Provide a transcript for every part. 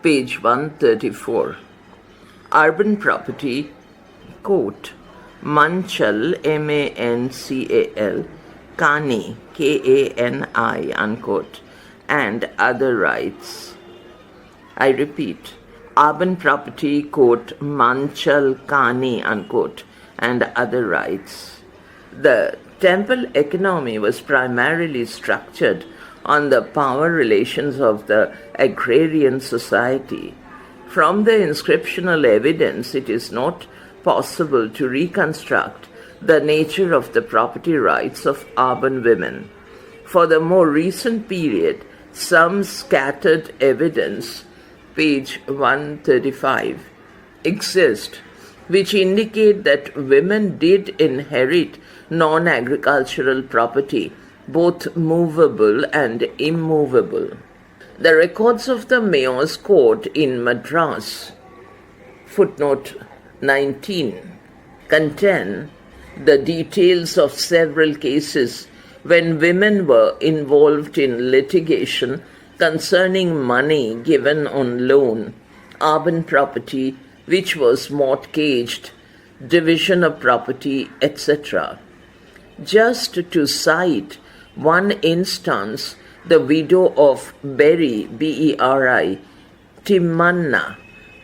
page 134. Urban property, quote, Manchal, M-A-N-C-A-L, Kani, K-A-N-I, unquote, and other rights. I repeat, urban property, quote, Manchal, Kani, unquote, and other rights. The temple economy was primarily structured on the power relations of the agrarian society. From the inscriptional evidence, it is not possible to reconstruct the nature of the property rights of urban women. For the more recent period, some scattered evidence, page 135, exist, which indicate that women did inherit non-agricultural property, both movable and immovable. The records of the Mayor's Court in Madras, footnote 19, contain the details of several cases when women were involved in litigation concerning money given on loan, urban property which was mortgaged, division of property, etc. Just to cite one instance, the widow of Berry, B-E-R-I, Timmanna,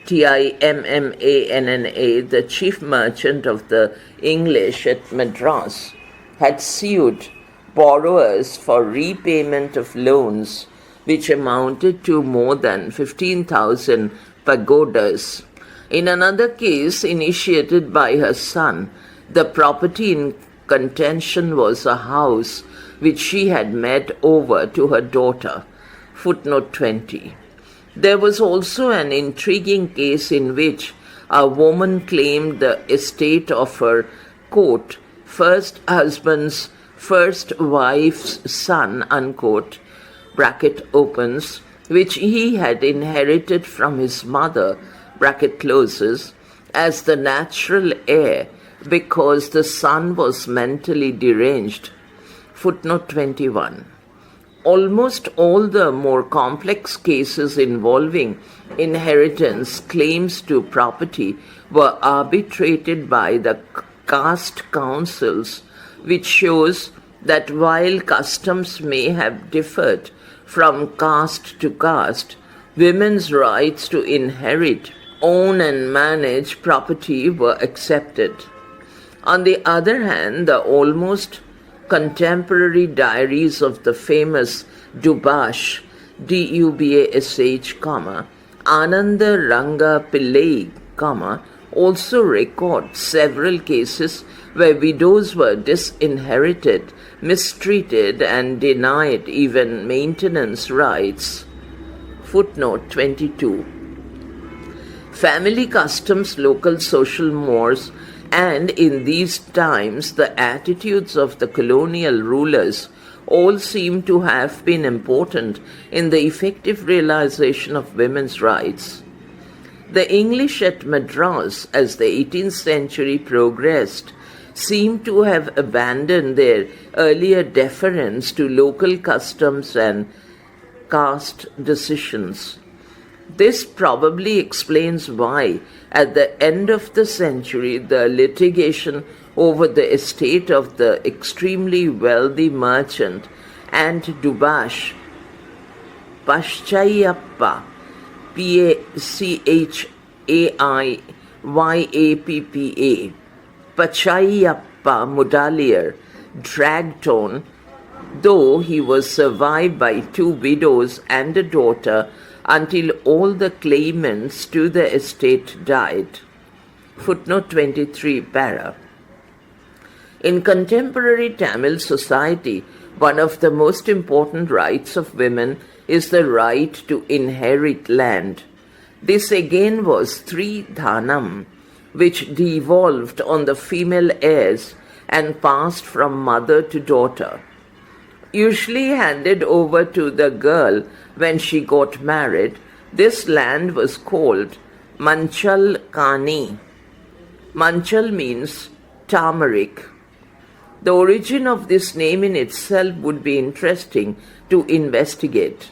Timmanna, the chief merchant of the English at Madras, had sued borrowers for repayment of loans which amounted to more than 15,000 pagodas. In another case initiated by her son, the property in contention was a house which she had made over to her daughter. Footnote 20. There was also an intriguing case in which a woman claimed the estate of her, quote, first husband's first wife's son, unquote, bracket opens, which he had inherited from his mother, bracket closes, as the natural heir because the son was mentally deranged. Footnote 21. Almost all the more complex cases involving inheritance claims to property were arbitrated by the caste councils, which shows that while customs may have differed from caste to caste, women's rights to inherit, own and manage property were accepted. On the other hand, the almost contemporary diaries of the famous Dubash, D-U-B-A-S-H, Ananda Ranga Pillai, also record several cases where widows were disinherited, mistreated, and denied even maintenance rights. Footnote 22. Family customs, local social mores, and in these times the attitudes of the colonial rulers all seem to have been important in the effective realization of women's rights. The English at Madras, as the 18th century progressed, seem to have abandoned their earlier deference to local customs and caste decisions. This probably explains why, at the end of the century, the litigation over the estate of the extremely wealthy merchant and Dubash, Paschayappa, P-A-C-H-A-I-Y-A-P-P-A, Pachayappa Mudaliar, dragged on, though he was survived by two widows and a daughter, until all the claimants to the estate died. Footnote 23, para. In contemporary Tamil society, one of the most important rights of women is the right to inherit land. This again was Stridhanam, which devolved on the female heirs and passed from mother to daughter. Usually handed over to the girl when she got married, this land was called Manchal Kani. Manchal means turmeric. The origin of this name in itself would be interesting to investigate.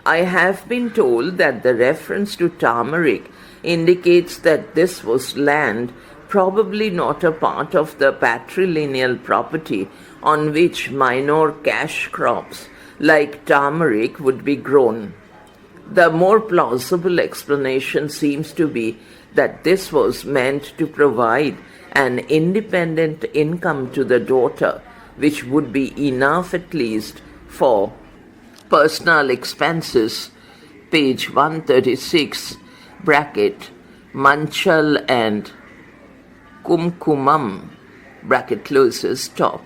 I have been told that the reference to turmeric indicates that this was land probably not a part of the patrilineal property on which minor cash crops like turmeric would be grown. The more plausible explanation seems to be that this was meant to provide an independent income to the daughter, which would be enough at least for personal expenses. Page 136, bracket, manchal and kumkumam, bracket closes, top.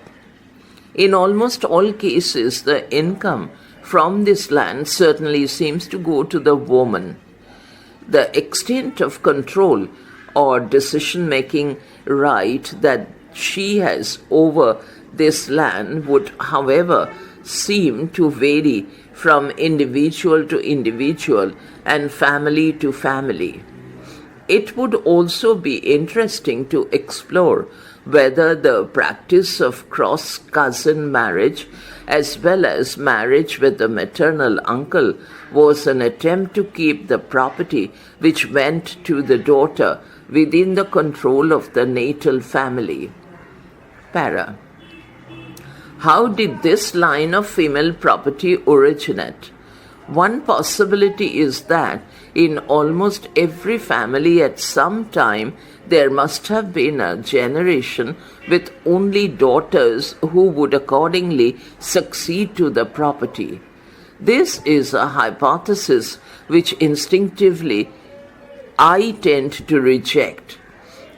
In almost all cases, the income from this land certainly seems to go to the woman. The extent of control or decision-making right that she has over this land would, however, seem to vary from individual to individual and family to family. It would also be interesting to explore whether the practice of cross-cousin marriage as well as marriage with the maternal uncle was an attempt to keep the property which went to the daughter within the control of the natal family. Para. How did this line of female property originate? One possibility is that in almost every family at some time there must have been a generation with only daughters who would accordingly succeed to the property. This is a hypothesis which instinctively I tend to reject.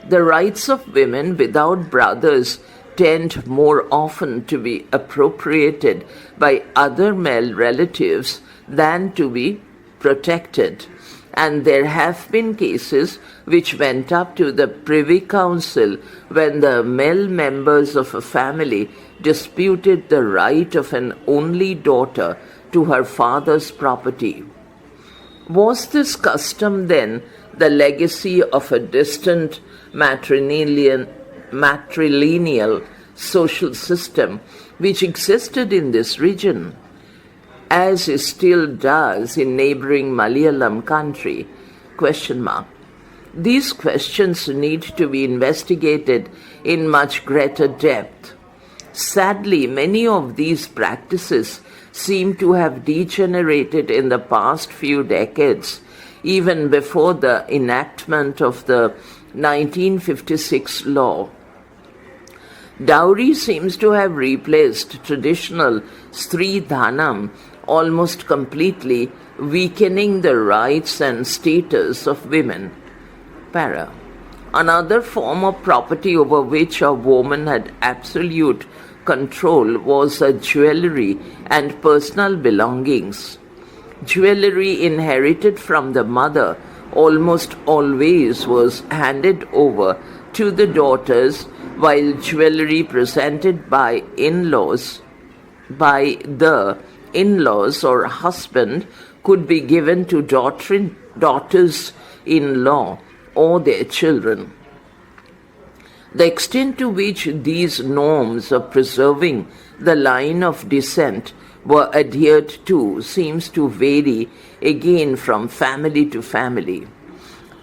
The rights of women without brothers tend more often to be appropriated by other male relatives than to be protected, and there have been cases which went up to the Privy Council when the male members of a family disputed the right of an only daughter to her father's property. Was this custom then the legacy of a distant matrilineal social system which existed in this region, as it still does in neighboring Malayalam country? These questions need to be investigated in much greater depth. Sadly, many of these practices seem to have degenerated in the past few decades, even before the enactment of the 1956 law. Dowry seems to have replaced traditional Stri Dhanam almost completely, weakening the rights and status of women. Para. Another form of property over which a woman had absolute control was her jewelry and personal belongings. Jewelry inherited from the mother almost always was handed over to the daughters, while jewelry presented by the in-laws or husband could be given to daughters-in-law or their children. The extent to which these norms of preserving the line of descent were adhered to seems to vary again from family to family.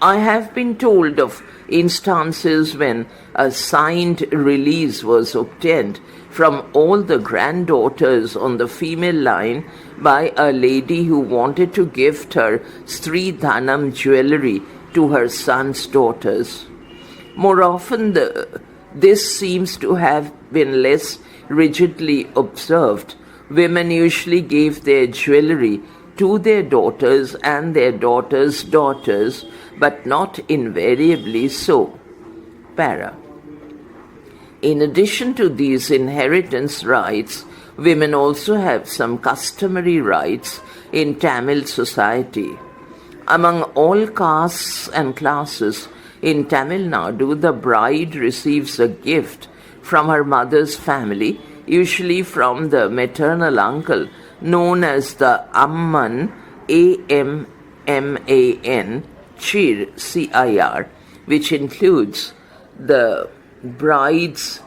I have been told of instances when a signed release was obtained from all the granddaughters on the female line by a lady who wanted to gift her Stri Dhanam jewelry to her son's daughters. More often, this seems to have been less rigidly observed. Women usually gave their jewelry to their daughters and their daughters' daughters, but not invariably so. Para. In addition to these inheritance rights, women also have some customary rights in Tamil society. Among all castes and classes in Tamil Nadu, the bride receives a gift from her mother's family, usually from the maternal uncle, known as the Amman, A-M-M-A-N, Chir, C-I-R, which includes the bride's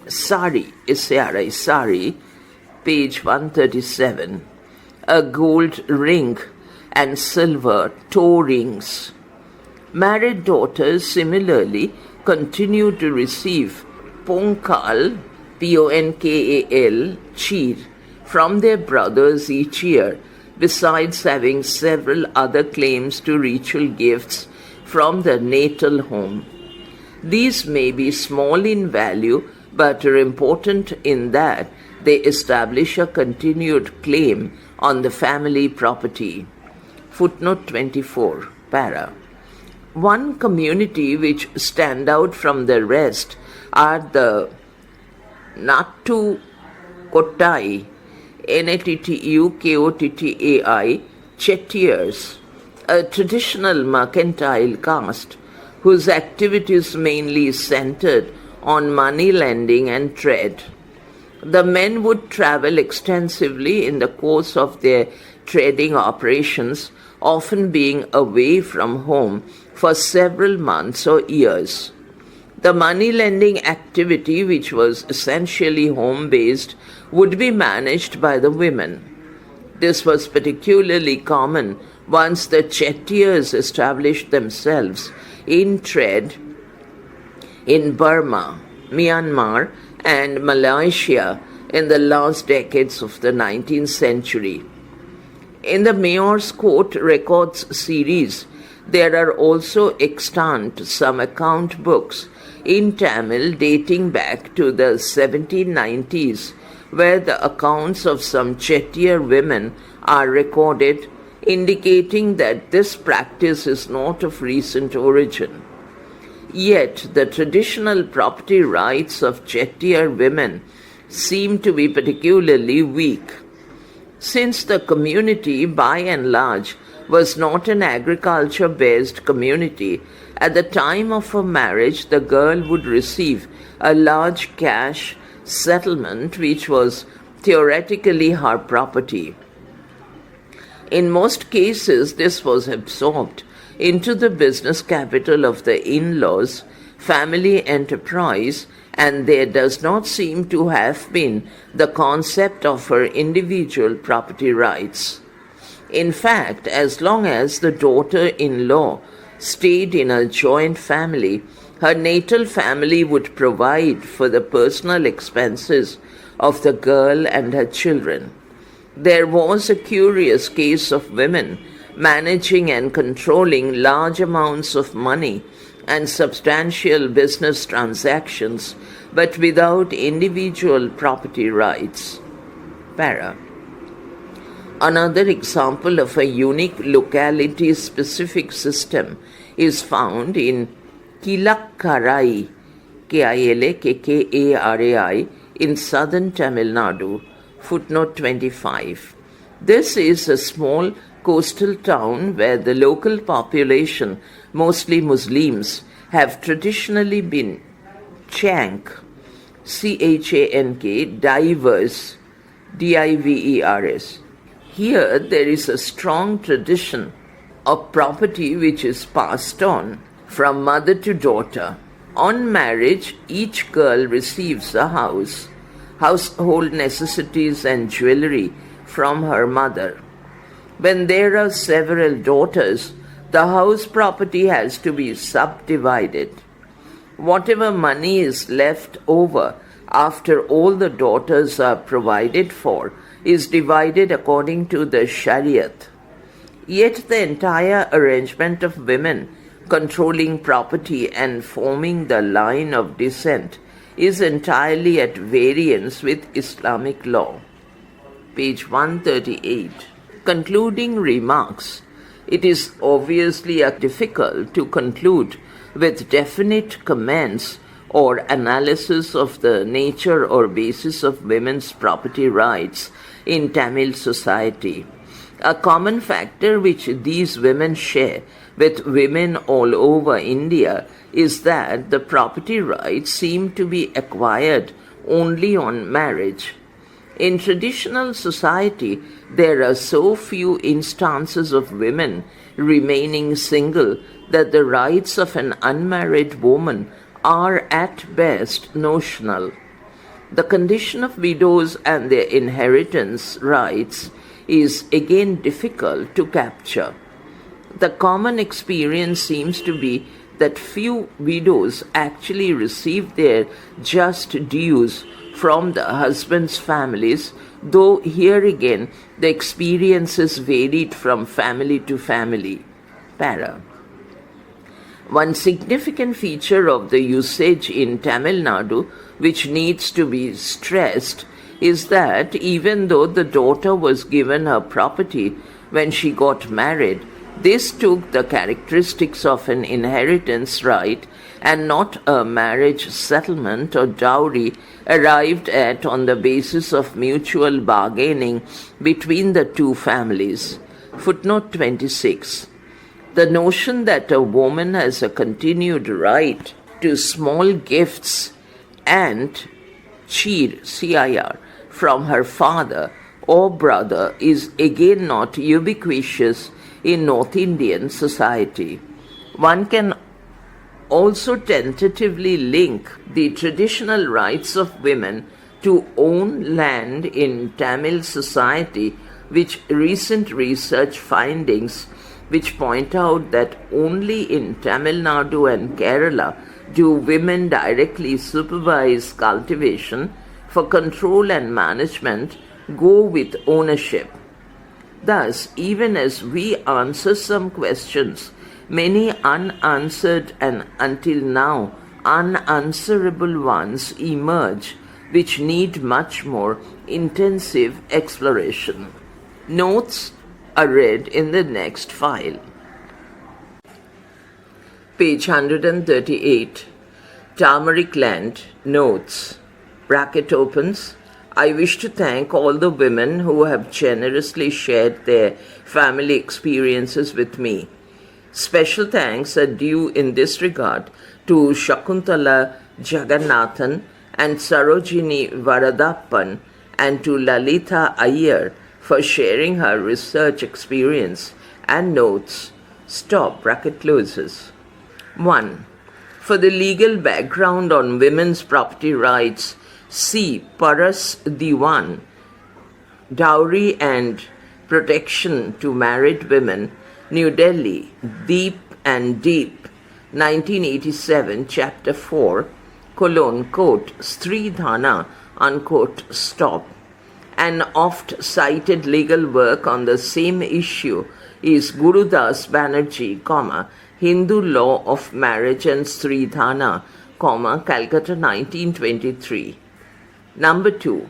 sari, S-A-R-I, sari, page 137, a gold ring and silver toe rings. Married daughters similarly continue to receive ponkal, Ponkal, cheer from their brothers each year, besides having several other claims to ritual gifts from the natal home. These may be small in value but are important in that they establish a continued claim on the family property. Footnote 24, para. One community which stand out from the rest are the Nattu Kottai, Nattukottai, Chettiars, a traditional mercantile caste whose activities mainly centered on money lending and trade. The men would travel extensively in the course of their trading operations, often being away from home for several months or years. The money lending activity, which was essentially home-based, would be managed by the women. This was particularly common once the Chettiars established themselves in trade in Burma, Myanmar, and Malaysia in the last decades of the 19th century. In the Mayor's Court Records series, there are also extant some account books in Tamil dating back to the 1790s, where the accounts of some Chettiar women are recorded, indicating that this practice is not of recent origin. Yet the traditional property rights of Chettiar women seem to be particularly weak. Since the community, by and large, was not an agriculture-based community, at the time of her marriage the girl would receive a large cash settlement which was theoretically her property. In most cases, this was absorbed into the business capital of the in-laws' family enterprise, and there does not seem to have been the concept of her individual property rights. In fact, as long as the daughter-in-law stayed in a joint family, her natal family would provide for the personal expenses of the girl and her children. There was a curious case of women managing and controlling large amounts of money and substantial business transactions, but without individual property rights. Para. Another example of a unique locality-specific system is found in Kilakkarai, Kilakkarai, in southern Tamil Nadu. Footnote 25. This is a small coastal town where the local population, mostly Muslims, have traditionally been Chank, C-H-A-N-K, divers, D-I-V-E-R-S. Here there is a strong tradition of property which is passed on from mother to daughter. On marriage, each girl receives a house, household necessities and jewelry from her mother. When there are several daughters, the house property has to be subdivided. Whatever money is left over after all the daughters are provided for is divided according to the Shariat. Yet the entire arrangement of women controlling property and forming the line of descent is entirely at variance with Islamic law. Page 138. Concluding remarks. It is obviously difficult to conclude with definite comments or analysis of the nature or basis of women's property rights in Tamil society. A common factor which these women share with women all over India is that the property rights seem to be acquired only on marriage. In traditional society, there are so few instances of women remaining single that the rights of an unmarried woman are at best notional. The condition of widows and their inheritance rights is again difficult to capture. The common experience seems to be that few widows actually receive their just dues from the husband's families, though here again the experiences varied from family to family. Para. One significant feature of the usage in Tamil Nadu, which needs to be stressed, is that even though the daughter was given her property when she got married, this took the characteristics of an inheritance right and not a marriage settlement or dowry arrived at on the basis of mutual bargaining between the two families. Footnote 26. The notion that a woman has a continued right to small gifts and CIR, from her father or brother is again not ubiquitous in North Indian society. One can also tentatively link the traditional rights of women to own land in Tamil society, which recent research findings which point out that only in Tamil Nadu and Kerala do women directly supervise cultivation for control and management go with ownership. Thus, even as we answer some questions, many unanswered and until now unanswerable ones emerge, which need much more intensive exploration. Notes are read in the next file. Page 138. Turmeric Land. Notes. Bracket opens. I wish to thank all the women who have generously shared their family experiences with me. Special thanks are due in this regard to Shakuntala Jagannathan and Sarojini Varadappan and to Lalita Iyer for sharing her research experience and notes. Stop, bracket closes. 1. For the legal background on women's property rights, see Paras Diwan, Dowry and Protection to Married Women, New Delhi, Deep and Deep, 1987, Chapter 4, quote, Stri Dhana, unquote, stop. An oft-cited legal work on the same issue is Gurudas Banerjee, Hindu Law of Marriage and Stri Dhana, Calcutta, 1923. Number 2.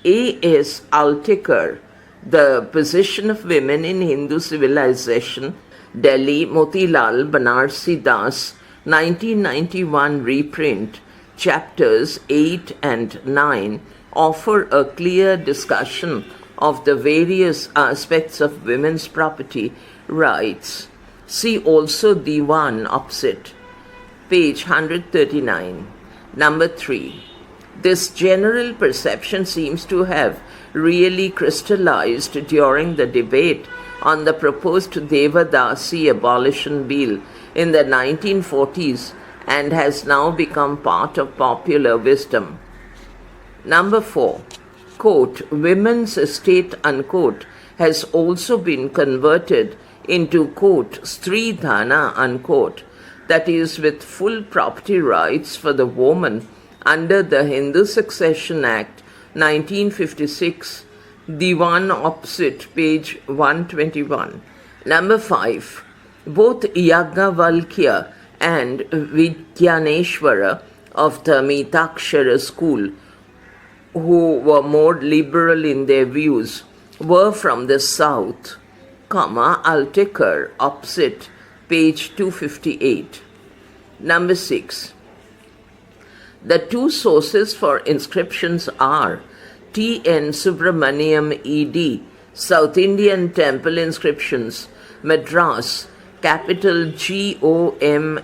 A.S. Altekar, The Position of Women in Hindu Civilization, Delhi, Motilal Banarsi Das, 1991 reprint, chapters 8 and 9, offer a clear discussion of the various aspects of women's property rights. See also Diwan opposite, page 139. Number 3. This general perception seems to have really crystallized during the debate on the proposed Devadasi abolition bill in the 1940s and has now become part of popular wisdom. Number 4. Quote, women's estate, unquote, has also been converted into, quote, Stri Dhana, unquote, that is, with full property rights for the woman under the Hindu Succession Act, 1956, Diwan opposite, page 121. Number 5. Both Yagnavalkya and Vidyaneshwara of the Mitakshara school, who were more liberal in their views, were from the south, Altekar opposite, page 258. Number 6. The two sources for inscriptions are T. N. Subramaniam E.D., South Indian Temple Inscriptions, Madras, capital GOML,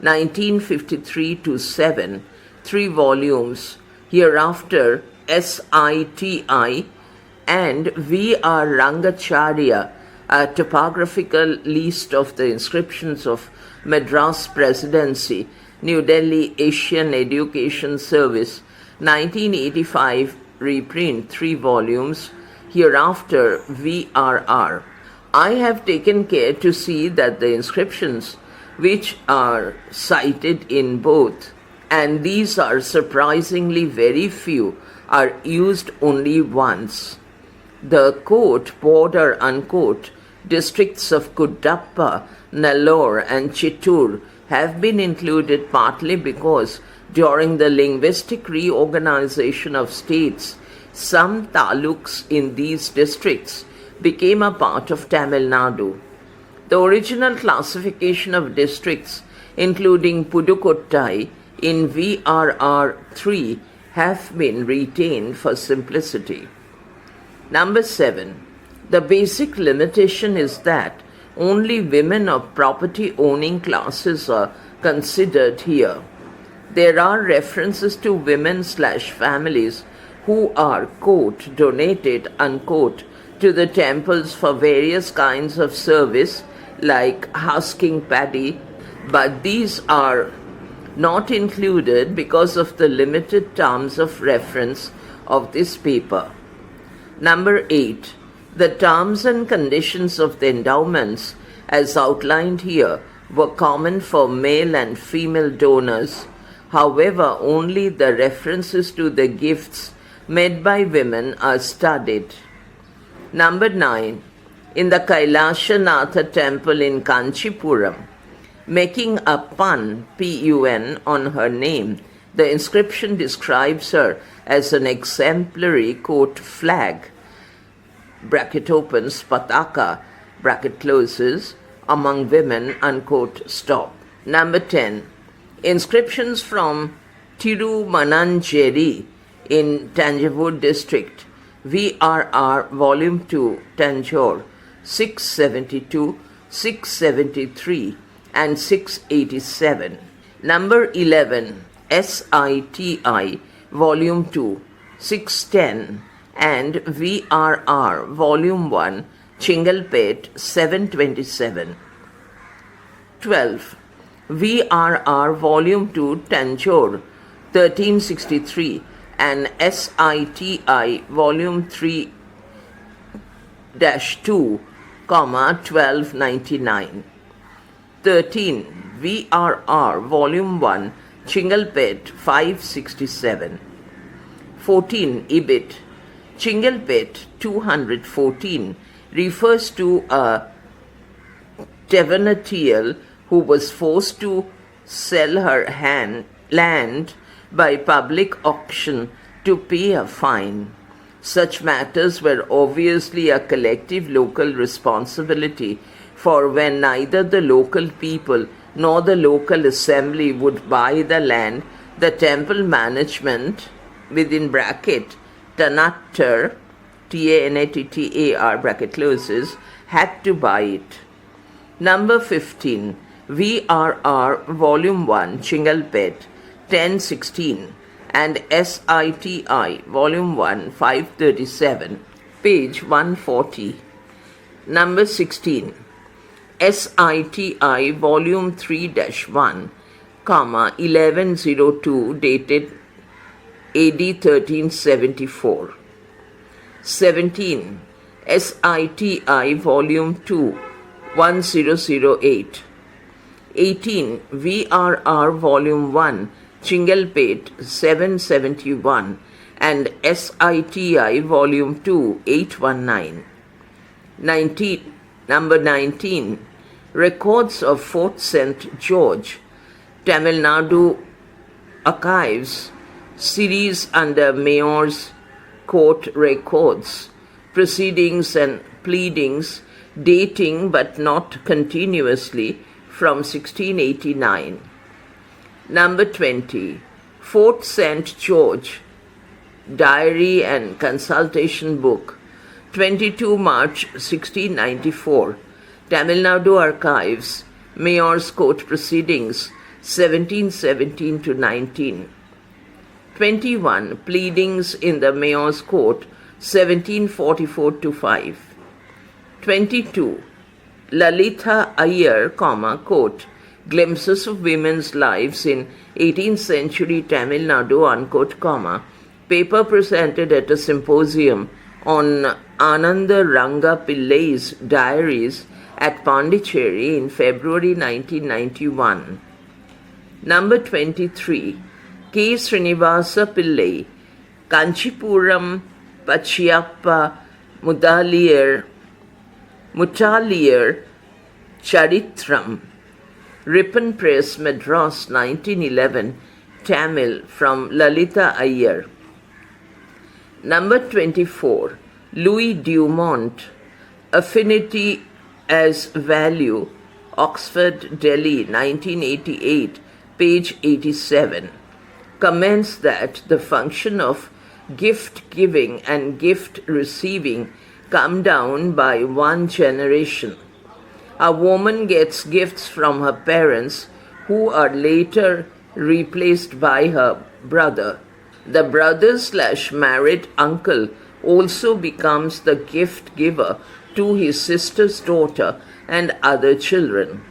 1953-7, 3 volumes, hereafter SITI, and V.R. Rangacharya, a topographical list of the inscriptions of Madras Presidency, New Delhi Asian Education Service, 1985 reprint, 3 volumes, hereafter VRR. I have taken care to see that the inscriptions which are cited in both, and these are surprisingly very few, are used only once. The quote, border unquote, districts of Kudappa, Nellore and Chittoor have been included partly because during the linguistic reorganization of states, some taluks in these districts became a part of Tamil Nadu. The original classification of districts, including Pudukottai, in VRR 3 have been retained for simplicity. Number 7. The basic limitation is that only women of property-owning classes are considered here. There are references to women/families who are, quote, donated, unquote, to the temples for various kinds of service like husking paddy, but these are not included because of the limited terms of reference of this paper. Number 8. The terms and conditions of the endowments, as outlined here, were common for male and female donors. However, only the references to the gifts made by women are studied. Number 9. In the Kailashanatha temple in Kanchipuram, making a pun, P-U-N, on her name, the inscription describes her as an exemplary, quote, flag, bracket opens, pataka, bracket closes, among women, unquote, stop. Number 10. Inscriptions from Tirumananjeri in Tanjavur district, VRR Volume 2, Tanjore, 672, 673 and 687. Number 11. SITI Volume 2, 610 and VRR Volume 1, Chingalpet, 727. 12. VRR Volume 2, Tanjore, 1363 and SITI Volume 3-2, 1299. 13. VRR Volume 1, Chingalpet, 567. 14. Ibit. Chingalpet, 214, refers to a Tevanatial who was forced to sell her land by public auction to pay a fine. Such matters were obviously a collective local responsibility, for when neither the local people nor the local assembly would buy the land, the temple management, within bracket, Tanattar, T-A-N-A-T-T-A-R, bracket closes, had to buy it. Number 15. VRR Volume 1, Chingalpet, 1016 and SITI Volume 1, 537, page 140. Number 16. SITI Volume 3-1, 1102, dated AD 1374. 17. SITI Volume 2, 1008. 18. VRR Volume 1, Chingalpet, 771 and SITI Volume 2, 819. 19. Number 19. Records of Fort St. George, Tamil Nadu Archives, series under Mayor's Court Records, Proceedings and Pleadings, dating but not continuously from 1689. Number 20. Fort St. George, Diary and Consultation Book, 22 March 1694, Tamil Nadu Archives, Mayor's Court Proceedings, 1717 to 19. 21. Pleadings in the Mayor's Court, 1744 to 5. 22. Lalitha Iyer, quote, Glimpses of Women's Lives in 18th Century Tamil Nadu, unquote, paper presented at a symposium on Ananda Ranga Pillai's diaries at Pondicherry in February 1991. Number 23. K. Srinivasa Pillai, Kanchipuram Pachiyappa Mudaliyar Charitram, Ripon Press, Madras, 1911, Tamil, from Lalita Iyer. Number 24. Louis Dumont, Affinity as Value, Oxford, Delhi, 1988, page 87, comments that the function of gift giving and gift receiving come down by one generation. A woman gets gifts from her parents who are later replaced by her brother. The brother/married uncle also becomes the gift giver to his sister's daughter and other children.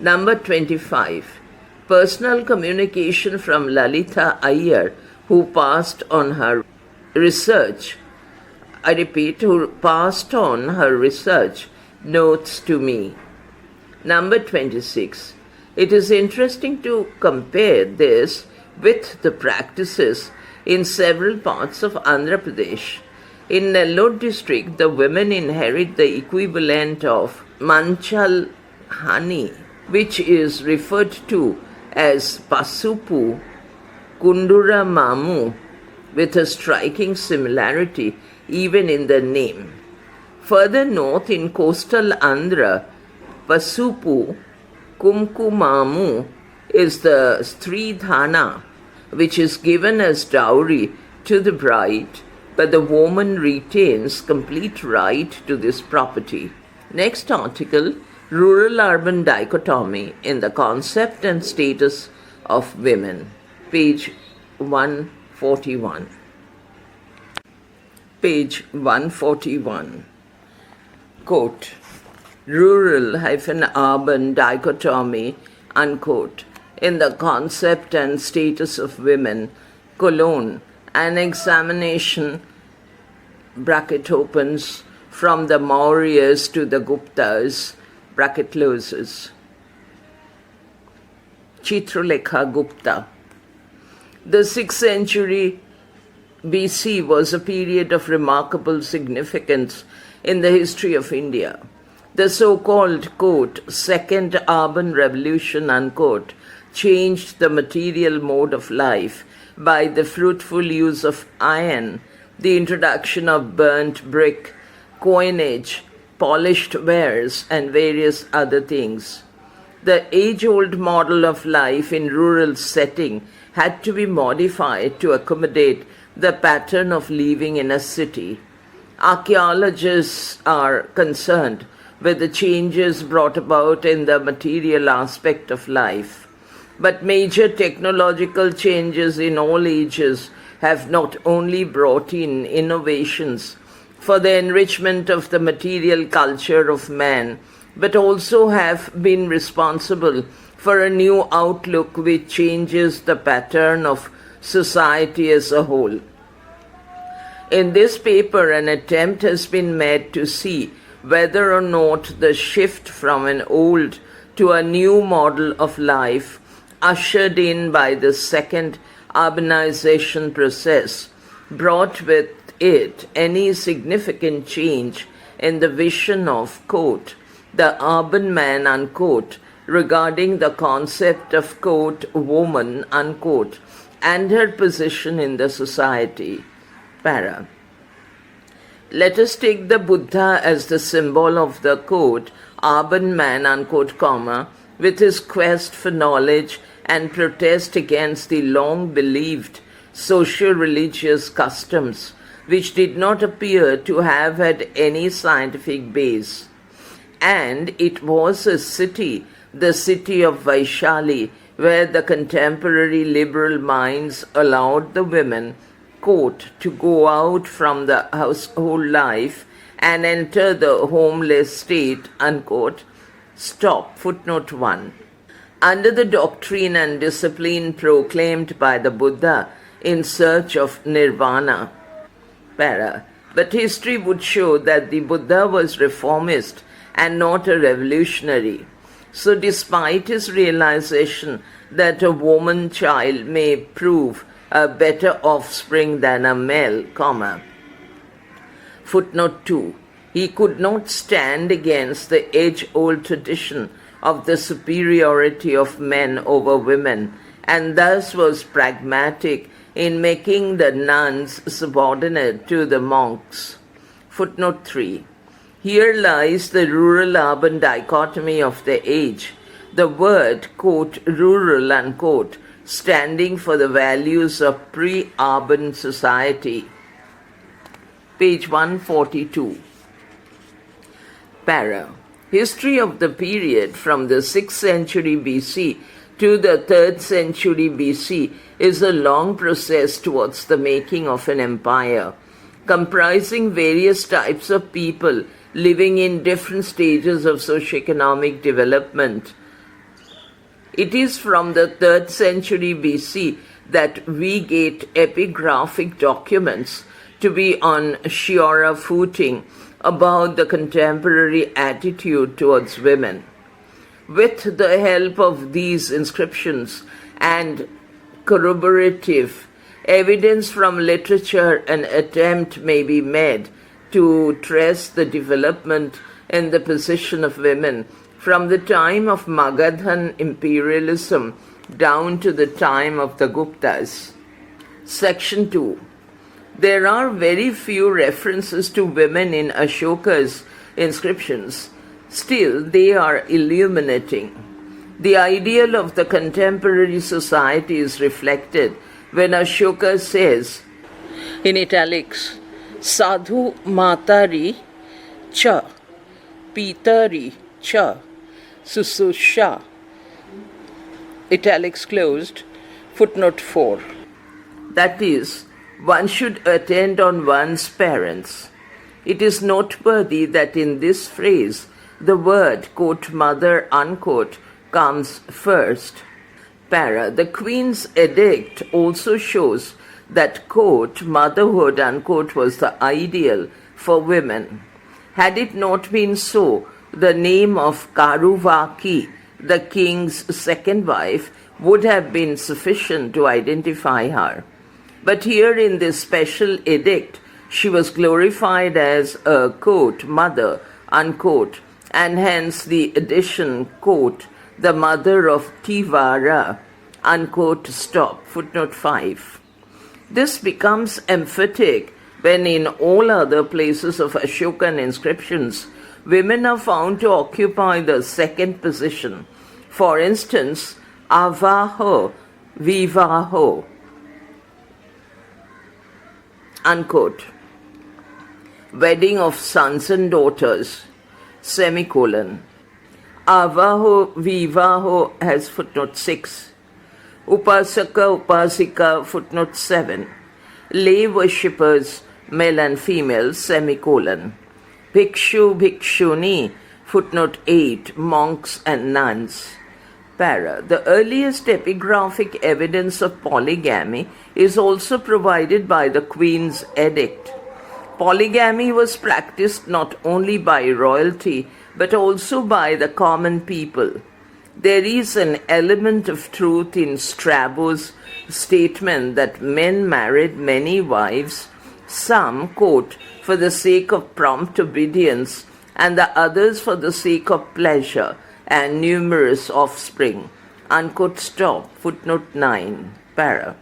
Number 25. Personal communication from Lalita Iyer, who passed on her research. I repeat, who passed on her research notes to me. Number 26. It is interesting to compare this with the practices in several parts of Andhra Pradesh. In Nellore district, the women inherit the equivalent of manchal honey, which is referred to as pasupu, kundura mamu, with a striking similarity even in the name. Further north in coastal Andhra, pasupu, kumkumamu is the stridhana, which is given as dowry to the bride, but the woman retains complete right to this property. Next article, Rural-Urban Dichotomy in the Concept and Status of Women, page 141. Page 141. Quote, Rural-Urban Dichotomy, unquote, in the Concept and Status of Women, colon, an examination, bracket opens, from the Mauryas to the Guptas, bracket closes. Chitralekha Gupta. The 6th century BC was a period of remarkable significance in the history of India. The so-called, quote, Second Urban Revolution, unquote, changed the material mode of life by the fruitful use of iron, the introduction of burnt brick, coinage, polished wares, and various other things. The age-old model of life in rural setting had to be modified to accommodate the pattern of living in a city. Archaeologists are concerned with the changes brought about in the material aspect of life. But major technological changes in all ages have not only brought in innovations for the enrichment of the material culture of man, but also have been responsible for a new outlook which changes the pattern of society as a whole. In this paper, an attempt has been made to see whether or not the shift from an old to a new model of life, ushered in by the second urbanization process, brought with it any significant change in the vision of, quote, the urban man, unquote, regarding the concept of, quote, woman, unquote, and her position in the society. Para. Let us take the Buddha as the symbol of the, quote, urban man, unquote, comma, with his quest for knowledge and protest against the long-believed socio-religious customs which did not appear to have had any scientific base. And it was a city, the city of Vaishali, where the contemporary liberal minds allowed the women, quote, to go out from the household life and enter the homeless state, unquote. Stop. Footnote 1. Under the doctrine and discipline proclaimed by the Buddha in search of nirvana, para, but history would show that the Buddha was reformist and not a revolutionary. So despite his realization that a woman child may prove a better offspring than a male, Footnote 2. He could not stand against the age-old tradition of the superiority of men over women, and thus was pragmatic in making the nuns subordinate to the monks. Footnote 3. Here lies the rural-urban dichotomy of the age. The word, quote, rural, unquote, standing for the values of pre-urban society. Page 142. Para. History of the period from the 6th century BC to the 3rd century BC is a long process towards the making of an empire, comprising various types of people living in different stages of socioeconomic development. It is from the 3rd century BC that we get epigraphic documents to be on surer footing about the contemporary attitude towards women. With the help of these inscriptions and corroborative evidence from literature, an attempt may be made to trace the development in the position of women from the time of Magadhan imperialism down to the time of the Guptas. Section 2. There are very few references to women in Ashoka's inscriptions. Still, they are illuminating. The ideal of the contemporary society is reflected when Ashoka says, in italics, Sadhu Matari Cha, Pitari Cha, Sususha, italics closed, footnote 4. That is, one should attend on one's parents. It is noteworthy that in this phrase, the word, quote, mother, unquote, comes first. Para. The Queen's edict also shows that, quote, motherhood, unquote, was the ideal for women. Had it not been so, the name of Karuvaki, the king's second wife, would have been sufficient to identify her. But here in this special edict, she was glorified as a, quote, mother, unquote, and hence the addition, quote, the mother of Tivara, unquote, stop, footnote 5. This becomes emphatic when in all other places of Ashokan inscriptions, women are found to occupy the second position. For instance, Avaho, Vivaho, unquote, wedding of sons and daughters, semicolon. Avaho, Vivaho has footnote 6. Upasaka, Upasika, footnote 7. Lay worshippers, male and female, semicolon. Bhikshu, Bhikshuni, footnote 8. Monks and nuns. Para. The earliest epigraphic evidence of polygamy is also provided by the Queen's edict. Polygamy was practiced not only by royalty but also by the common people. There is an element of truth in Strabo's statement that men married many wives, some, quote, for the sake of prompt obedience, and the others for the sake of pleasure and numerous offspring, unquote, stop, footnote 9, para.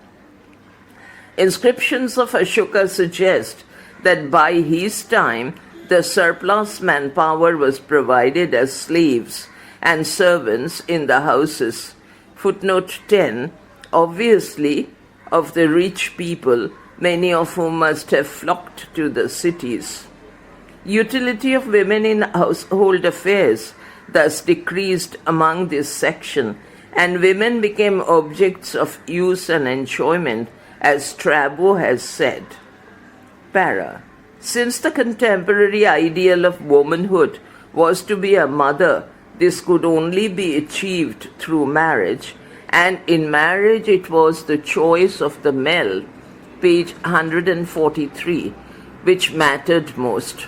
Inscriptions of Ashoka suggest that by his time, the surplus manpower was provided as slaves and servants in the houses. Footnote 10, obviously, of the rich people, many of whom must have flocked to the cities. Utility of women in household affairs thus decreased among this section, and women became objects of use and enjoyment, as Strabo has said. Para. Since the contemporary ideal of womanhood was to be a mother, this could only be achieved through marriage, and in marriage it was the choice of the male, page 143, which mattered most.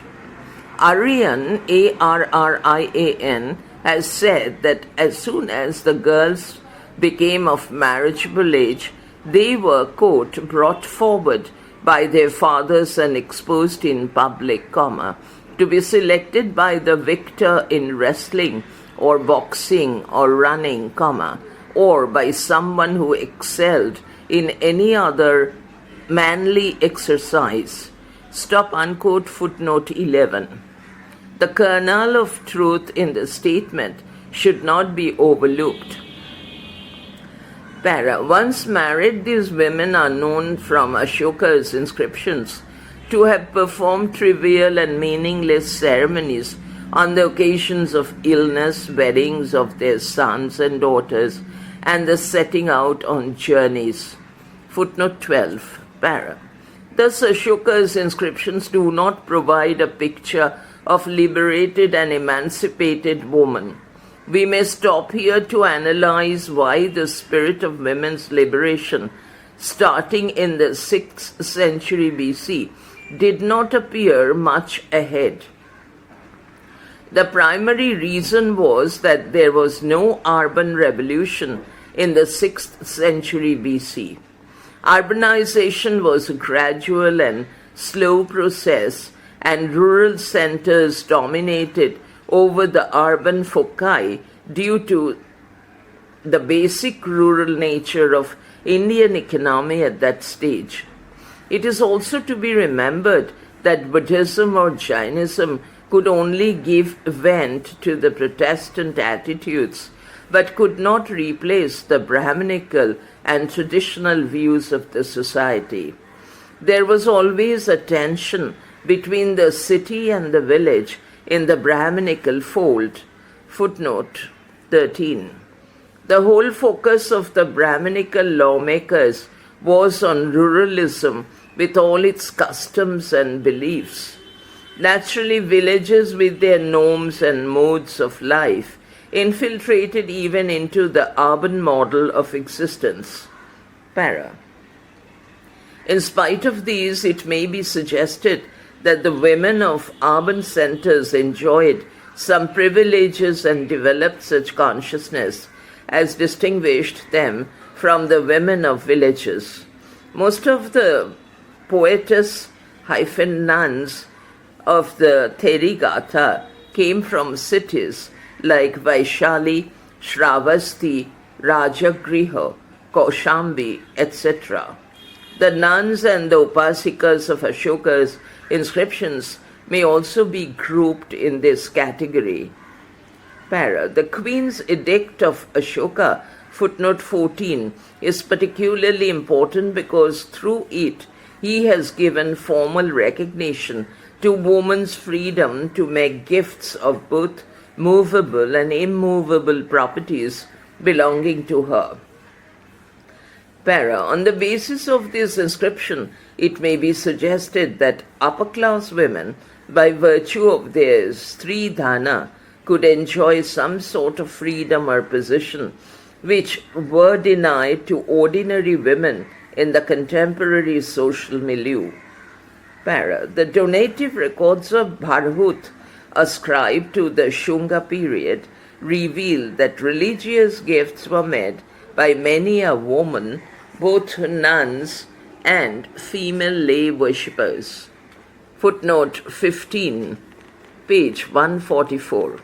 Arian, Arrian, has said that as soon as the girls became of marriageable age, they were, quote, brought forward by their fathers and exposed in public, to be selected by the victor in wrestling or boxing or running, or by someone who excelled in any other manly exercise. Stop unquote footnote 11. The kernel of truth in the statement should not be overlooked. Once married, these women are known from Ashoka's inscriptions to have performed trivial and meaningless ceremonies on the occasions of illness, weddings of their sons and daughters, and the setting out on journeys. Footnote 12. Thus, Ashoka's inscriptions do not provide a picture of liberated and emancipated woman. We may stop here to analyze why the spirit of women's liberation, starting in the 6th century BC, did not appear much ahead. The primary reason was that there was no urban revolution in the 6th century BC. Urbanization was a gradual and slow process, and rural centers dominated over the urban foci due to the basic rural nature of Indian economy at that stage. It is also to be remembered that Buddhism or Jainism could only give vent to the Protestant attitudes, but could not replace the Brahminical and traditional views of the society. There was always a tension between the city and the village in the Brahminical fold. Footnote 13. The whole focus of the Brahminical lawmakers was on ruralism with all its customs and beliefs. Naturally, villages with their norms and modes of life infiltrated even into the urban model of existence. In spite of these, it may be suggested that the women of urban centers enjoyed some privileges and developed such consciousness as distinguished them from the women of villages. Most of the poetess-nuns of the Therigatha came from cities like Vaishali, Shravasti, Rajagriha, Kaushambi, etc. The nuns and the upasikas of Ashoka's inscriptions may also be grouped in this category. The Queen's Edict of Ashoka, footnote 14, is particularly important because through it he has given formal recognition to woman's freedom to make gifts of both movable and immovable properties belonging to her. On the basis of this inscription, it may be suggested that upper-class women, by virtue of their Stridhana, could enjoy some sort of freedom or position which were denied to ordinary women in the contemporary social milieu. The donative records of Bharhut ascribed to the Shunga period reveal that religious gifts were made by many a woman, both nuns and female lay worshippers. Footnote 15, page 144.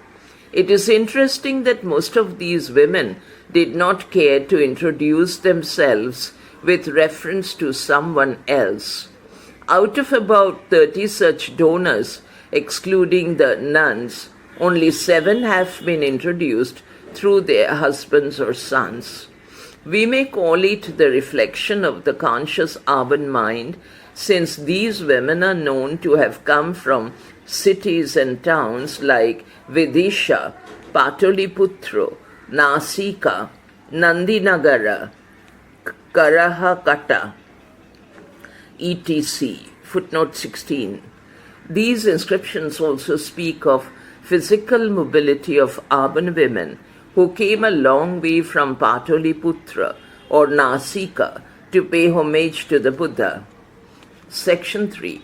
It is interesting that most of these women did not care to introduce themselves with reference to someone else. Out of about 30 such donors, excluding the nuns, only 7 have been introduced through their husbands or sons. We may call it the reflection of the conscious urban mind, since these women are known to have come from cities and towns like Vidisha, Pataliputra, Nasika, Nandinagara, Karahakata, etc. Footnote 16. These inscriptions also speak of physical mobility of urban women who came a long way from Pataliputra or Nasika to pay homage to the Buddha. Section 3.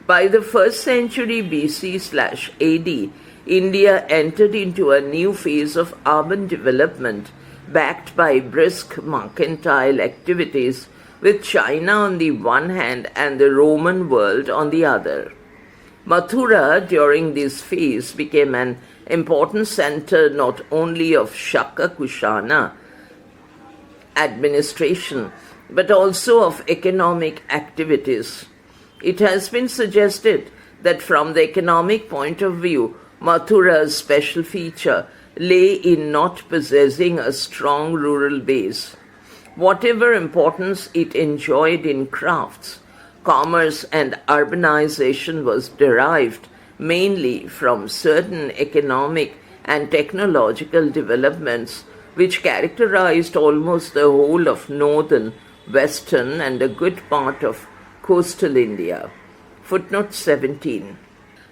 By the 1st century BC/AD, India entered into a new phase of urban development backed by brisk mercantile activities with China on the one hand and the Roman world on the other. Mathura during this phase became an important center not only of Shaka Kushana administration but also of economic activities. It has been suggested that from the economic point of view, Mathura's special feature lay in not possessing a strong rural base. Whatever importance it enjoyed in crafts, commerce and urbanization was derived mainly from certain economic and technological developments which characterized almost the whole of northern, western and a good part of coastal India. Footnote 17.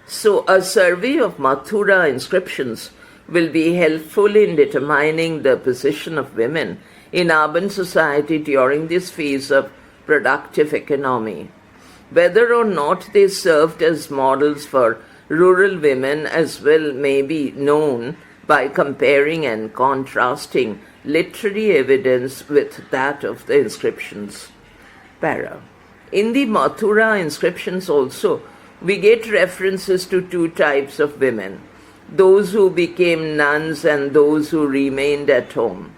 So a survey of Mathura inscriptions will be helpful in determining the position of women in urban society during this phase of productive economy. Whether or not they served as models for rural women as well may be known by comparing and contrasting literary evidence with that of the inscriptions. Para. In the Mathura inscriptions also, we get references to two types of women, those who became nuns and those who remained at home.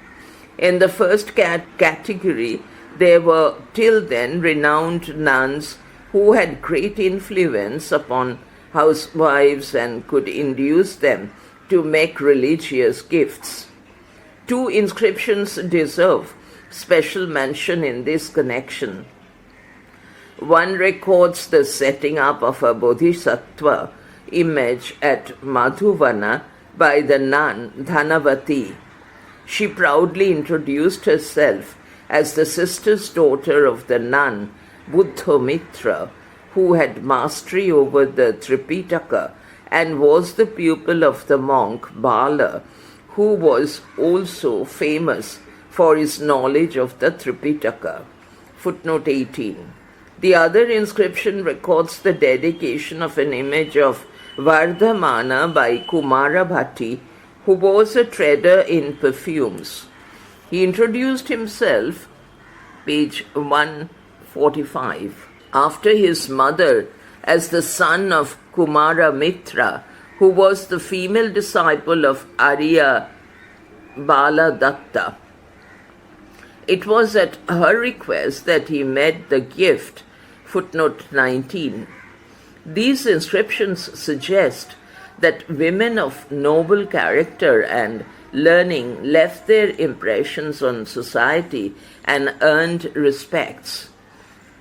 In the first category, there were till then renowned nuns who had great influence upon housewives and could induce them to make religious gifts. Two inscriptions deserve special mention in this connection. One records the setting up of a bodhisattva image at Madhuvana by the nun Dhanavati. She proudly introduced herself as the sister's daughter of the nun Buddhamitra, who had mastery over the Tripitaka and was the pupil of the monk Bala, who was also famous for his knowledge of the Tripitaka. Footnote 18. The other inscription records the dedication of an image of Vardhamana by Kumara Bhatti, who was a trader in perfumes. He introduced himself, page 145, after his mother as the son of Kumara Mitra, who was the female disciple of Arya Baladatta. It was at her request that he made the gift. Footnote 19. These inscriptions suggest that women of noble character and learning left their impressions on society and earned respects.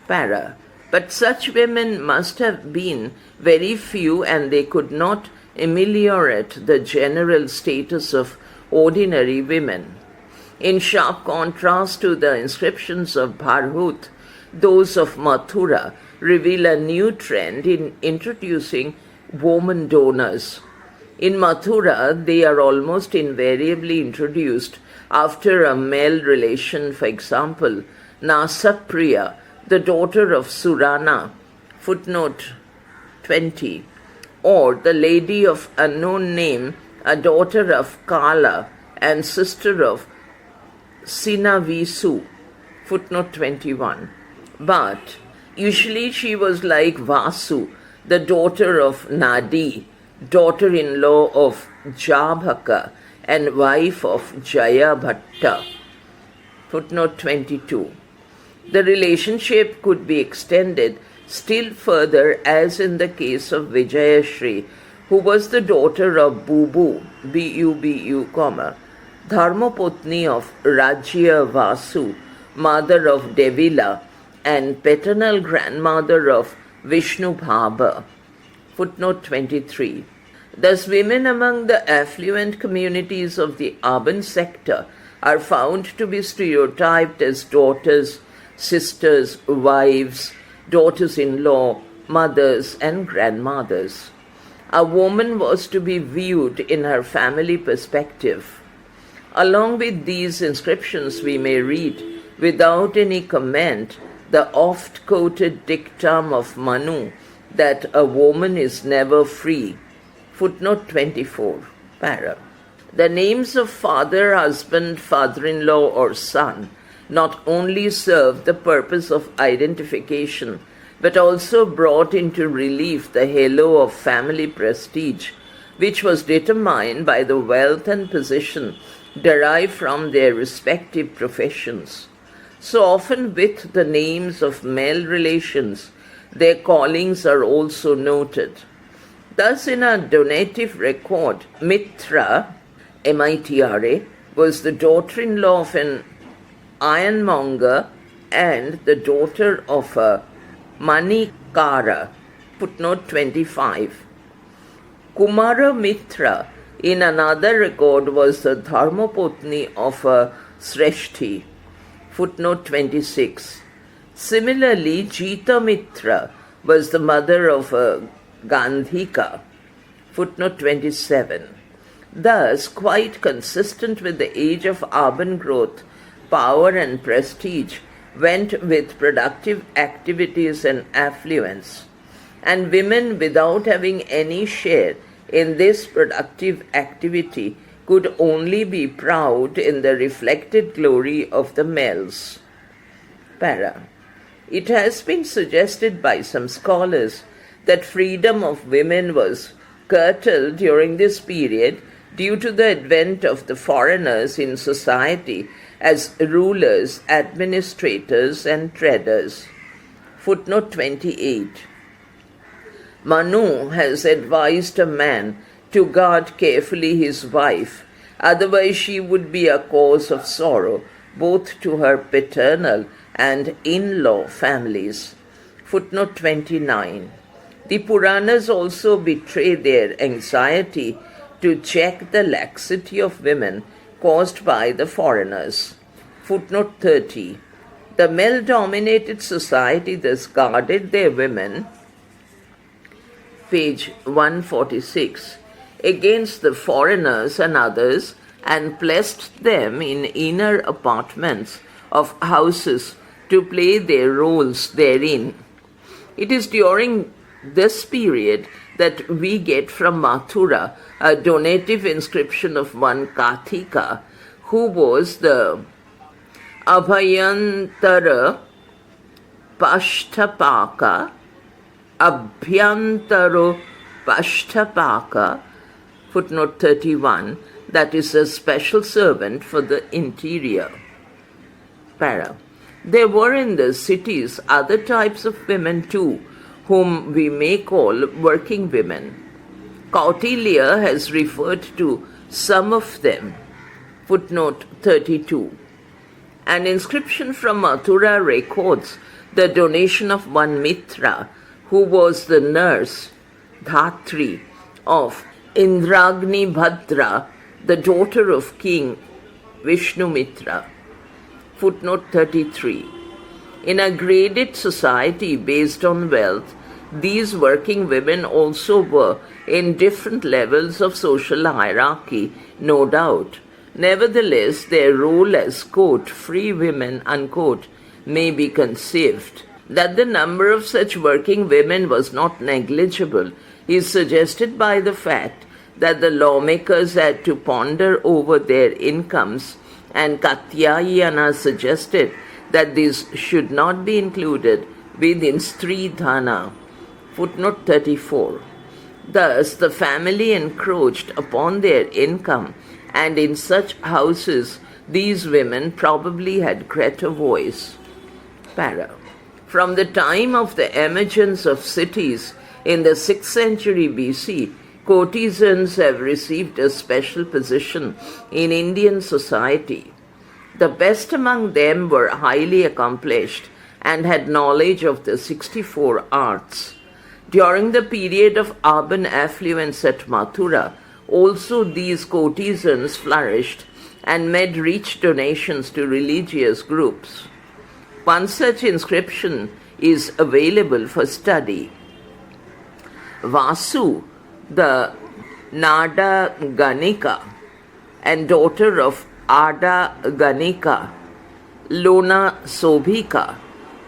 Para. But such women must have been very few and they could not ameliorate the general status of ordinary women. In sharp contrast to the inscriptions of Bharhut, those of Mathura reveal a new trend in introducing woman donors. In Mathura, they are almost invariably introduced after a male relation, for example, Nasapriya, the daughter of Surana, footnote 20, or the lady of unknown name, a daughter of Kala and sister of Sinavisu, footnote 21. But usually she was like Vasu, the daughter of Nadi, daughter-in-law of Jabhaka and wife of Jayabhatta. Footnote 22. The relationship could be extended still further as in the case of Vijayashri, who was the daughter of Bubu, B-U-B-U, Dharmapatni of Rajya Vasu, mother of Devila, and paternal grandmother of Vishnu Bhaba. Footnote 23. Thus, women among the affluent communities of the urban sector are found to be stereotyped as daughters, sisters, wives, daughters-in-law, mothers, and grandmothers. A woman was to be viewed in her family perspective. Along with these inscriptions, we may read, without any comment, the oft-quoted dictum of Manu that a woman is never free. Footnote 24. Para. The names of father, husband, father-in-law, or son not only served the purpose of identification, but also brought into relief the halo of family prestige, which was determined by the wealth and position derived from their respective professions. So often with the names of male relations, their callings are also noted. Thus, in a donative record, Mitra, Mitra, was the daughter-in-law of an ironmonger and the daughter of a Manikara. Footnote 25. Kumara Mitra, in another record, was the Dharmapotni of a Sreshti. Footnote 26. Similarly, Jita Mitra was the mother of a Gandhika. Footnote 27. Thus, quite consistent with the age of urban growth, power and prestige went with productive activities and affluence, and women without having any share in this productive activity could only be proud in the reflected glory of the males. Para. It has been suggested by some scholars that freedom of women was curtailed during this period due to the advent of the foreigners in society as rulers, administrators, and traders. Footnote 28. Manu has advised a man to guard carefully his wife, otherwise she would be a cause of sorrow both to her paternal and in-law families. Footnote 29. The Puranas also betray their anxiety to check the laxity of women caused by the foreigners. Footnote 30. The male-dominated society thus guarded their women, page 146, against the foreigners and others, and placed them in inner apartments of houses to play their roles therein. It is during this period that we get from Mathura a donative inscription of one Kathika, who was the Abhyantara Pashtapaka, Abhyantaro Pashtapaka, footnote 31, that is a special servant for the interior. Para. There were in the cities other types of women too, whom we may call working women. Kautilya has referred to some of them. Footnote 32. An inscription from Mathura records the donation of one Mitra, who was the nurse, Dhatri, of Indragni Bhadra, the daughter of King Vishnumitra. Footnote 33. In a graded society based on wealth, these working women also were in different levels of social hierarchy, no doubt. Nevertheless, their role as, quote, free women, unquote, may be conceived. That the number of such working women was not negligible is suggested by the fact that the lawmakers had to ponder over their incomes, and Katyayana suggested that these should not be included within Stri Dhana. Footnote 34. Thus, the family encroached upon their income, and in such houses these women probably had greater voice. Para. From the time of the emergence of cities in the 6th century BC, courtesans have received a special position in Indian society. The best among them were highly accomplished and had knowledge of the 64 arts. During the period of urban affluence at Mathura, also these courtesans flourished and made rich donations to religious groups. One such inscription is available for study. Vasu, the Nada Ganika and daughter of Ada Ganika, Lona Sobhika,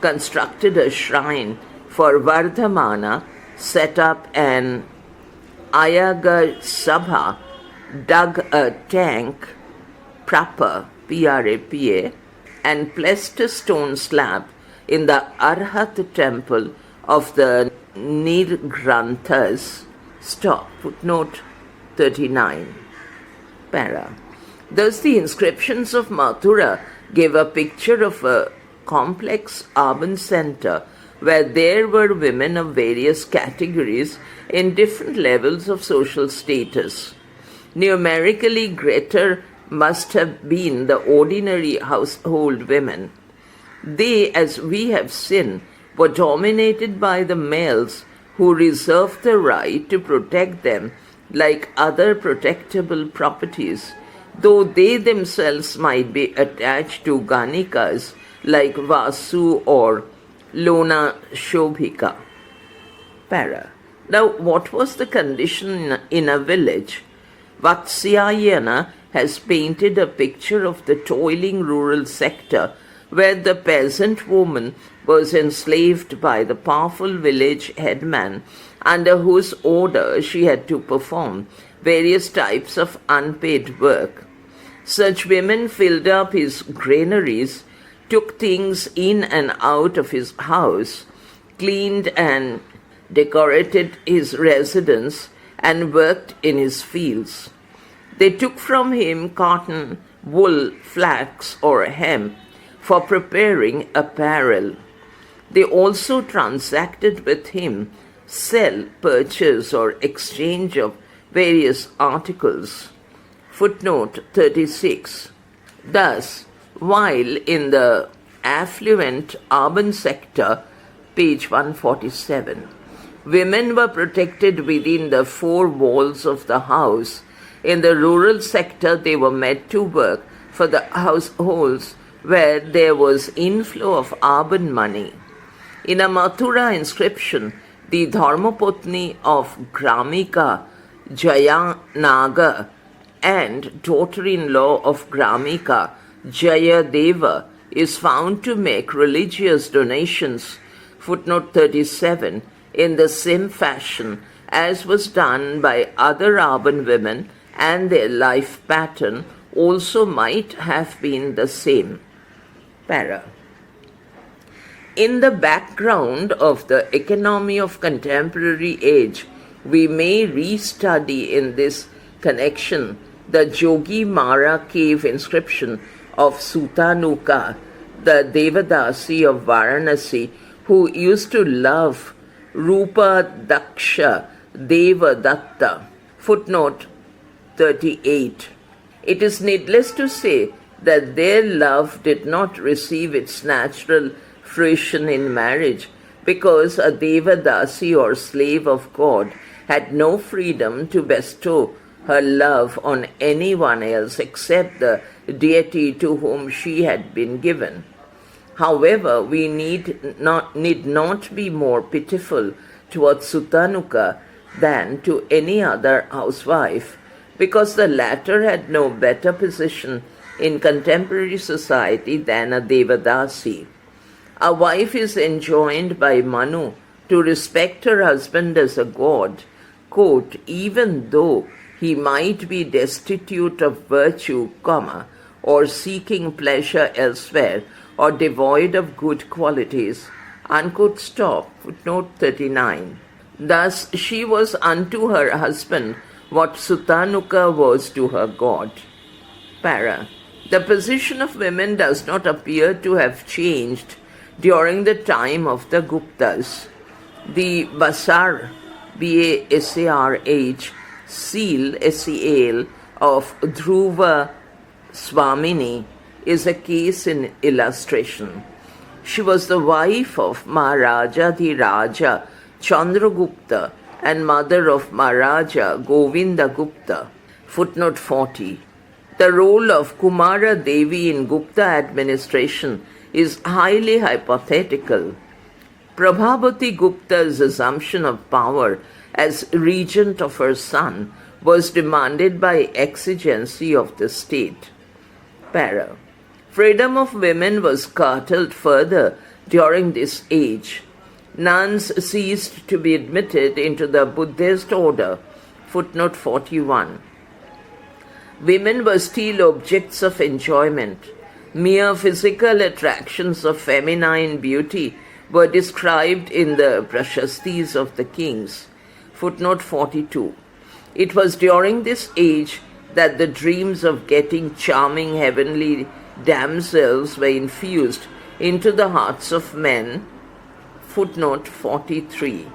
constructed a shrine for Vardhamana, set up an Ayaga Sabha, dug a tank, Prapa, P-R-A-P-A, and placed a stone slab in the Arhat temple of the Nirgranthas. Stop. Footnote 39. Para. Thus the inscriptions of Mathura gave a picture of a complex urban center where there were women of various categories in different levels of social status. Numerically greater must have been the ordinary household women. They, as we have seen, were dominated by the males who reserved the right to protect them like other protectable properties, though they themselves might be attached to ganikas like Vasu or Lona Shobhika. Para. Now, what was the condition in a village? Vatsyayana has painted a picture of the toiling rural sector where the peasant woman was enslaved by the powerful village headman under whose order she had to perform various types of unpaid work. Such women filled up his granaries, took things in and out of his house, cleaned and decorated his residence, and worked in his fields. They took from him cotton, wool, flax, or hemp for preparing apparel. They also transacted with him sell, purchase, or exchange of various articles. Footnote 36. Thus, while in the affluent urban sector, page 147, women were protected within the four walls of the house, in the rural sector they were made to work for the households where there was inflow of urban money. In a Mathura inscription, the Dharmapatni of Gramika Jayanaga and daughter-in-law of Gramika Jayadeva is found to make religious donations, footnote 37, in the same fashion as was done by other urban women, and their life pattern also might have been the same. Para. In the background of the economy of contemporary age, we may restudy in this connection the Jogi Mara cave inscription of Sutanuka, the Devadasi of Varanasi, who used to love Rupa Daksha Devadatta. Footnote 38. It is needless to say that their love did not receive its natural fruition in marriage, because a Devadasi or slave of God had no freedom to bestow her love on anyone else except the deity to whom she had been given. However, we need not be more pitiful towards Sutanuka than to any other housewife, because the latter had no better position in contemporary society than a Devadasi. A wife is enjoined by Manu to respect her husband as a god, quote, even though he might be destitute of virtue, or seeking pleasure elsewhere, or devoid of good qualities, unquote. Stop. Footnote 39. Thus she was unto her husband what Sutanuka was to her god. Para. The position of women does not appear to have changed during the time of the Guptas. The Basar, B-A-S-A-R-H, seal, S-E-A-L, of Dhruva Swamini is a case in illustration. She was the wife of Maharaja the Raja Chandragupta and mother of Maharaja Govinda Gupta. Footnote 40. The role of Kumara Devi in Gupta administration is highly hypothetical. Prabhavati Gupta's assumption of power as regent of her son was demanded by exigency of the state. Para. Freedom of women was curtailed further during this age. nuns ceased to be admitted into the Buddhist order. Footnote 41. Women were still objects of enjoyment. Mere physical attractions of feminine beauty were described in the Prashastis of the kings. Footnote 42. It was during this age that the dreams of getting charming heavenly damsels were infused into the hearts of men. Footnote 43.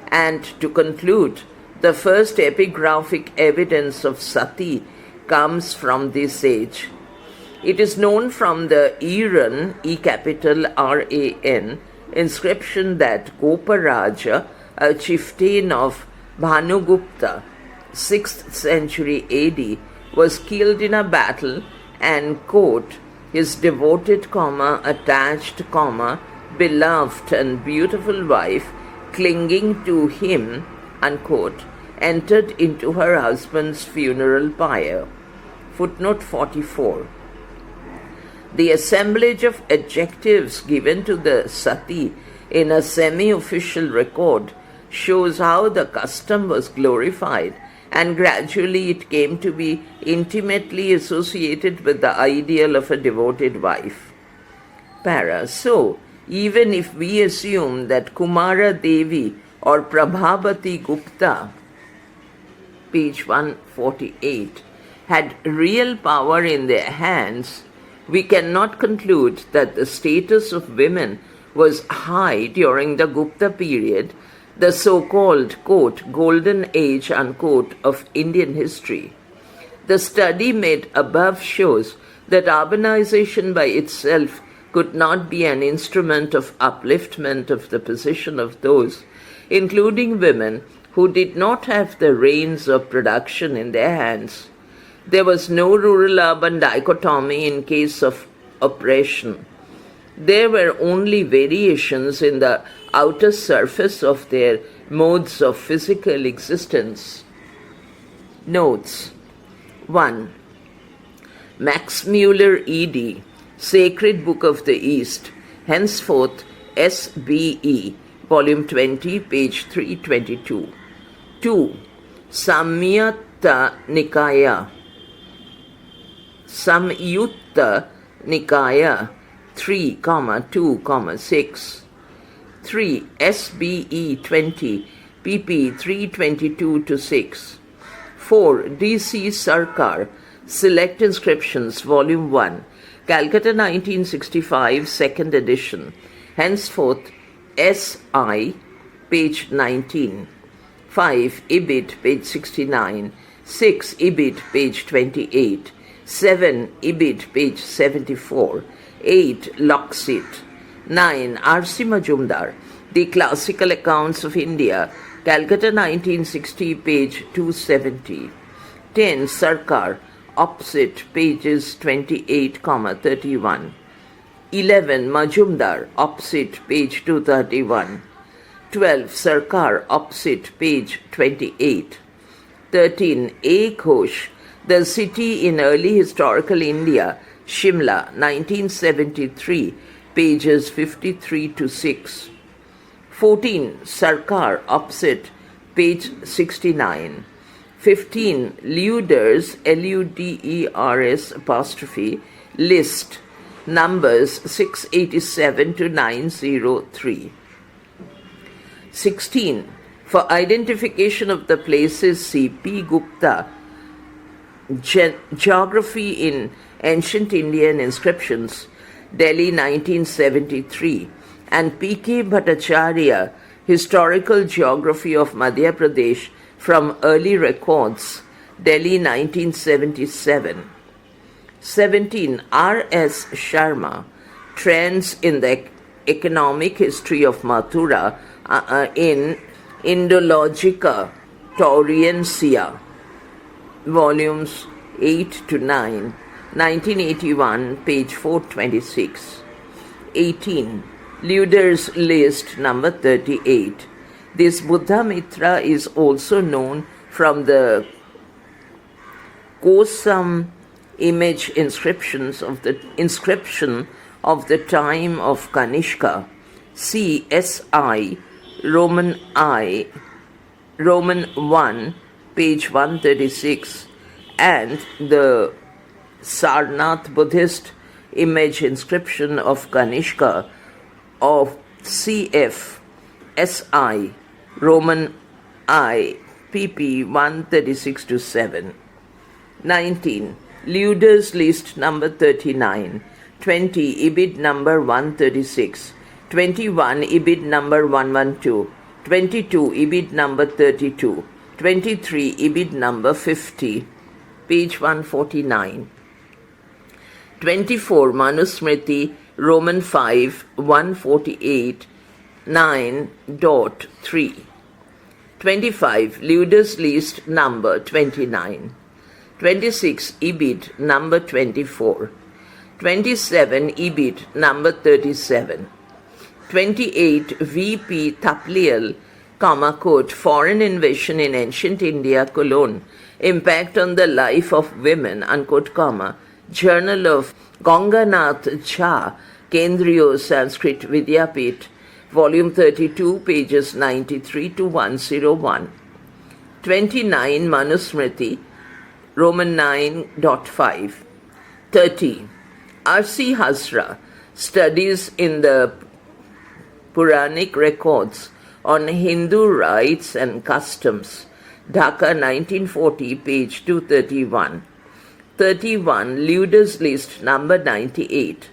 And to conclude, the first epigraphic evidence of sati comes from this age. It is known from the Iran, E-R-A-N, inscription that Goparaja, a chieftain of Bhanugupta, 6th century AD, was killed in a battle and, quote, his devoted, attached, beloved and beautiful wife, clinging to him, unquote, entered into her husband's funeral pyre. Footnote 44. The assemblage of adjectives given to the sati in a semi-official record shows how the custom was glorified, and gradually it came to be intimately associated with the ideal of a devoted wife. Para. So, even if we assume that Kumara Devi or Prabhavati Gupta, page 148, had real power in their hands, we cannot conclude that the status of women was high during the Gupta period, the so-called, quote, golden age, unquote, of Indian history. The study made above shows that urbanization by itself could not be an instrument of upliftment of the position of those, including women, who did not have the reins of production in their hands. There was no rural-urban dichotomy in case of oppression. There were only variations in the outer surface of their modes of physical existence. Notes. 1. Max Muller E.D., Sacred Book of the East, henceforth S.B.E., Volume 20, page 322. 2. Samyutta Nikaya, Samyutta Nikaya 3,2,6. 3. SBE 20, pp 322-6. 4. D.C. Sarkar, Select Inscriptions, Volume 1, Calcutta 1965, 2nd edition, henceforth S.I., page 19. 5. Ibid, page 69. 6. Ibid, page 28. 7. Ibid, page 74. 8. Locksit. 9. R.C. Majumdar, The Classical Accounts of India, Calcutta 1960, page 270. 10. Sarkar, opposite, pages 28,31. 11. Majumdar, opposite, page 231. 12. Sarkar, opposite, page 28. 13. A. Ghosh, The City in Early Historical India, Shimla, 1973, pages 53-6. 14. Sarkar, opposite, page 69. 15. Luders, Luders apostrophe, list, numbers 687-903. 16. For identification of the places, see P. Gupta, Geography in Ancient Indian Inscriptions, Delhi 1973, and P.K. Bhattacharya, Historical Geography of Madhya Pradesh from Early Records, Delhi 1977. 17. R.S. Sharma, Trends in the Economic History of Mathura in Indologica Tauriensia, volumes 8-9, 1981, page 426. 18. Luders List, number 38. This Buddha Mitra is also known from the Kosam image inscription of the time of Kanishka, CSI, Roman 1, page 136, and the Sarnath Buddhist image inscription of Kanishka of CF, SI, Roman I, pp 136 to 7. 19. Luder's list number 39. 20. Ibid number 136. 21. Ibid number 112. 22. Ibid number 32. 23. Ibid number 50. Page 149. 24. Manusmriti, Roman 5, 148, 9.3. 25. Luder's list number 29. 26. Ibid number 24. 27. Ibid number 37. 28. V.P. Taplial, quote, Foreign Invasion in Ancient India, Cologne, Impact on the Life of Women, unquote, Journal of Ganganath Jha, Kendriyo Sanskrit Vidyapith, Volume 32, pages 93 to 101. 29. Manusmriti, Roman 9.5. 30. R.C. Hazra, Studies in the Puranic Records on Hindu Rites and Customs, Dhaka 1940, page 231. 31. Luder's list number 98.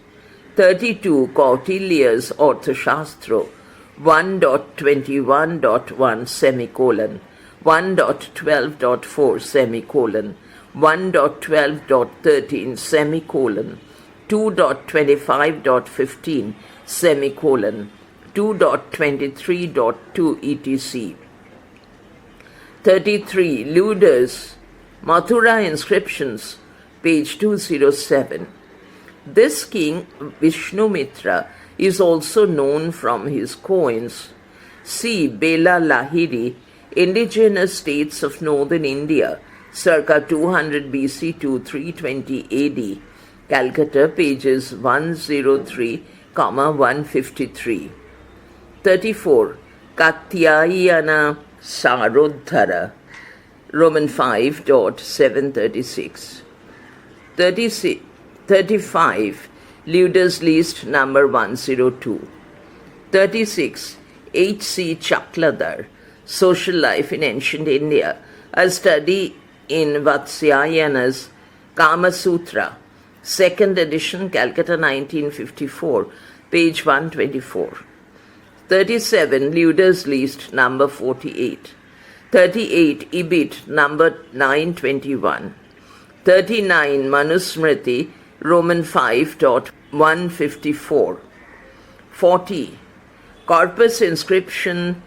32. Kautilya's Arthashastra, 1.21.1 semicolon, 1.12.4 semicolon, 1.12.13 semicolon, 2.25.15 semicolon, 2.23.2 etc. 33. Luder's Mathura inscriptions, page 207. This king, Vishnumitra, is also known from his coins. See Bela Lahiri, Indigenous States of Northern India, circa 200 BC to 320 AD, Calcutta, pages 103, 153. 34. Katyayana Sarodhara, Roman 5.736. 35. Luder's list number 102. 36. H.C. Chakladhar, Social Life in Ancient India, a study in Vatsyayana's Kama Sutra, 2nd edition, Calcutta 1954, page 124. 37. Luder's list number 48. 38. Ibid number 921. 39. Manusmriti, Roman 5.154. 40. Corpus Inscription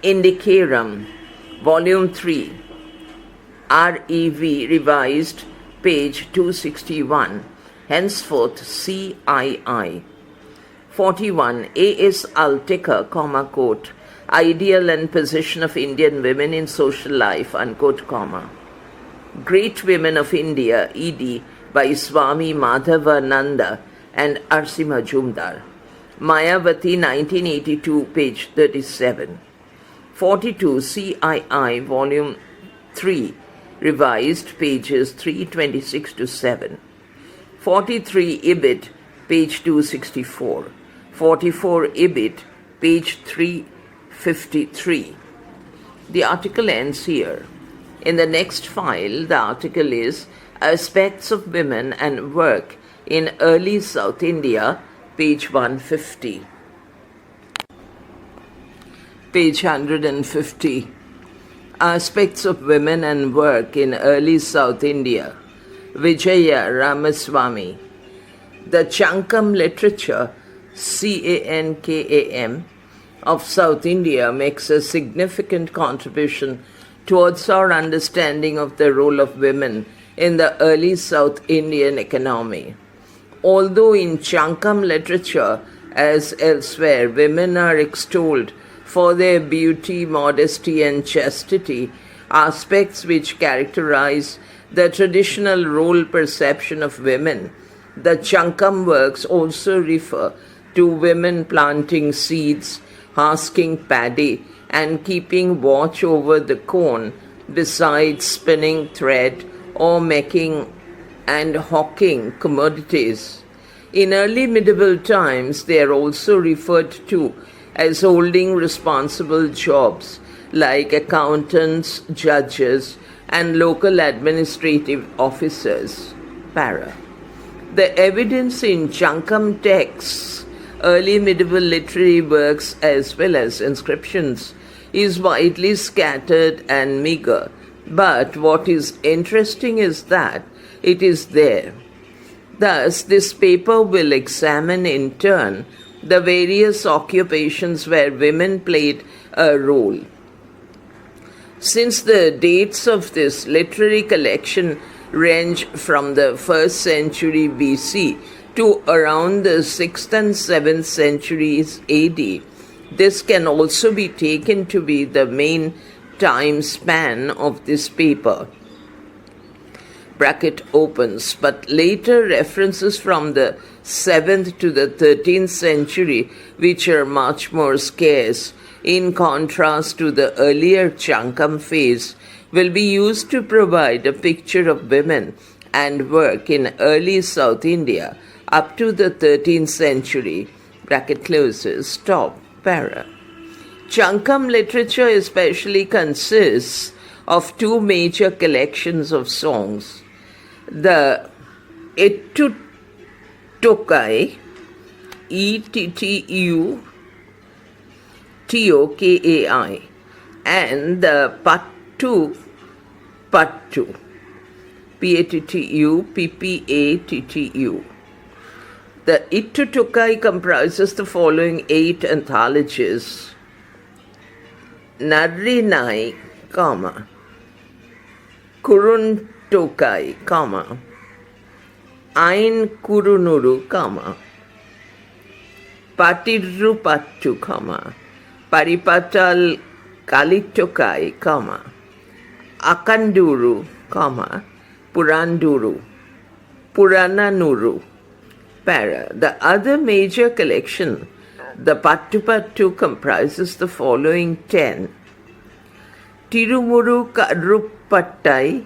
Indicarum, Volume 3, REV revised, page 261, henceforth CII. 41. A.S. Altekar, quote, Ideal and Position of Indian Women in Social Life, unquote, Great Women of India, ED, by Swami Madhavananda and R.C. Majumdar. Mayavati, 1982, page 37. 42. CII, volume 3, revised, pages 326 to 7. 43. Ibid, page 264. 44. Ibid, page 353. The article ends here. In the next file, the article is Aspects of Women and Work in Early South India, page 150. Page 150. Aspects of Women and Work in Early South India, Vijaya Ramaswamy. The Chankam literature, CANKAM, of South India makes a significant contribution towards our understanding of the role of women in the early South Indian economy. Although in Chankam literature, as elsewhere, women are extolled for their beauty, modesty, and chastity, aspects which characterize the traditional role perception of women, the Chankam works also refer to women planting seeds, husking paddy, and keeping watch over the corn, besides spinning thread or making and hawking commodities. In early medieval times, they are also referred to as holding responsible jobs like accountants, judges, and local administrative officers. Para. The evidence in Chankam texts, early medieval literary works, as well as inscriptions, is widely scattered and meager. But what is interesting is that it is there. Thus, this paper will examine in turn the various occupations where women played a role. Since the dates of this literary collection range from the 1st century BC to around the 6th and 7th centuries AD, this can also be taken to be the main time span of this paper. Bracket opens, but later references from the 7th to the 13th century, which are much more scarce, in contrast to the earlier Chankam phase, will be used to provide a picture of women and work in early South India up to the 13th century. Bracket closes. Stop. Para. Chankam literature especially consists of two major collections of songs. The Ettu Tokai, Ettutokai, and the Pattu, Pattu, Pattupattu. The Ettu Tokai comprises the following 8 anthologies. Narrinai, Kuruntokai, Ain Kurunuru, Patirupattu, Paripatal Kalitokai, Akanduru, Puranduru, Purananuru. Para. The other major collection, the Pattupattu, comprises the following 10. Tirumuru Karupattai,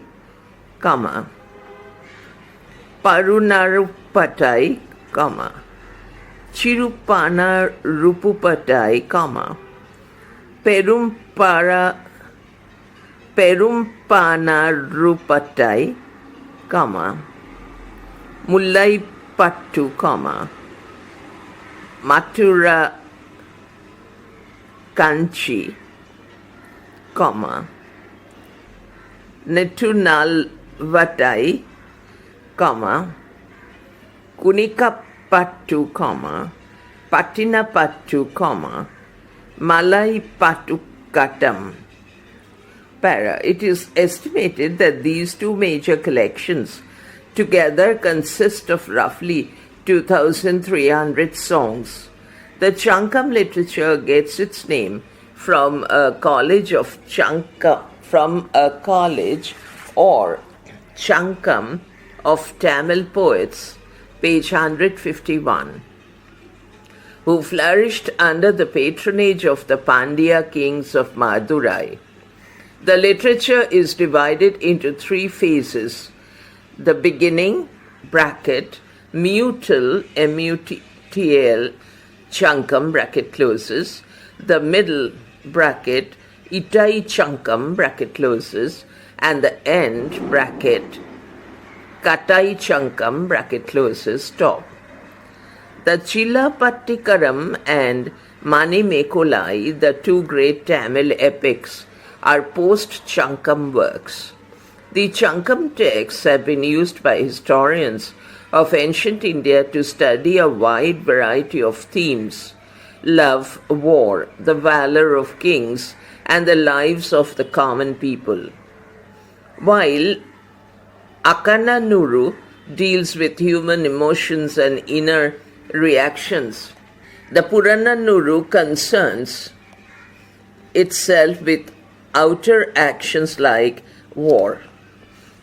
Parunarupattai, Chirupana Rupupatai, Perumpana Rupatai, Mullai Pattu, Mathura Kanchi, Netunal Vatai, Kunikapattu, Patinapattu, Malai Pattukatam. Para. It is estimated that these two major collections together consist of roughly 2,300 songs. The Chankam literature gets its name from a college or Chankam of Tamil poets, page 151, who flourished under the patronage of the Pandya kings of Madurai. The literature is divided into 3 phases. The beginning, bracket, Mutal, M-U-T-L, Chankam, bracket closes. The middle, bracket, Itai Chankam, bracket closes. And the end, bracket, Katai Chankam, bracket closes. Stop. The Chilapattikaram and Mani Mekolai, the 2 great Tamil epics, are post-Chankam works. The Chankam texts have been used by historians of ancient India to study a wide variety of themes: love, war, the valor of kings, and the lives of the common people. While Akananuru deals with human emotions and inner reactions, the Purananuru concerns itself with outer actions like war.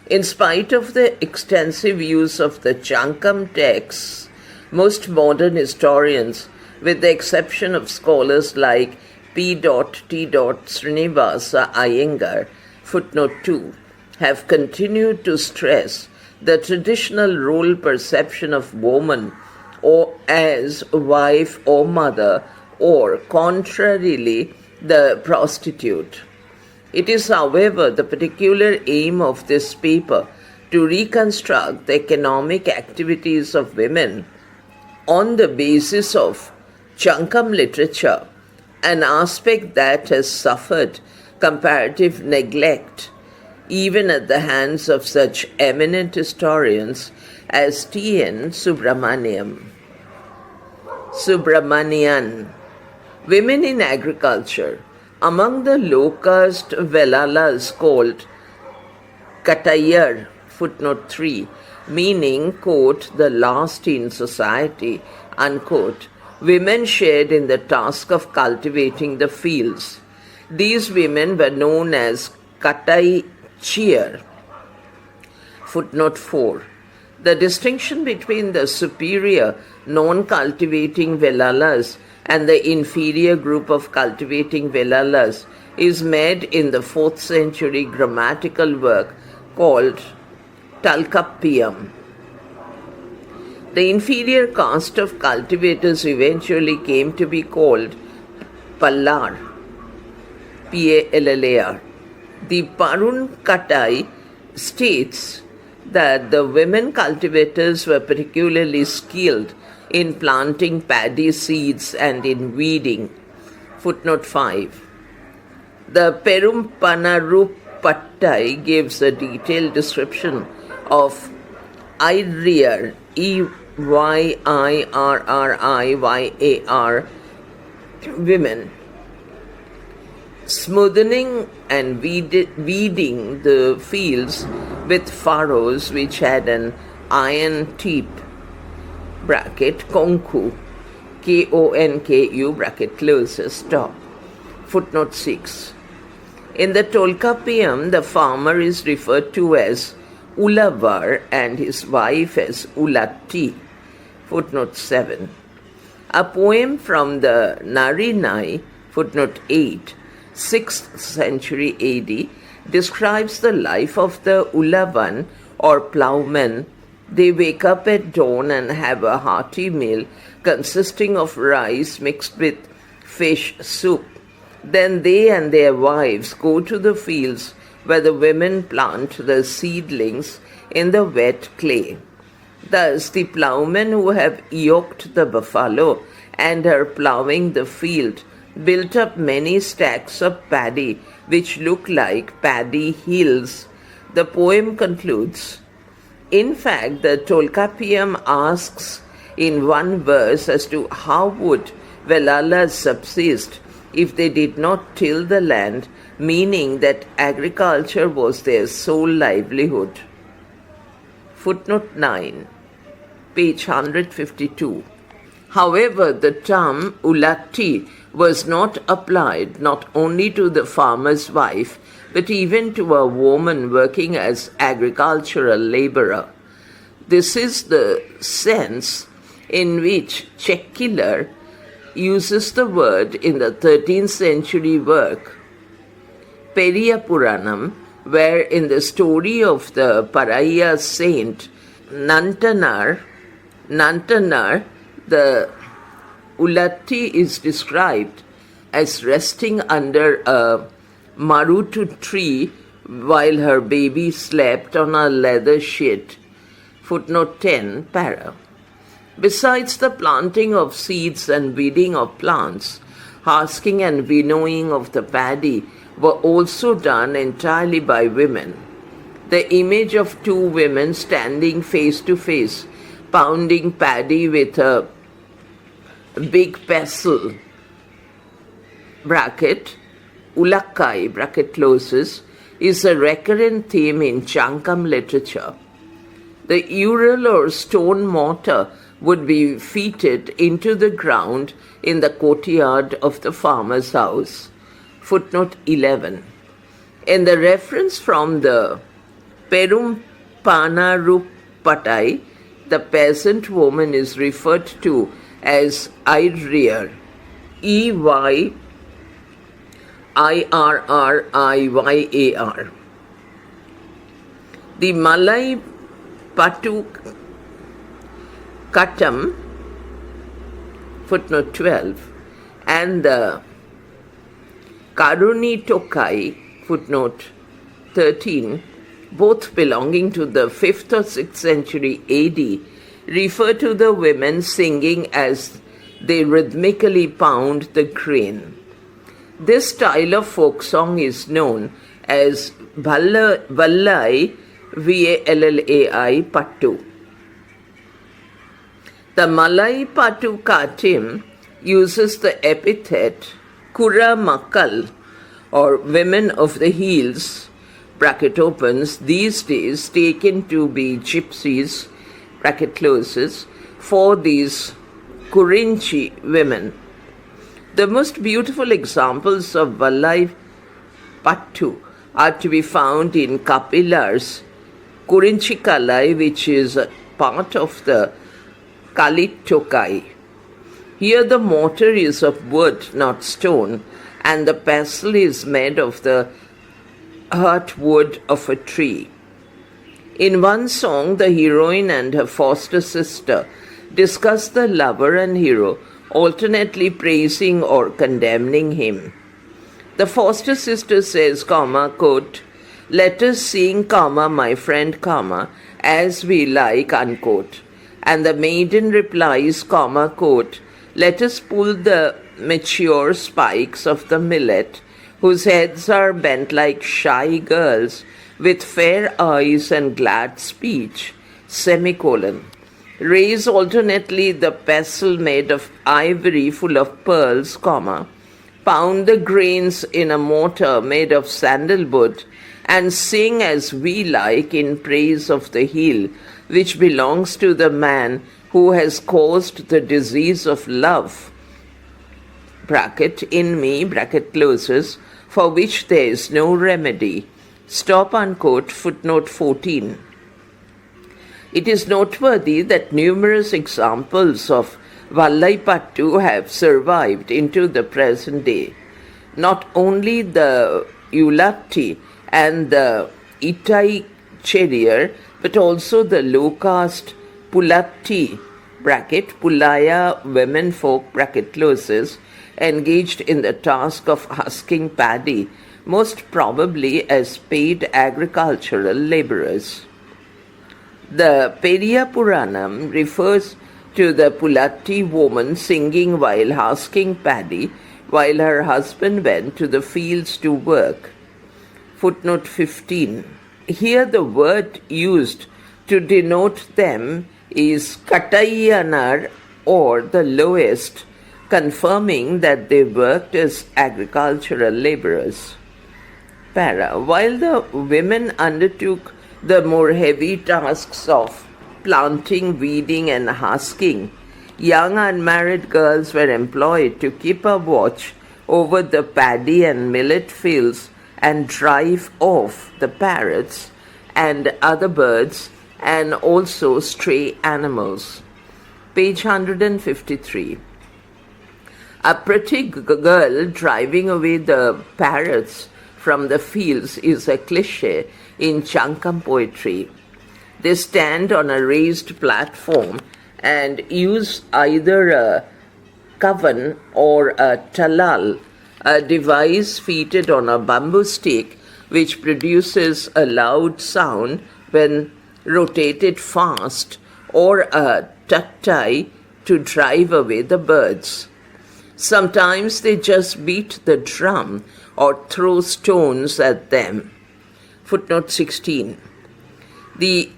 In spite of the extensive use of the Chankam texts, most modern historians with the exception of scholars like P. T. Srinivasa Iyengar, footnote 2, have continued to stress the traditional role perception of woman or as wife or mother, or contrarily, the prostitute. It is, however, the particular aim of this paper to reconstruct the economic activities of women on the basis of Chankam literature, an aspect that has suffered comparative neglect even at the hands of such eminent historians as T.N. Subramanian. Women in agriculture. Among the low-caste Velalas called Katayar, footnote 3, meaning, quote, the last in society, unquote, women shared in the task of cultivating the fields. These women were known as Kataichir. Footnote 4. The distinction between the superior non-cultivating Velalas and the inferior group of cultivating Velalas is made in the 4th century grammatical work called Talkappiyam. The inferior caste of cultivators eventually came to be called Pallar, Pallar. The Parun Katai states that the women cultivators were particularly skilled in planting paddy seeds and in weeding. Footnote 5. The Perumpanaru gives a detailed description of Eyirriyar, Eyirriyar women, smoothing and weeding the fields with furrows which had an iron tip, bracket, konku, Konku, bracket closes, stop. Footnote 6. In the Tolkappiyam, the farmer is referred to as Ulavar and his wife as Ulatti. Footnote 7. A poem from the Narinai, footnote 8, 6th century AD, describes the life of the Ulavan or ploughman. They wake up at dawn and have a hearty meal consisting of rice mixed with fish soup. Then they and their wives go to the fields where the women plant the seedlings in the wet clay. Thus, the ploughmen who have yoked the buffalo and are ploughing the field built up many stacks of paddy which look like paddy hills. The poem concludes. In fact, the Tolkappiyam asks in one verse as to how would Velalas subsist if they did not till the land, meaning that agriculture was their sole livelihood. Footnote 9, page 152. However, the term ulatti was not applied not only to the farmer's wife, but even to a woman working as agricultural laborer. This is the sense in which Chekkilar uses the word in the 13th century work Periya Puranam, where in the story of the Paraya saint Nantanar, the Ulatti is described as resting under a marutu tree while her baby slept on a leather sheet. Footnote 10, para. Besides the planting of seeds and weeding of plants, husking and winnowing of the paddy were also done entirely by women. The image of two women standing face to face, pounding paddy with a big pestle, bracket, ulakkai, bracket closes, is a recurrent theme in Chankam literature. The ural or stone mortar would be feated into the ground in the courtyard of the farmer's house. Footnote 11. In the reference from the Perumpanaru, the peasant woman is referred to as Eyrier, Eyrrriyar. The Malay Patu Katam, footnote 12, and the Karuni Tokai, footnote 13, both belonging to the 5th or 6th century AD, refer to the women singing as they rhythmically pound the crane. This style of folk song is known as Vallai Vallai Pattu. The Malay Patu Katim uses the epithet Kura Makal, or women of the hills, bracket opens, these days taken to be gypsies, bracket closes, for these Kurinchi women. The most beautiful examples of Vallai Pattu are to be found in Kapilar's Kurinchi Kalai, which is a part of the Kalit Tokai. Here the mortar is of wood, not stone, and the pestle is made of the heart wood of a tree. In one song, the heroine and her foster sister discuss the lover and hero, alternately praising or condemning him. The foster sister says, quote, "Let us sing, my friend, as we like," unquote. And the maiden replies, quote, "Let us pull the mature spikes of the millet, whose heads are bent like shy girls, with fair eyes and glad speech, semicolon. Raise alternately the pestle made of ivory full of pearls, pound the grains in a mortar made of sandalwood, and sing as we like in praise of the heel, which belongs to the man who has caused the disease of love, bracket in me, bracket closes, for which there is no remedy." Stop, unquote, footnote 14. It is noteworthy that numerous examples of Vallai Pattu have survived into the present day. Not only the Ulatti and the Itai Cherier, but also the low-caste Pulatti, bracket Pulaya women folk, bracket closes, engaged in the task of husking paddy, most probably as paid agricultural laborers. The Periya Puranam refers to the Pulatti woman singing while husking paddy, while her husband went to the fields to work. Footnote 15. Here the word used to denote them is Katayyanar, or the lowest, confirming that they worked as agricultural laborers. Para. While the women undertook the more heavy tasks of planting, weeding, and husking, young unmarried girls were employed to keep a watch over the paddy and millet fields and drive off the parrots and other birds and also stray animals. Page 153. A pretty girl driving away the parrots from the fields is a cliché in Chankam poetry. They stand on a raised platform and use either a kavan or a talal, a device fitted on a bamboo stick which produces a loud sound when rotated fast, or a tattai to drive away the birds. Sometimes they just beat the drum or throw stones at them. Footnote 16. The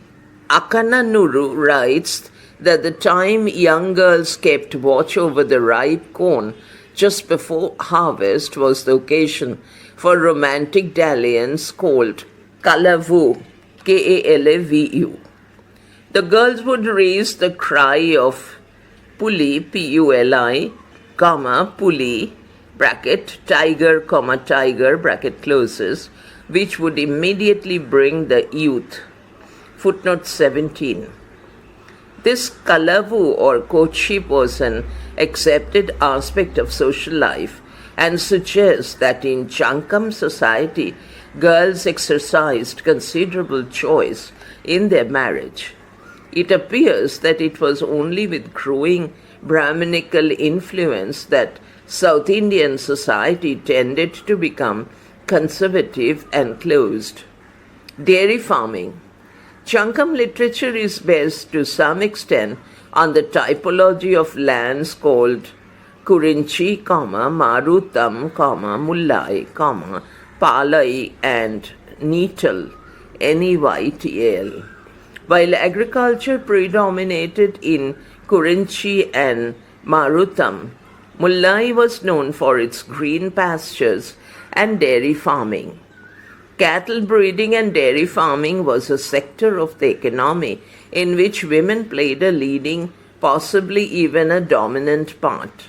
Akananuru writes that the time young girls kept watch over the ripe corn just before harvest was the occasion for romantic dalliance called Kalavu, Kalavu. The girls would raise the cry of Puli, Puli, Puli, bracket, tiger, tiger, bracket closes, which would immediately bring the youth. Footnote 17. This kalavu or courtship was an accepted aspect of social life and suggests that in Chankam society, girls exercised considerable choice in their marriage. It appears that it was only with growing Brahminical influence that South Indian society tended to become conservative and closed. Dairy farming. Chankam literature is based to some extent on the typology of lands called Kurinchi, Marutam, Mullai, Palai and Neetal, Neytl. While agriculture predominated in Kurinchi and Marutam, Mullai was known for its green pastures and dairy farming. Cattle breeding and dairy farming was a sector of the economy in which women played a leading, possibly even a dominant part.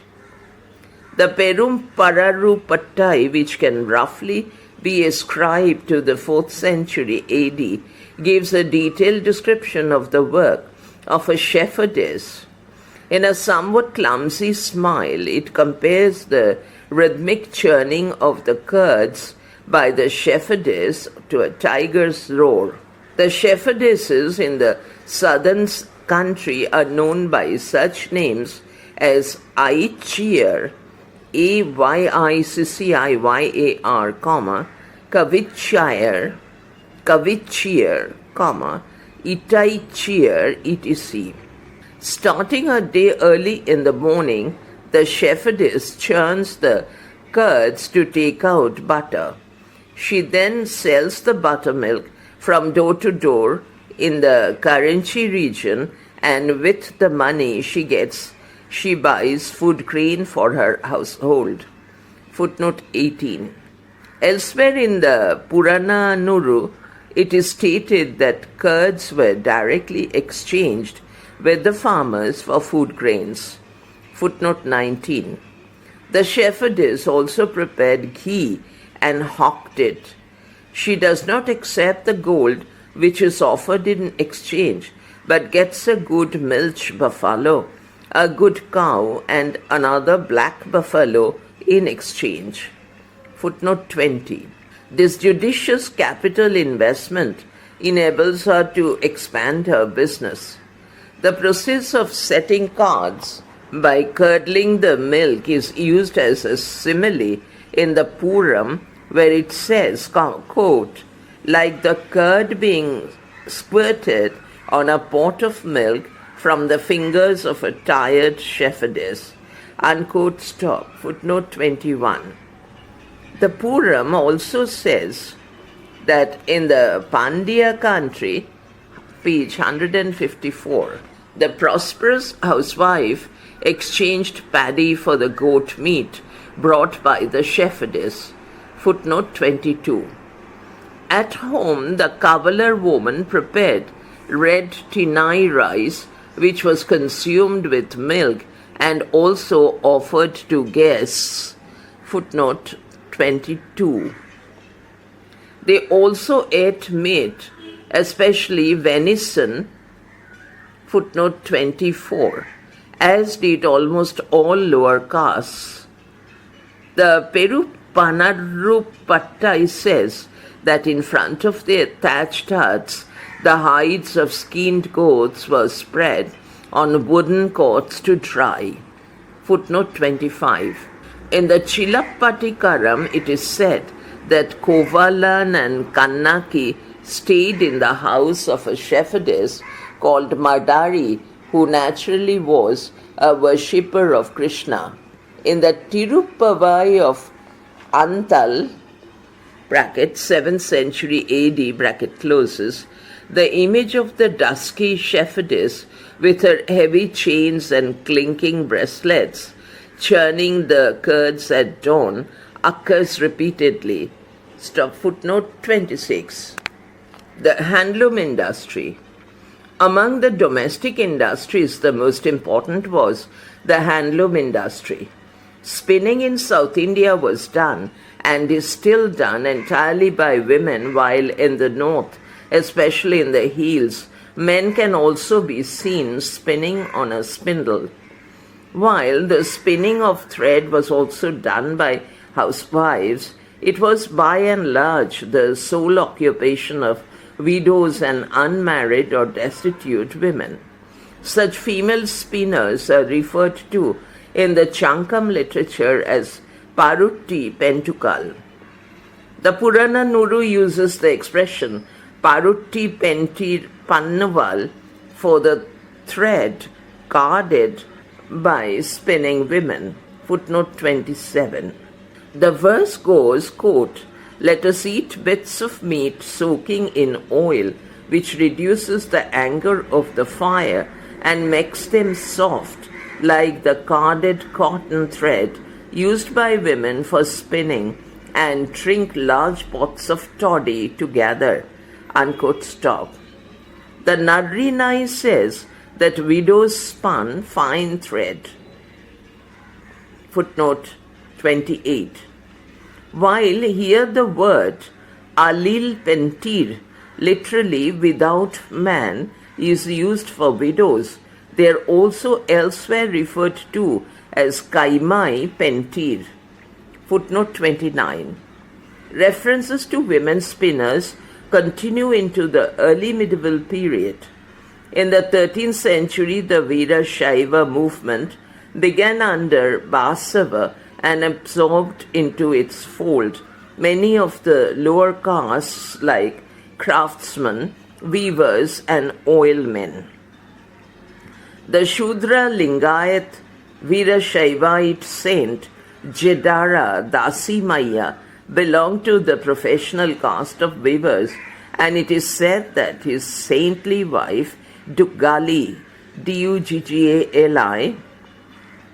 The Perum Pararu Pattai, which can roughly be ascribed to the 4th century AD, gives a detailed description of the work of a shepherdess. In a somewhat clumsy smile, it compares the rhythmic churning of the curds by the shepherdess to a tiger's roar. The shepherdesses in the southern country are known by such names as Aichir, Aycicyar, Kavitchir, Itaichir, etc. Starting her day early in the morning, the shepherdess churns the curds to take out butter. She then sells the buttermilk from door to door in the Karanchi region, and with the money she gets, she buys food grain for her household. Footnote 18. Elsewhere in the Purana Nuru, it is stated that curds were directly exchanged with the farmers for food grains. Footnote 19. The shepherdess also prepared ghee and hawked it. She does not accept the gold which is offered in exchange, but gets a good milch buffalo, a good cow, and another black buffalo in exchange. Footnote 20. This judicious capital investment enables her to expand her business. The process of setting cards by curdling the milk is used as a simile in the Puram, where it says, quote, like the curd being squirted on a pot of milk from the fingers of a tired shepherdess, unquote, stop. Footnote 21. The Puram also says that in the Pandya country, page 154, the prosperous housewife exchanged paddy for the goat meat brought by the shepherdess. Footnote 22. At home, the Kavalar woman prepared red tinai rice, which was consumed with milk and also offered to guests. Footnote 22. They also ate meat, especially venison. Footnote 24. As did almost all lower castes. The Perupanarupattai says that in front of their thatched huts, the hides of skinned goats were spread on wooden cots to dry. Footnote 25. In the Chilappatikaram, it is said that Kovalan and Kannaki stayed in the house of a shepherdess called Madari, who naturally was a worshipper of Krishna. In the Tiruppavai of Antal, bracket 7th century AD, bracket closes, the image of the dusky shepherdess with her heavy chains and clinking bracelets, churning the curds at dawn, occurs repeatedly. Stop. Footnote 26. The handloom industry. Among the domestic industries, the most important was the handloom industry. Spinning in South India was done and is still done entirely by women, while in the north, especially in the hills, men can also be seen spinning on a spindle. While the spinning of thread was also done by housewives, it was by and large the sole occupation of widows and unmarried or destitute women. Such female spinners are referred to in the Chankam literature as Parutti Pentukal. The Purana Nuru uses the expression Parutti Pentir Pannaval for the thread carded by spinning women. Footnote 27. The verse goes, quote, "Let us eat bits of meat soaking in oil, which reduces the anger of the fire and makes them soft, like the carded cotton thread used by women for spinning, and drink large pots of toddy together." Unquote. Stop. The Narrinai says that widows spun fine thread. Footnote 28. While here the word Alil Pentir, literally without man, is used for widows, they are also elsewhere referred to as Kaimai Pentir. Footnote 29. References to women spinners continue into the early medieval period. In the 13th century, the Veera Shaiva movement began under Basava and absorbed into its fold many of the lower castes like craftsmen, weavers, and oilmen. The Shudra Lingayat Veerashaivite saint Jedara Dasimaya belonged to the professional caste of weavers, and it is said that his saintly wife Duggali, Duggali,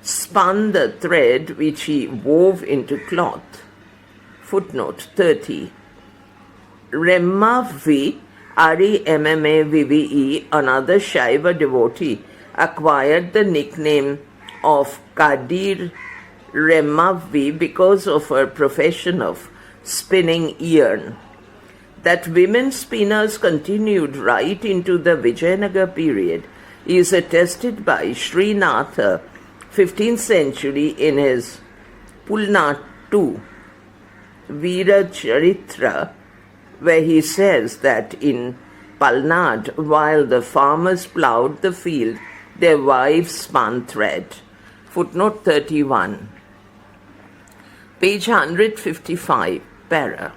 spun the thread which he wove into cloth. Footnote 30. Remmavi, Remmavive, another Shaiva devotee, acquired the nickname of Kadir Remmavi because of her profession of spinning yarn. That women spinners continued right into the Vijayanagar period is attested by Srinatha, 15th century, in his Pulnattu Veeracharitra, where he says that in Palnad, while the farmers ploughed the field, their wives spun thread. Footnote 31. Page 155, para.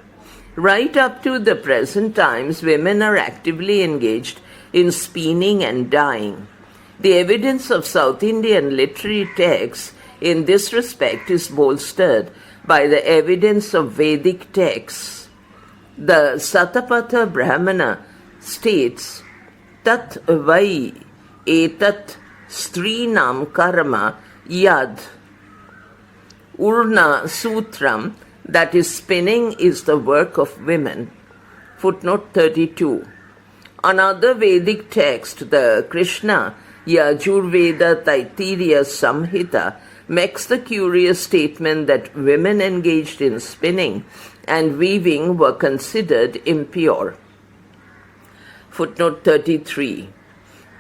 Right up to the present times, women are actively engaged in spinning and dyeing. The evidence of South Indian literary texts in this respect is bolstered by the evidence of Vedic texts. The Satapatha Brahmana states, Tat vai etat strinam karma yad urna sutram, that is, spinning is the work of women. Footnote 32. Another Vedic text, the Krishna Yajurveda Taittiriya Samhita, makes the curious statement that women engaged in spinning and weaving were considered impure. Footnote 33.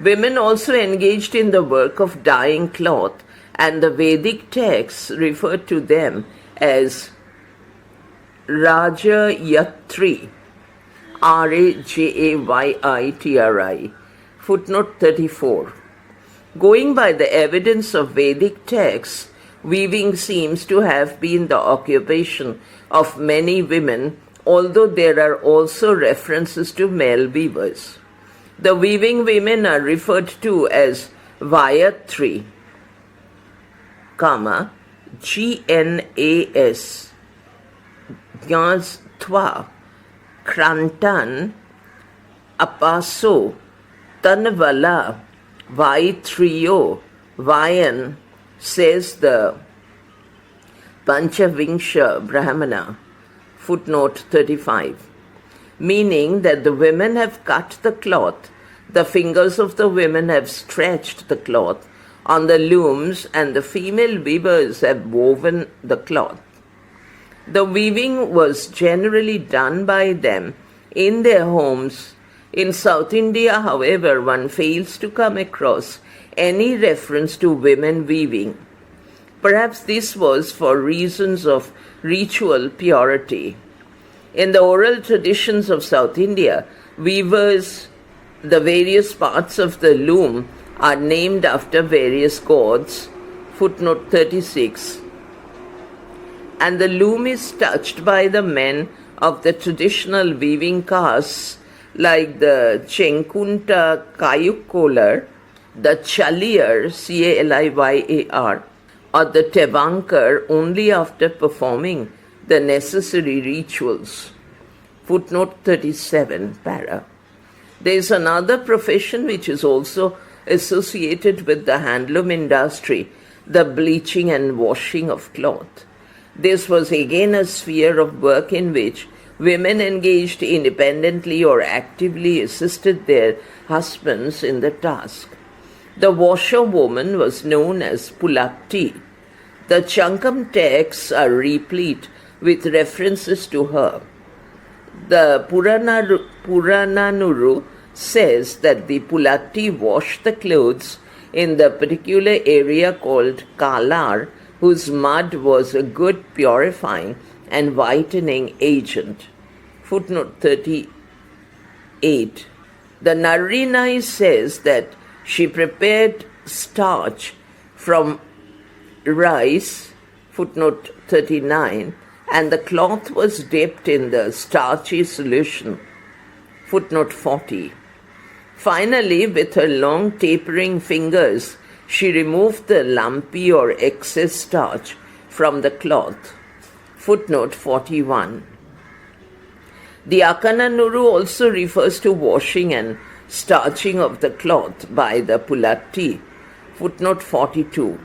Women also engaged in the work of dyeing cloth, and the Vedic texts refer to them as Rajayatri, Rajayitri. Footnote 34. Going by the evidence of Vedic texts, weaving seems to have been the occupation of many women, although there are also references to male weavers. The weaving women are referred to as Vayatri, Gnas, Gyastva, Krantan, Apaso, Tanvala, Vaitrio, Vayan, says the Panchavingsha Brahmana. Footnote 35. Meaning that the women have cut the cloth, the fingers of the women have stretched the cloth on the looms, and the female weavers have woven the cloth. The weaving was generally done by them in their homes In South India, however, one fails to come across any reference to women weaving. Perhaps this was for reasons of ritual purity. In the oral traditions of South India, weavers, the various parts of the loom are named after various gods, footnote 36, and the loom is touched by the men of the traditional weaving castes like the Chenkunta Kayukkolar, the Chaliyar, Caliyar, or the Tevankar only after performing the necessary rituals. Footnote 37, para. There is another profession which is also associated with the handloom industry, the bleaching and washing of cloth. This was again a sphere of work in which women engaged independently or actively assisted their husbands in the task. The washerwoman was known as Pulatti. The Chankam texts are replete with references to her. The Purananuru says that the Pulatti washed the clothes in the particular area called Kalar, whose mud was a good purifying and whitening agent. Footnote 38. The Narinai says that she prepared starch from rice, footnote 39, and the cloth was dipped in the starchy solution, footnote 40. Finally, with her long tapering fingers, she removed the lumpy or excess starch from the cloth, footnote 41. The Akananuru also refers to washing and starching of the cloth by the Pulatti, footnote 42.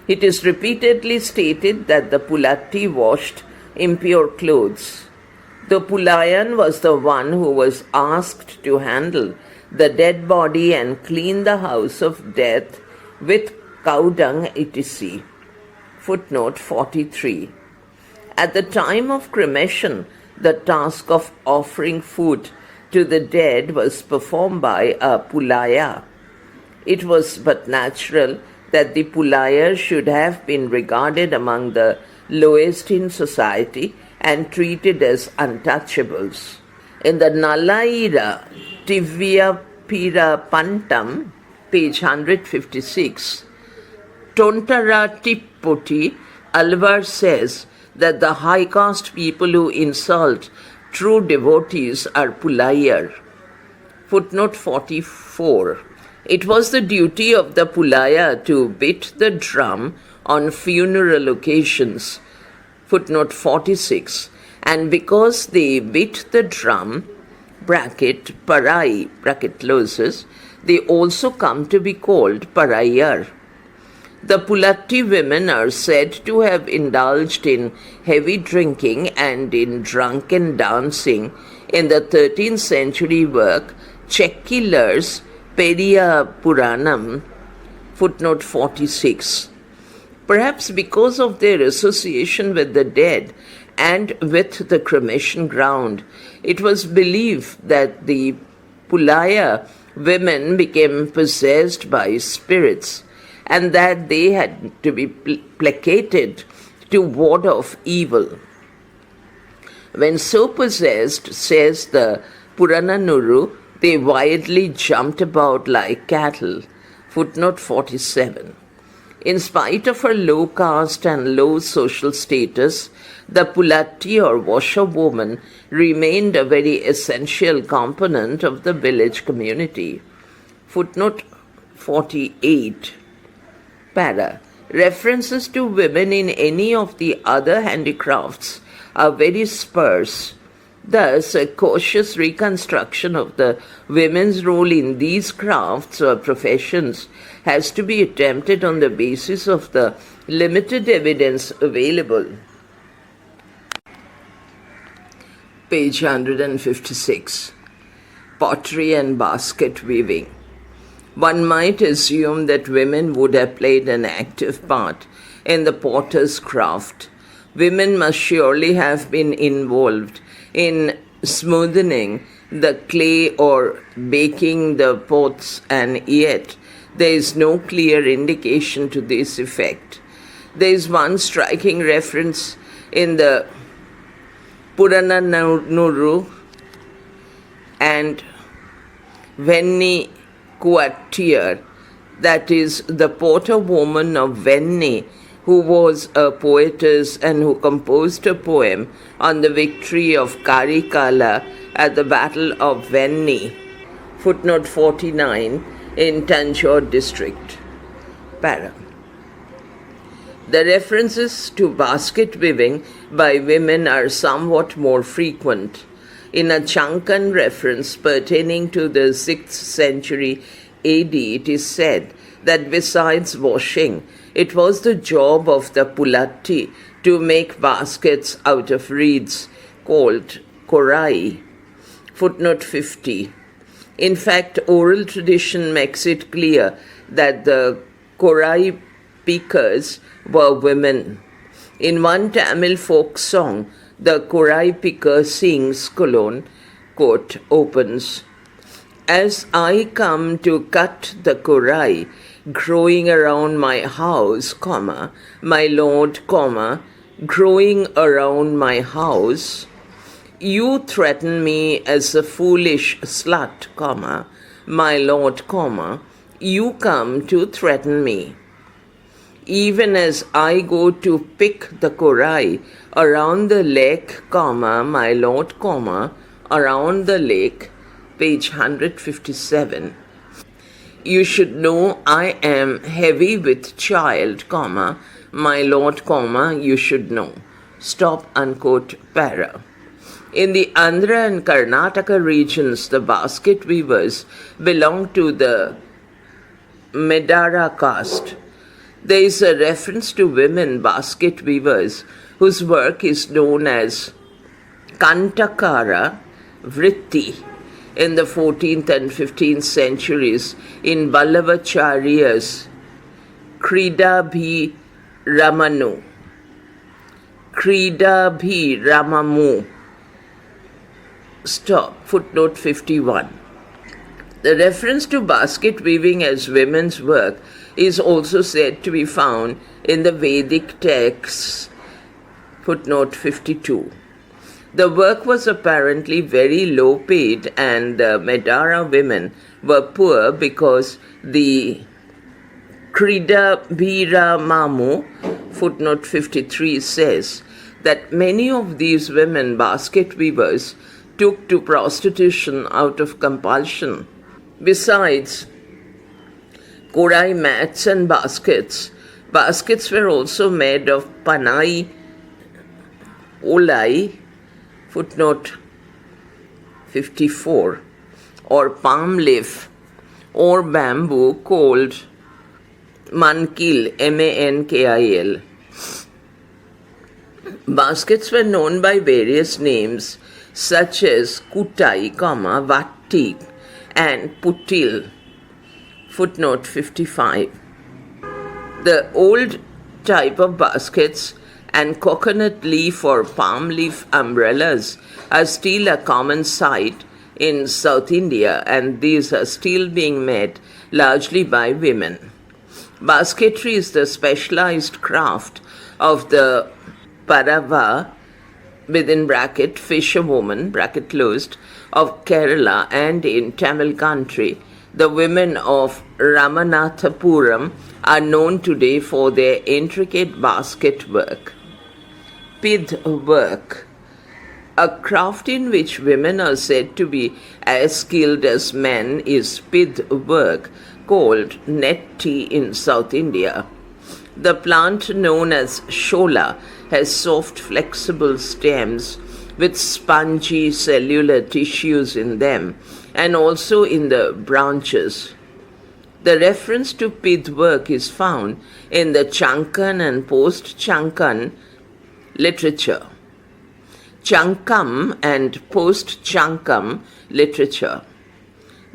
It is repeatedly stated that the Pulatti washed impure clothes. The Pulayan was the one who was asked to handle the dead body and clean the house of death with cow dung etc. Footnote 43. At the time of cremation, the task of offering food to the dead was performed by a Pulaya. It was but natural that the Pulayas should have been regarded among the lowest in society and treated as untouchables. In the Nalaira Tivya Pira Pantam, page 156, Tontara Tippoti Alvar says that the high caste people who insult true devotees are Pulayar. Footnote 44. It was the duty of the Pulaya to beat the drum on funeral occasions. Footnote 46. And because they beat the drum, bracket, parai, bracket closes, they also come to be called parayar. The Pulatti women are said to have indulged in heavy drinking and in drunken dancing in the 13th century work Chekkilar's Periya Puranam, footnote 46. Perhaps because of their association with the dead and with the cremation ground, it was believed that the Pulaya women became possessed by spirits and that they had to be placated to ward off evil. When so possessed, says the Purananuru, they wildly jumped about like cattle. Footnote 47. In spite of her low caste and low social status, the Pulatti or washerwoman remained a very essential component of the village community. Footnote 48. Para. References to women in any of the other handicrafts are very sparse. Thus, a cautious reconstruction of the women's role in these crafts or professions has to be attempted on the basis of the limited evidence available. Page 156. Pottery and basket weaving. One might assume that women would have played an active part in the potter's craft. Women must surely have been involved in smoothing the clay or baking the pots, and yet there is no clear indication to this effect. There is one striking reference in the Purananuru and Venni Kuattier, that is, the porter woman of Venni, who was a poetess and who composed a poem on the victory of Karikala at the Battle of Venni, footnote 49, in Tanjore district. Para. The references to basket weaving by women are somewhat more frequent. In a Chankan reference pertaining to the 6th century AD, it is said that besides washing, it was the job of the Pulatti to make baskets out of reeds called korai. Footnote 50. In fact, oral tradition makes it clear that the korai pickers were women. In one Tamil folk song, the korai picker sings, quote, opens, "As I come to cut the korai growing around my house, my lord, growing around my house, you threaten me as a foolish slut, my lord, you come to threaten me. Even as I go to pick the korai around the lake, my lord, around the lake," page 157. "You should know I am heavy with child, my lord, you should know." Stop, unquote, para. In the Andhra and Karnataka regions, the basket weavers belong to the Medara caste. There is a reference to women basket weavers whose work is known as Kantakara Vritti in the 14th and 15th centuries in Ballavacharya's Kridabhi Ramamu. Stop. Footnote 51. The reference to basket weaving as women's work is also said to be found in the Vedic texts. Footnote 52. The work was apparently very low paid, and the Medara women were poor because the Kridabhiramamu, footnote 53, says that many of these women basket weavers took to prostitution out of compulsion. Besides korai mats and baskets, baskets were also made of panai olai, footnote 54, or palm leaf, or bamboo called mankil, mankil. Baskets were known by various names such as kutai, vatti, and putil. Footnote 55. The old type of baskets and coconut leaf or palm leaf umbrellas are still a common sight in South India, and these are still being made largely by women. Basketry is the specialized craft of the Parava, within bracket, fisherwoman, bracket closed, of Kerala, and in Tamil country. The women of Ramanathapuram are known today for their intricate basket work. Pidh work, a craft in which women are said to be as skilled as men, is pidh work, called netti in South India. The plant known as shola has soft, flexible stems with spongy cellular tissues in them, and also in the branches. The reference to pidh work is found in the Chankan and post-Chankan literature. Chankam and post-Chankam literature.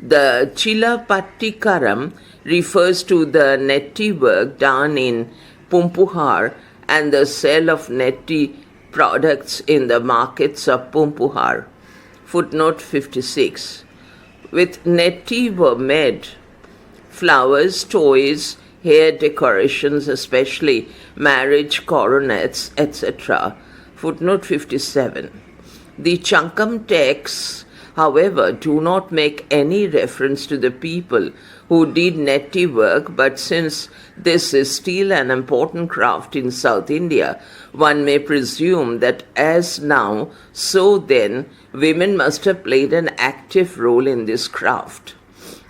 The Chilapattikaram refers to the netti work done in Pumpuhar and the sale of netti products in the markets of Pumpuhar. Footnote 56. With neti were made flowers, toys, hair decorations, especially marriage coronets, etc. Footnote 57. The Chankam texts, however, do not make any reference to the people who did neti work, but since this is still an important craft in South India, one may presume that as now, so then, women must have played an active role in this craft.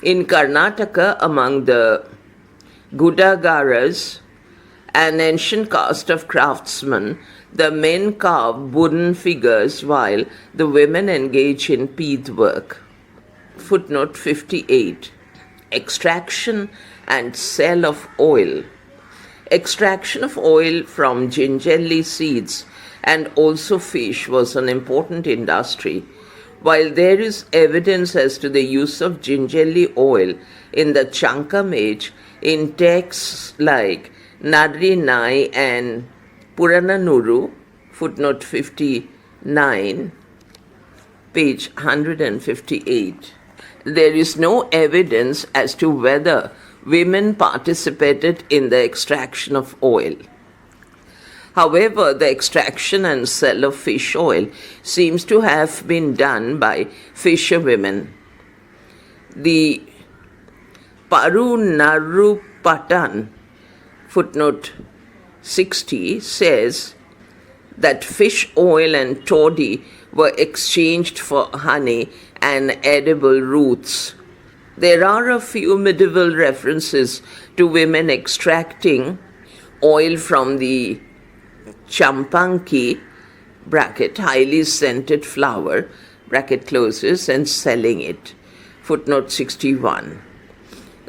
In Karnataka, among the Gudagaras, an ancient caste of craftsmen, the men carve wooden figures while the women engage in peat work. Footnote 58. Extraction and sale of oil. Extraction of oil from gingerly seeds and also fish was an important industry. While there is evidence as to the use of gingerly oil in the Chankam age in texts like Nadri Nai and Purananuru, footnote 59, page 158, there is no evidence as to whether women participated in the extraction of oil. However, the extraction and sale of fish oil seems to have been done by fisherwomen. The Parunarupatan, footnote 60, says that fish oil and toddy were exchanged for honey and edible roots. There are a few medieval references to women extracting oil from the champanki, bracket, highly scented flower, bracket closes, and selling it. Footnote 61.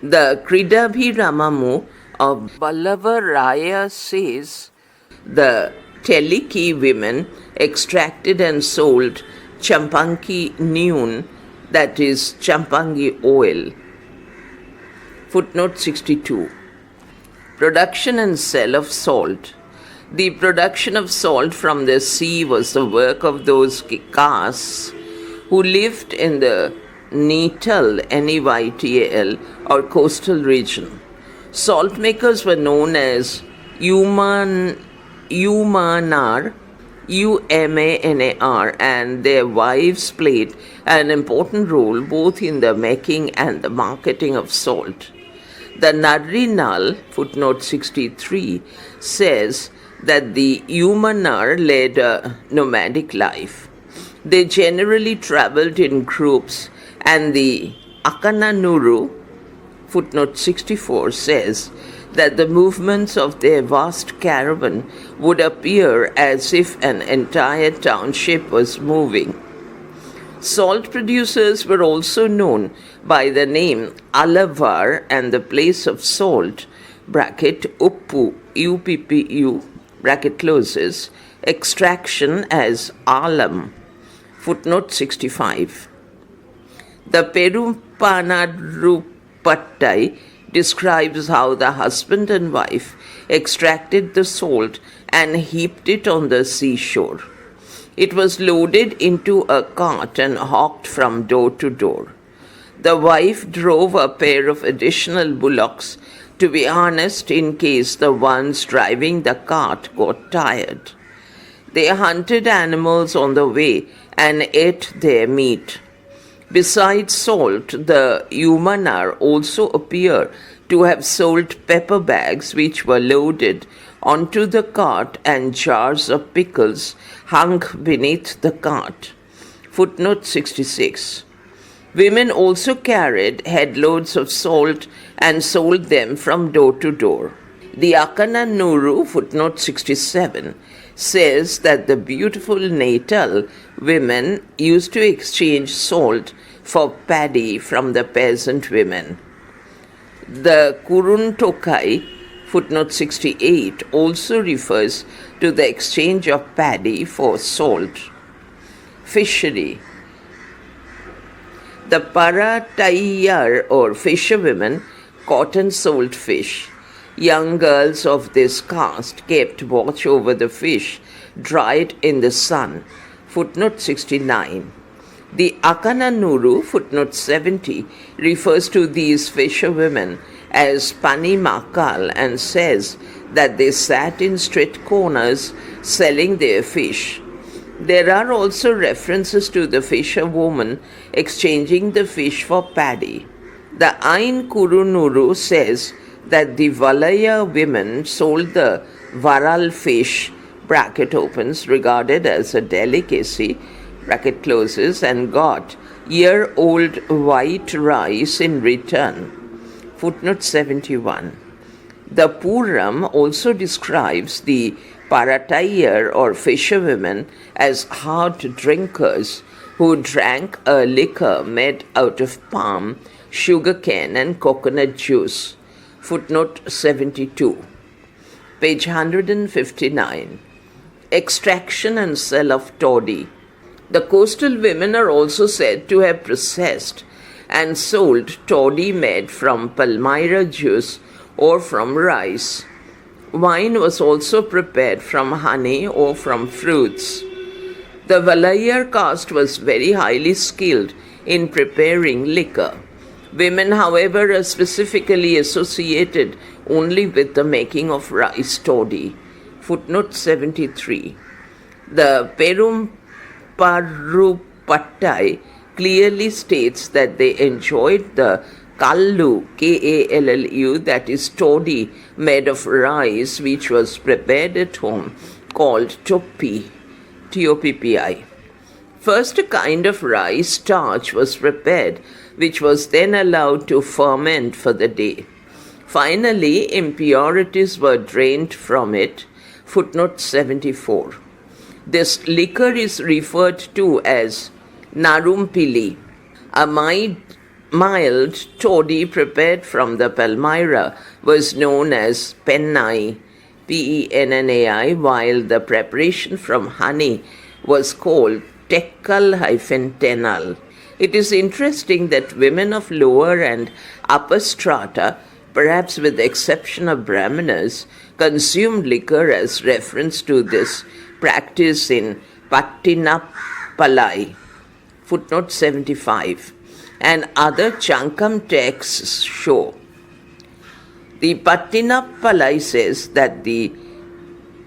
The Kridabhiramamu of Ballava Raya says the Teliki women extracted and sold champanki noon, that is champangi oil. Footnote 62. Production and sale of salt. The production of salt from the sea was the work of those castes who lived in the Neytal, Neytal, or coastal region. Salt makers were known as Umanar, Umanar, and their wives played an important role both in the making and the marketing of salt. The Nadrinal, footnote 63, says that the Umanar led a nomadic life. They generally traveled in groups, and the Akananuru, footnote 64, says that the movements of their vast caravan would appear as if an entire township was moving. Salt producers were also known by the name Alavar, and the place of salt, bracket Uppu, UPPU, bracket closes, extraction as Alam. Footnote 65. The Perupanadrupattai describes how the husband and wife extracted the salt and heaped it on the seashore. It was loaded into a cart and hawked from door to door. The wife drove a pair of additional bullocks to be harnessed in case the ones driving the cart got tired. They hunted animals on the way and ate their meat. Besides salt, the Umanar also appear to have sold pepper bags which were loaded onto the cart and jars of pickles hung beneath the cart. Footnote 66. Women also carried headloads of salt and sold them from door to door. The Akananuru, footnote 67, says that the beautiful Neytal women used to exchange salt for paddy from the peasant women. The Kuruntokai, footnote 68, also refers to the exchange of paddy for salt. Fishery. The Parataiyar, or fisherwomen, caught and sold fish. Young girls of this caste kept watch over the fish dried in the sun. Footnote 69. The Akananuru, footnote 70, refers to these fisherwomen as Panimakal and says that they sat in street corners selling their fish. There are also references to the fisherwoman exchanging the fish for paddy. The Ain Kurunuru says that the Valaya women sold the varal fish, bracket opens, regarded as a delicacy, bracket closes, and got year-old white rice in return. Footnote 71. The Puram also describes the Paratayar or fisherwomen as hard drinkers who drank a liquor made out of palm, sugarcane, and coconut juice. Footnote 72. Page 159. Extraction and sale of toddy. The coastal women are also said to have processed and sold toddy made from palmyra juice or from rice. Wine was also prepared from honey or from fruits. The Valayar caste was very highly skilled in preparing liquor. Women, however, are specifically associated only with the making of rice toddy. Footnote 73. The Perumparupattai clearly states that they enjoyed the kallu, Kallu, that is toddy made of rice, which was prepared at home, called toppi, Toppi. First, a kind of rice starch was prepared, which was then allowed to ferment for the day. Finally, impurities were drained from it. Footnote 74. This liquor is referred to as narumpili. A mild toddy prepared from the palmyra was known as pennai, Pennai, while the preparation from honey was called tekkal-tenal. It is interesting that women of lower and upper strata, perhaps with the exception of brahmanas, consumed liquor as reference to this practice in Pattinappalai. Footnote 75. And other Chankam texts show. The Pattinappalai says that the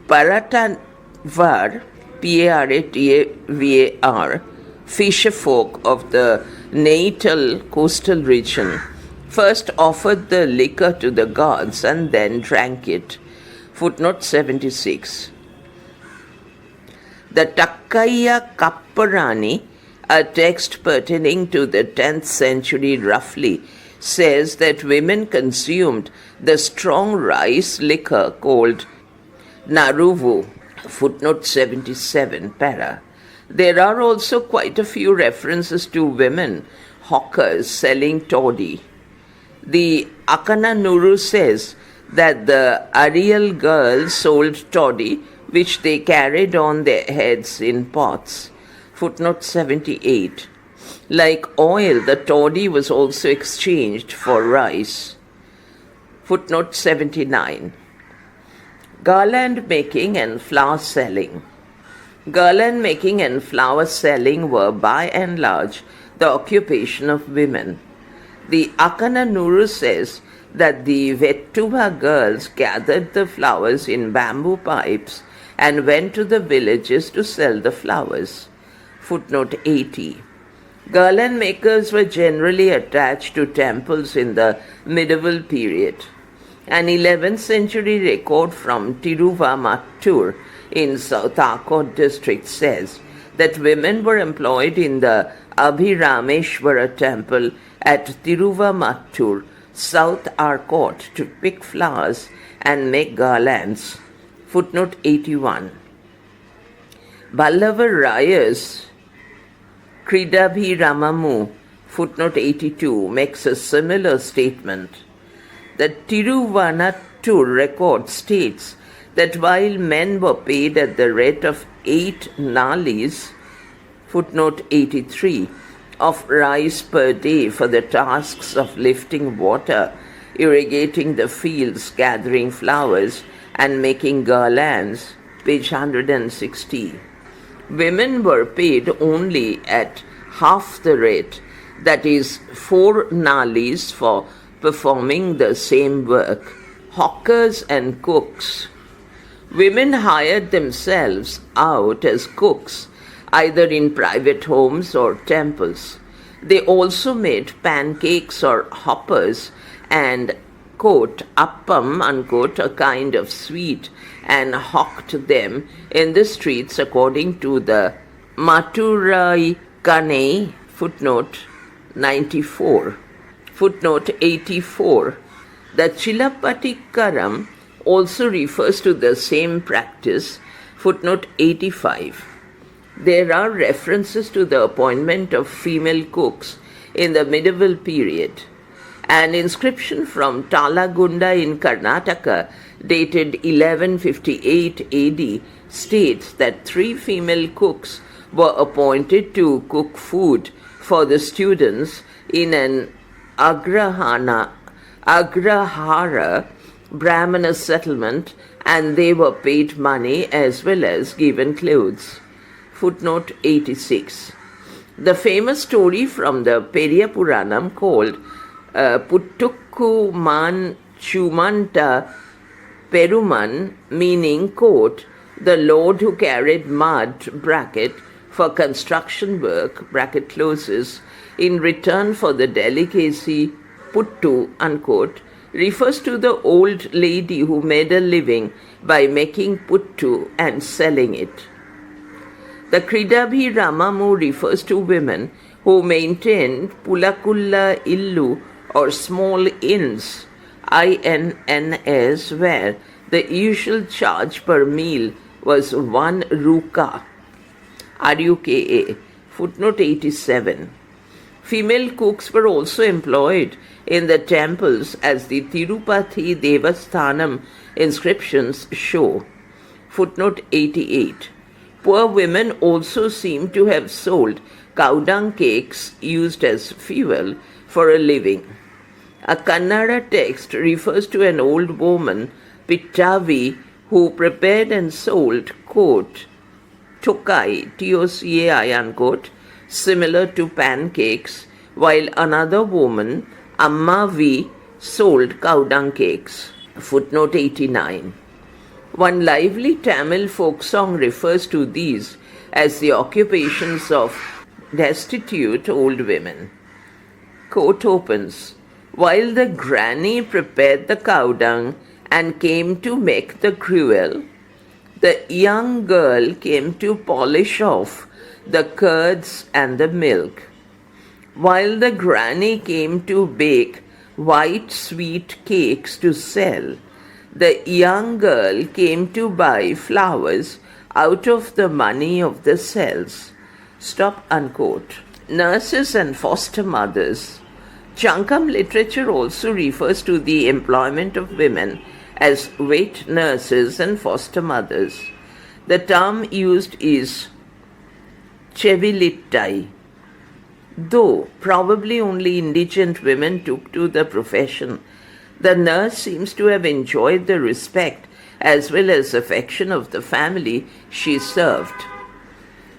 Paratavar, Paratavar, fisherfolk of the natal coastal region first offered the liquor to the gods and then drank it. Footnote 76. The Takkaya Kapparani, a text pertaining to the 10th century roughly, says that women consumed the strong rice liquor called naruvu. Footnote 77, para. There are also quite a few references to women hawkers selling toddy. The Akananuru says that the Ariel girls sold toddy, which they carried on their heads in pots. Footnote 78. Like oil, the toddy was also exchanged for rice. Footnote 79. Garland making and flower selling. Garland making and flower selling were by and large the occupation of women. The Akananuru says that the Vettuva girls gathered the flowers in bamboo pipes and went to the villages to sell the flowers. Footnote 80. Garland makers were generally attached to temples in the medieval period. An 11th century record from Tiruvamattur in South Arcot district says that women were employed in the Abhirameshwara temple at Tiruvamattur, South Arcot, to pick flowers and make garlands. Footnote 81. Ballava Rayas Kridabhiramamu, footnote 82, makes a similar statement. The Tiruvanattur record states that while men were paid at the rate of 8 nalis, footnote 83, of rice per day for the tasks of lifting water, irrigating the fields, gathering flowers, and making garlands, page 160. Women were paid only at half the rate, that is 4 nalis for performing the same work. Hawkers and cooks. Women hired themselves out as cooks, either in private homes or temples. They also made pancakes or hoppers and, quote, appam, unquote, a kind of sweet, and hawked them in the streets according to the Maturai Kane, footnote 94. Footnote 84. The Chilapatikaram also refers to the same practice. Footnote 85. There are references to the appointment of female cooks in the medieval period. An inscription from Talagunda in Karnataka, dated 1158 AD, states that 3 female cooks were appointed to cook food for the students in an agrahara Brahmana settlement, and they were paid money as well as given clothes. Footnote 86. The famous story from the Periya Puranam called Puttukku Man Chumanta Peruman, meaning, quote, the Lord who carried mud, bracket, for construction work, bracket closes, in return for the delicacy, puttu, unquote, refers to the old lady who made a living by making puttu and selling it. The Kridabhi Ramamu refers to women who maintained Pulakulla Illu or small inns, INNS, where the usual charge per meal was 1 ruka, RUKA. Footnote 87. Female cooks were also employed in the temples, as the Tirupati Devasthanam inscriptions show. Footnote 88. Poor women also seem to have sold cow dung cakes used as fuel for a living. A Kannada text refers to an old woman, Pittavi, who prepared and sold, quote, tokai, T-O-C-A-I, unquote, similar to pancakes, while another woman, Ammavi, sold cow dung cakes. Footnote 89. One lively Tamil folk song refers to these as the occupations of destitute old women. Quote opens, while the granny prepared the cow dung and came to make the gruel, the young girl came to polish off the curds and the milk. While the granny came to bake white sweet cakes to sell, the young girl came to buy flowers out of the money of the cells. Stop, unquote. Nurses and foster mothers. Chankam literature also refers to the employment of women as wait nurses and foster mothers. The term used is chevilittai. Though probably only indigent women took to the profession, the nurse seems to have enjoyed the respect as well as affection of the family she served.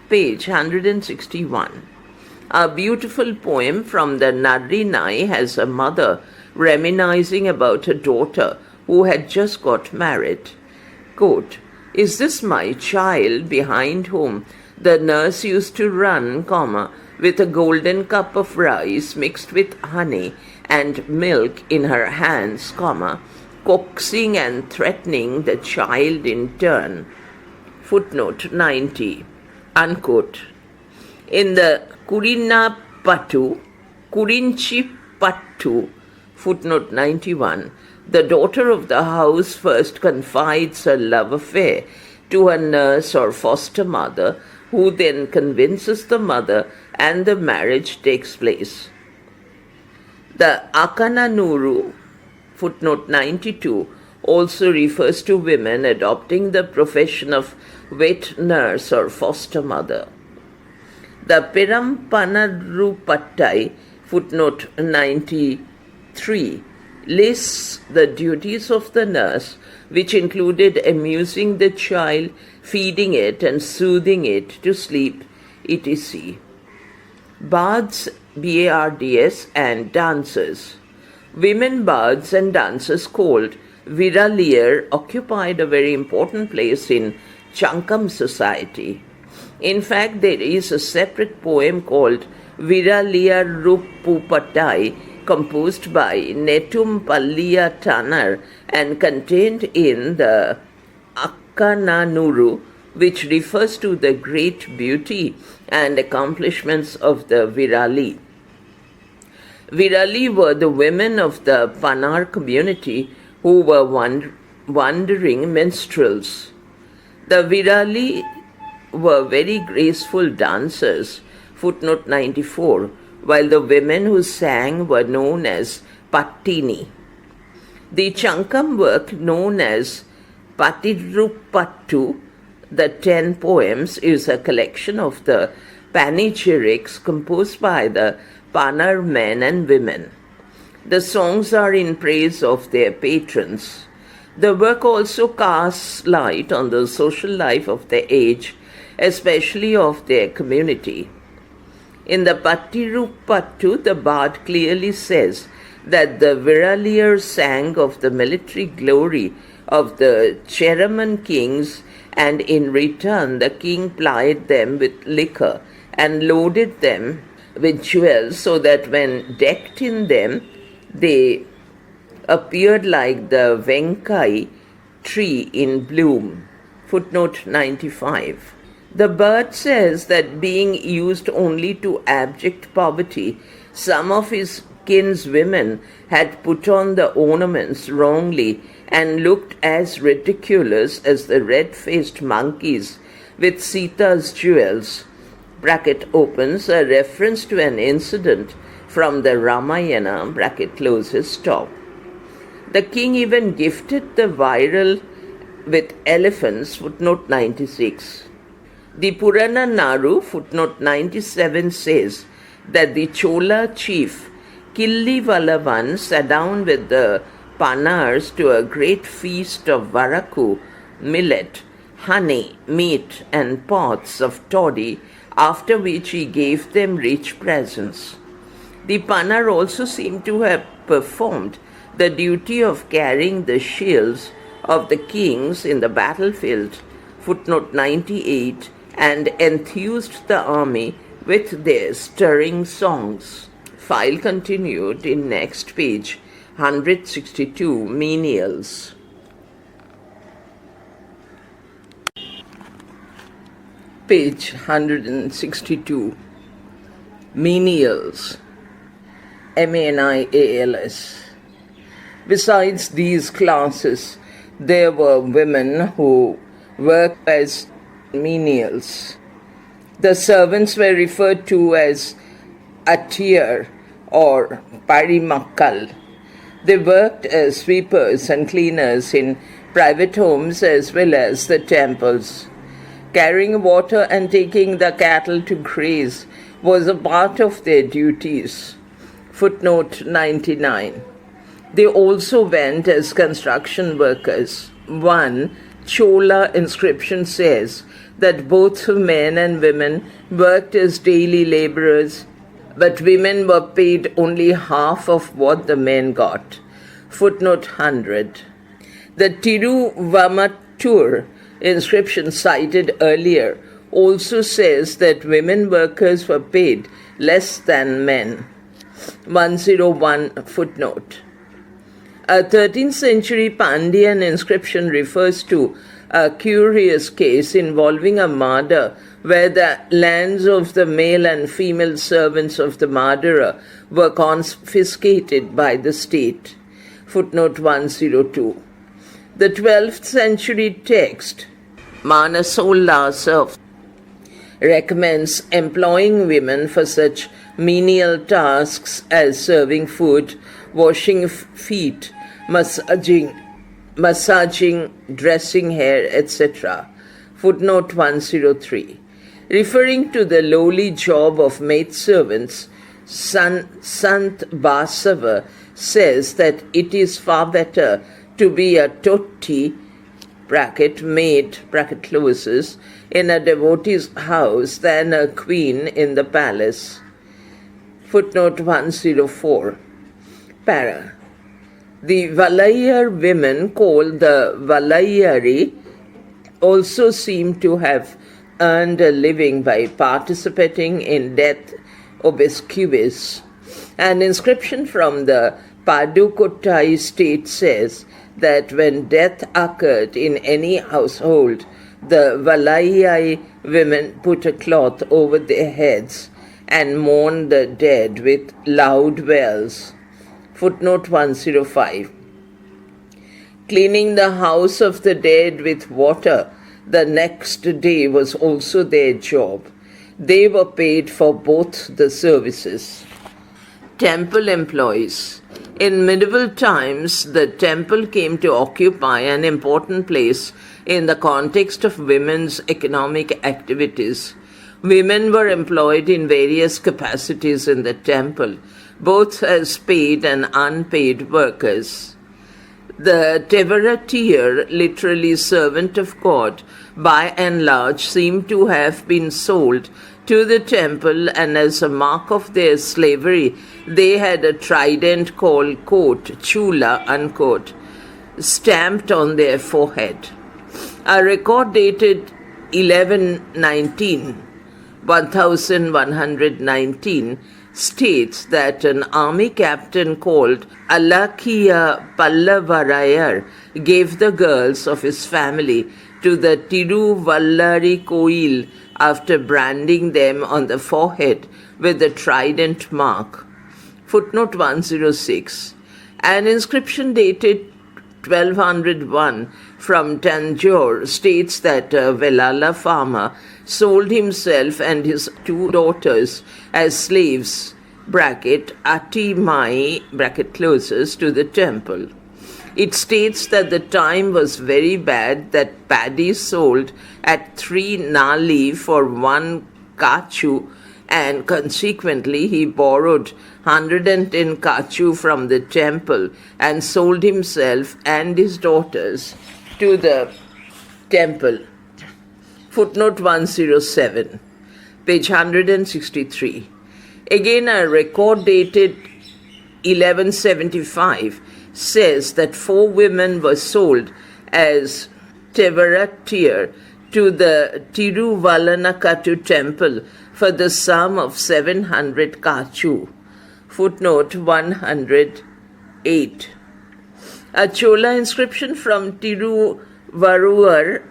Page 161. A beautiful poem from the Narri Nai has a mother reminiscing about a daughter who had just got married. Quote, is this my child behind whom the nurse used to run, with a golden cup of rice mixed with honey and milk in her hands, coaxing and threatening the child in turn. Footnote 90, unquote. In the Kurinchi Pattu, footnote 91, the daughter of the house first confides her love affair to a nurse or foster mother, who then convinces the mother, and the marriage takes place. The Akananuru, footnote 92, also refers to women adopting the profession of wet nurse or foster mother. The Pirampanaru footnote 93, lists the duties of the nurse, which included amusing the child, feeding it, and soothing it to sleep, etc. Bards, bards, and dancers. Women bards and dancers called Viraliyar occupied a very important place in Chankam society. In fact, there is a separate poem called Viraliyar Ruppupattai composed by Netum Palliya Tanar and contained in the Akkananuru, which refers to the great beauty and accomplishments of the Virali. Virali were the women of the Panar community who were wandering minstrels. The Virali were very graceful dancers, footnote 94, while the women who sang were known as Pattini. The Chankam work known as Patirupattu, the 10 poems, is a collection of the panegyrics composed by the Panar men and women. The songs are in praise of their patrons. The work also casts light on the social life of the age, especially of their community. In the Patirupattu, the bard clearly says that the Viraliyar sang of the military glory of the Cheraman kings, and in return the king plied them with liquor and loaded them with jewels, so that when decked in them, they appeared like the Venkai tree in bloom. Footnote 95. The bird says that being used only to abject poverty, some of his kinswomen had put on the ornaments wrongly and looked as ridiculous as the red-faced monkeys with Sita's jewels. Bracket opens, a reference to an incident from the Ramayana, bracket closes, stop. The king even gifted the viral with elephants, footnote 96. The Purana Naru, footnote 97, says that the Chola chief Killivalavan sat down with the Panars to a great feast of varaku, millet, honey, meat, and pots of toddy, after which he gave them rich presents. The Panar also seem to have performed the duty of carrying the shields of the kings in the battlefield, footnote 98, and enthused the army with their stirring songs. File continued in next page, 162, menials. Page 162, menials, M-A-N-I-A-L-S. Besides these classes, there were women who worked as menials. The servants were referred to as attiyar or parimakkal. They worked as sweepers and cleaners in private homes as well as the temples. Carrying water and taking the cattle to graze was a part of their duties. Footnote 99. They also went as construction workers. One Chola inscription says that both men and women worked as daily laborers, but women were paid only half of what the men got. Footnote 100. The Tiruvamattur inscription cited earlier also says that women workers were paid less than men. 101 footnote. A 13th century Pandyan inscription refers to a curious case involving a murder where the lands of the male and female servants of the murderer were confiscated by the state. Footnote 102. The 12th century text, Manasollasa, recommends employing women for such menial tasks as serving food, washing feet, massaging, dressing hair, etc. Footnote 103. Referring to the lowly job of maidservants, Sant Basava says that it is far better to be a totti, bracket maid, bracket closes, in a devotee's house than a queen in the palace. Footnote 104. Para. The Valayar women, called the Valayari, also seem to have earned a living by participating in death obsequies. An inscription from the Padukottai state says that when death occurred in any household, the Valayai women put a cloth over their heads and mourned the dead with loud wails. Footnote 105. Cleaning the house of the dead with water the next day was also their job. They were paid for both the services. Temple employees. In medieval times, the temple came to occupy an important place in the context of women's economic activities. Women were employed in various capacities in the temple, both as paid and unpaid workers. The Tevaratiyar, literally servant of God, by and large seem to have been sold to the temple, and as a mark of their slavery, they had a trident called quote, chula, unquote, stamped on their forehead. A record dated 1119 states that an army captain called Alakiya Pallavarayar gave the girls of his family to the Tiruvallari Koil after branding them on the forehead with the trident mark. Footnote 106. An inscription dated 1201 from Tanjore states that a Velala farmer sold himself and his two daughters as slaves, Ati Mai, to the temple. It states that the time was very bad, that paddy sold at 3 nali for 1 kachu, and consequently he borrowed 110 kachu from the temple and sold himself and his daughters to the temple. Footnote 107, page 163. Again, a record dated 1175 says that 4 women were sold as Tevaratiyar to the Tiruvallanakattu temple for the sum of 700 kachu. Footnote 108. A Chola inscription from Tiruvarur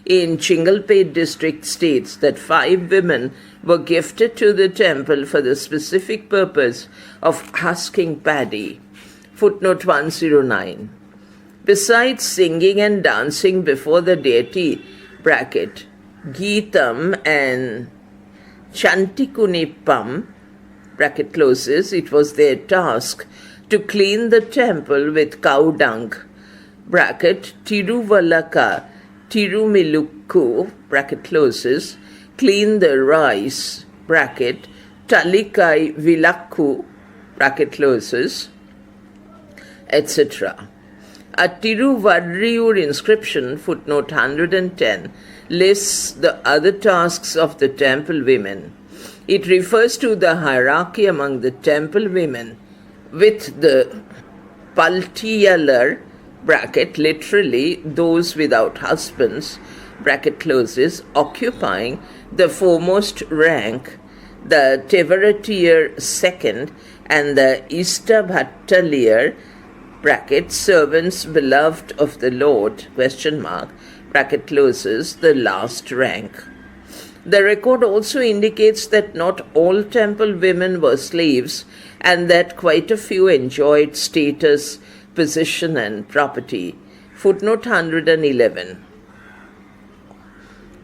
in Chingalpet district states that 5 women were gifted to the temple for the specific purpose of husking paddy. Footnote 109. Besides singing and dancing before the deity, Geetam and Chantikunipam, it was their task to clean the temple with cow dung, Tiruvallaka, Tirumilukku, clean the rice, Talikai Vilakku, etc. A Tiruvarriur inscription, footnote 110, lists the other tasks of the temple women. It refers to the hierarchy among the temple women, with the Paltiyalar, literally those without husbands, occupying the foremost rank, the Tevaratiyar second, and the Istabhattaliyar, servants beloved of the Lord, the last rank. The record also indicates that not all temple women were slaves, and that quite a few enjoyed status, position, and property. Footnote 111.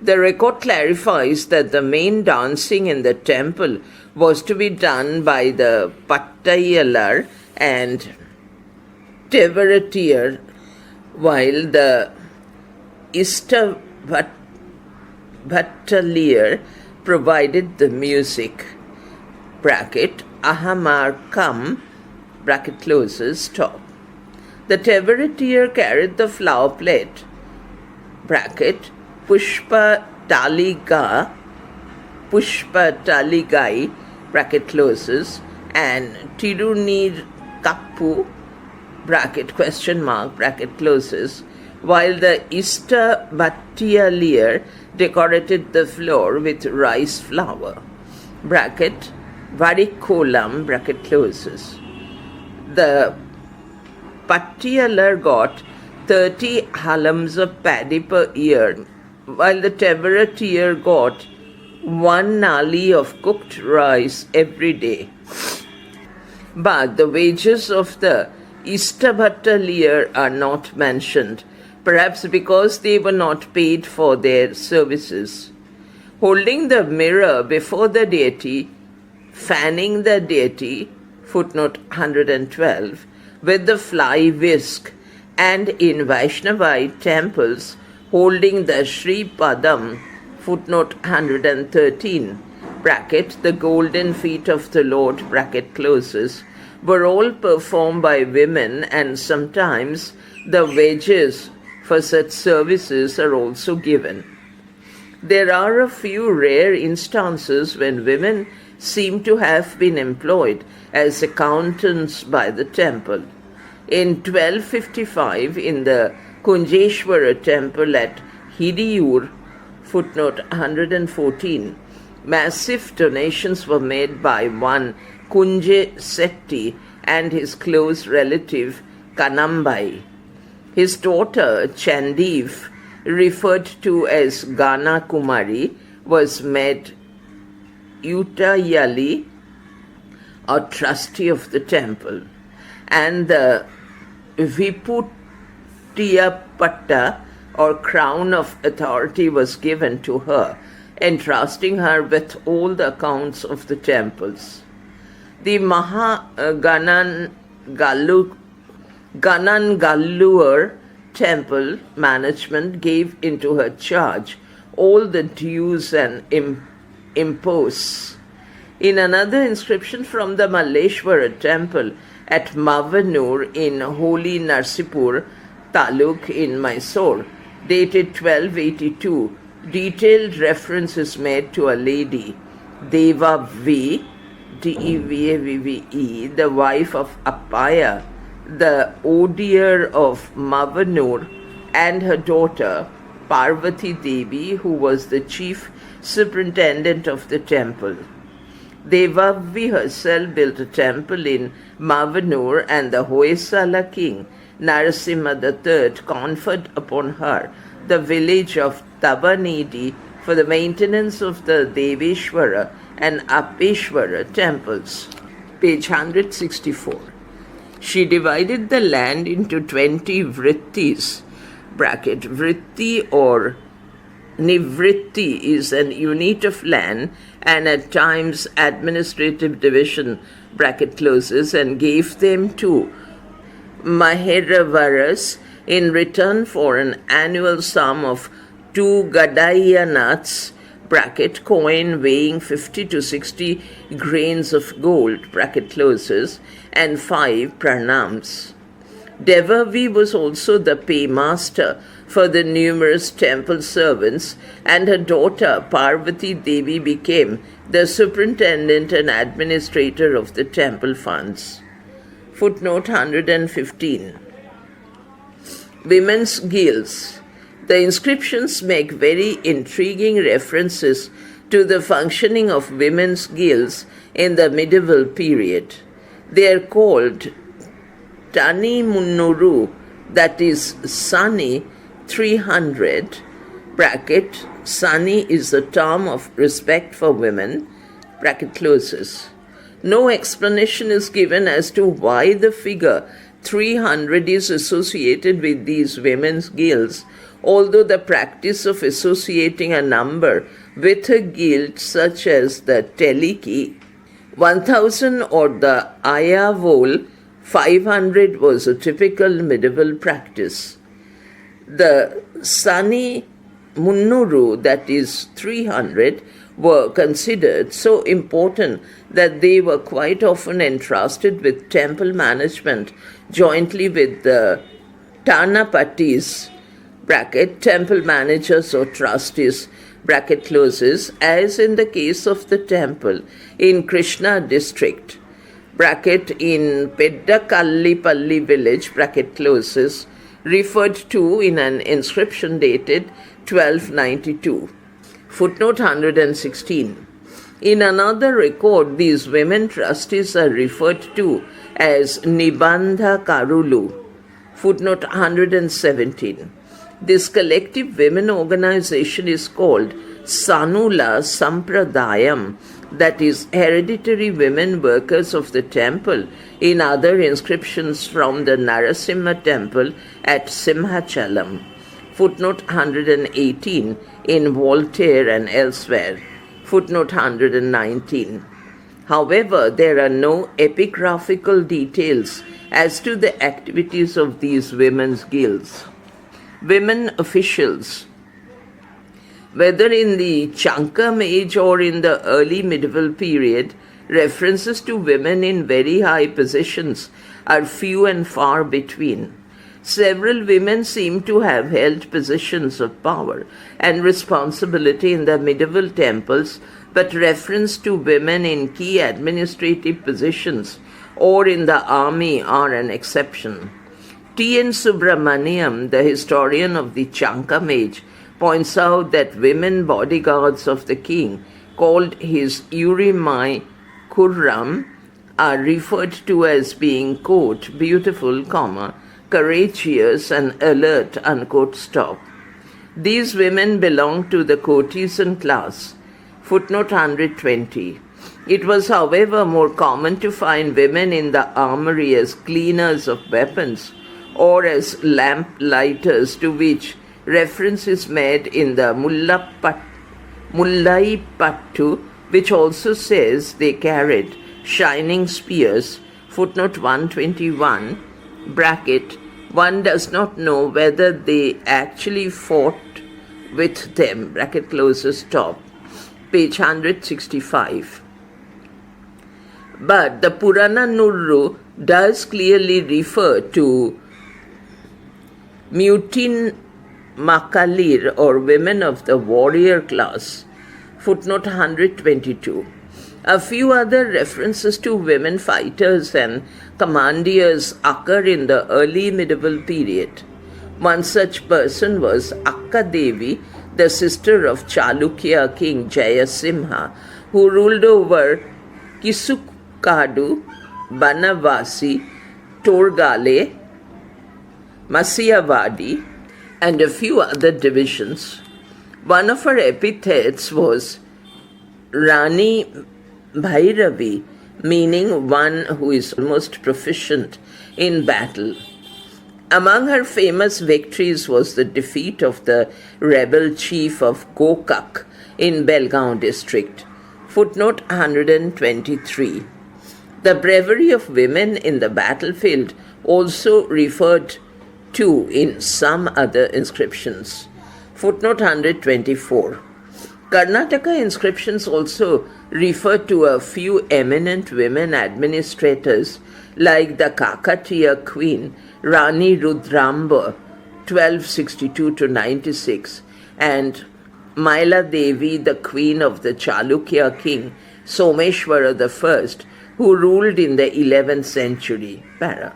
The record clarifies that the main dancing in the temple was to be done by the Pattayalar and Tevaratiyar, while the Istavhattaliyar provided the music, Ahamar Kam, top. The Tevaratiyar carried the flower plate, Pushpa Taliga, Pushpataligai, bracket closes, and Tirunirkappu, bracket question mark, bracket closes, while the Istabattiyaliyar decorated the floor with rice flour, bracket Varikolam, bracket closes. The Pattiyalar got 30 halams of paddy per year, while the Tevaratiyar got 1 nali of cooked rice every day. But the wages of the Istabattaliyar are not mentioned, perhaps because they were not paid for their services. Holding the mirror before the deity, fanning the deity, footnote 112, with the fly whisk, and in Vaishnavite temples, holding the Sri Padam, footnote 113, bracket, the golden feet of the Lord, bracket closes, were all performed by women, and sometimes the wages for such services are also given. There are a few rare instances when women seem to have been employed as accountants by the temple. In 1255, in the Kunjeshwara temple at Hidiyur, footnote 114, massive donations were made by one Kunje Setti and his close relative Kanambai. His daughter Chandiv, referred to as Gana Kumari, was made Utayali, or trustee of the temple, and the Viputiyapatta, or crown of authority, was given to her, entrusting her with all the accounts of the temples. The Ganangalluar temple management gave into her charge all the dues and imposts. In another inscription from the Malleshwara temple at Mavanur in Holy Narsipur Taluk in Mysore, dated 1282, detailed reference is made to a lady, Deva V, Devavve, the wife of Appaya, the Odier of Mavanur, and her daughter, Parvati Devi, who was the chief superintendent of the temple. Devavve herself built a temple in Mavanur, and the Hoysala king, Narasimha III, conferred upon her the village of Tabanidi for the maintenance of the Deveshwara and Appeshwara temples. Page 164. She divided the land into 20 vrittis, bracket, vritti or nivritti is an unit of land and at times administrative division, bracket closes, and gave them to Maheravaras in return for an annual sum of 2 gadayanaths, bracket, coin weighing 50 to 60 grains of gold, bracket closes, and 5 pranams. Devavve was also the paymaster for the numerous temple servants, and her daughter Parvati Devi became the superintendent and administrator of the temple funds. Footnote 115. Women's guilds. The inscriptions make very intriguing references to the functioning of women's guilds in the medieval period. They are called Tani Munnuru, that is Sani 300, bracket, Sani is the term of respect for women, bracket closes. No explanation is given as to why the figure 300 is associated with these women's guilds, although the practice of associating a number with a guild such as the Teliki 1000 or the Ayavol 500 was a typical medieval practice. The Sani Munnuru, that is 300, were considered so important that they were quite often entrusted with temple management jointly with the Tanapatis, bracket, temple managers or trustees, bracket closes, as in the case of the temple in Krishna district, bracket in Peddakallipalli village, bracket closes, referred to in an inscription dated 1292. Footnote 116. In another record, these women trustees are referred to as Nibandha Karulu. Footnote 117. This collective women organization is called Sanula Sampradayam, that is, hereditary women workers of the temple, in other inscriptions from the Narasimha temple at Simhachalam. Footnote 118 in Voltaire and elsewhere. Footnote 119. However, there are no epigraphical details as to the activities of these women's guilds. Women officials. Whether in the Chankam age or in the early medieval period, references to women in very high positions are few and far between. Several women seem to have held positions of power and responsibility in the medieval temples, but reference to women in key administrative positions or in the army are an exception. T. N. Subramaniam, the historian of the Chankam age, points out that women bodyguards of the king, called his Urimai Kurram, are referred to as being, quote, beautiful, comma, courageous and alert, unquote, stop. These women belong to the courtesan class. Footnote 120. It was, however, more common to find women in the armory as cleaners of weapons or as lamp lighters, to which reference is made in the Mullai Pattu, which also says they carried shining spears. Footnote 121, bracket, one does not know whether they actually fought with them, bracket closes, stop. Page 165. But the Purana Nurru does clearly refer to Mutin Makalir, or women of the warrior class. Footnote 122. A few other references to women fighters and commandeers occur in the early medieval period. One such person was Akka Devi, the sister of Chalukya king Jayasimha, who ruled over Kisukadu, Banavasi, Torgale, Masiyavadi, and a few other divisions. One of her epithets was Rani Bhairavi, meaning one who is most proficient in battle. Among her famous victories was the defeat of the rebel chief of Gokak in Belgaum district. Footnote 123. The bravery of women in the battlefield also referred to in some other inscriptions. Footnote 124. Karnataka inscriptions also refer to a few eminent women administrators like the Kakatiya queen Rani Rudraamba 1262-96 and Maila Devi, the queen of the Chalukya king Someshwara I, who ruled in the 11th century. Para.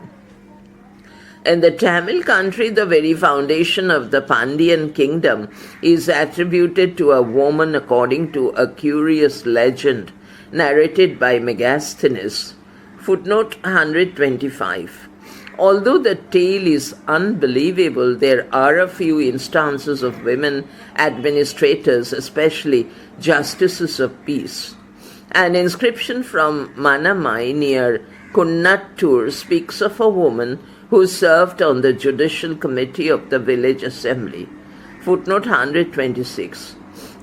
In the Tamil country, the very foundation of the Pandyan kingdom is attributed to a woman according to a curious legend narrated by Megasthenes. Footnote 125. Although the tale is unbelievable, there are a few instances of women administrators, especially justices of peace. An inscription from Manamai near Kunnattur speaks of a woman who served on the judicial committee of the village assembly. Footnote 126.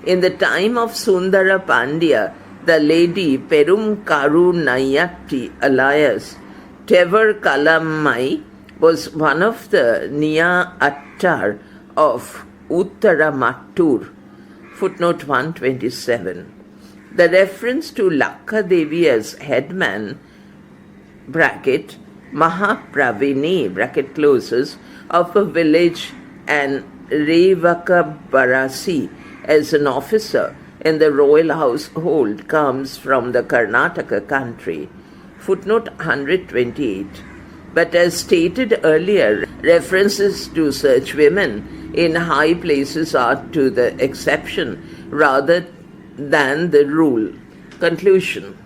In the time of Sundara Pandya, the lady Perum Karu Nayatti, alias Tevar Kalammai, was one of the Niya Attar of Uttaramattur. Footnote 127. The reference to Lakka Devi as headman, bracket, Mahapravini, bracket closes, of a village and Revaka Barasi as an officer in the royal household comes from the Karnataka country. Footnote 128. But as stated earlier, references to such women in high places are to the exception rather than the rule. Conclusion.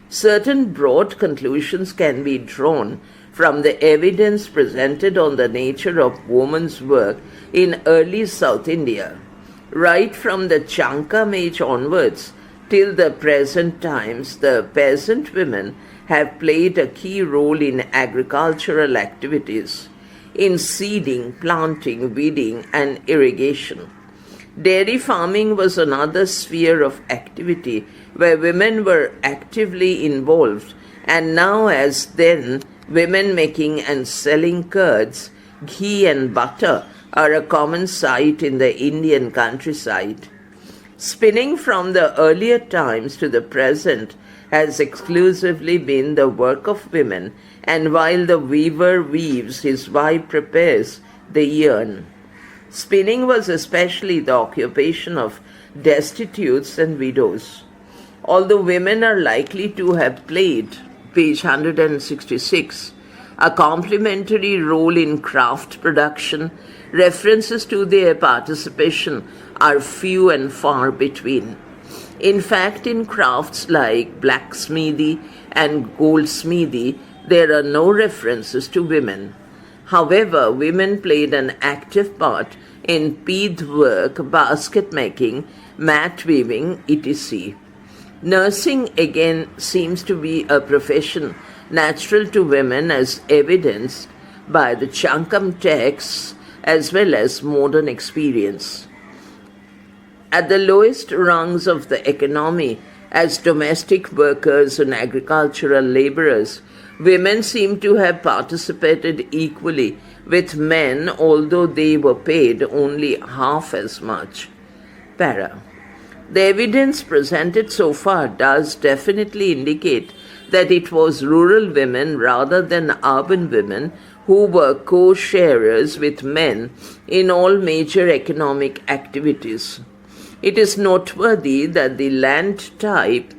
Certain broad conclusions can be drawn from the evidence presented on the nature of women's work in early South India. Right from the Chankam age onwards till the present times, the peasant women have played a key role in agricultural activities, in seeding, planting, weeding, and irrigation. Dairy farming was another sphere of activity where women were actively involved, and now as then, women making and selling curds, ghee, and butter are a common sight in the Indian countryside. Spinning from the earlier times to the present has exclusively been the work of women, and while the weaver weaves, his wife prepares the yarn. Spinning was especially the occupation of destitutes and widows. Although women are likely to have played, page 166, a complementary role in craft production, references to their participation are few and far between. In fact, in crafts like blacksmithy and goldsmithy, there are no references to women. However, women played an active part in peeth work, basket making, mat weaving, etc. Nursing again seems to be a profession natural to women as evidenced by the Chankam texts as well as modern experience. At the lowest rungs of the economy, as domestic workers and agricultural laborers, women seem to have participated equally with men, although they were paid only half as much. Para. The evidence presented so far does definitely indicate that it was rural women rather than urban women who were co-sharers with men in all major economic activities. It is noteworthy that the land type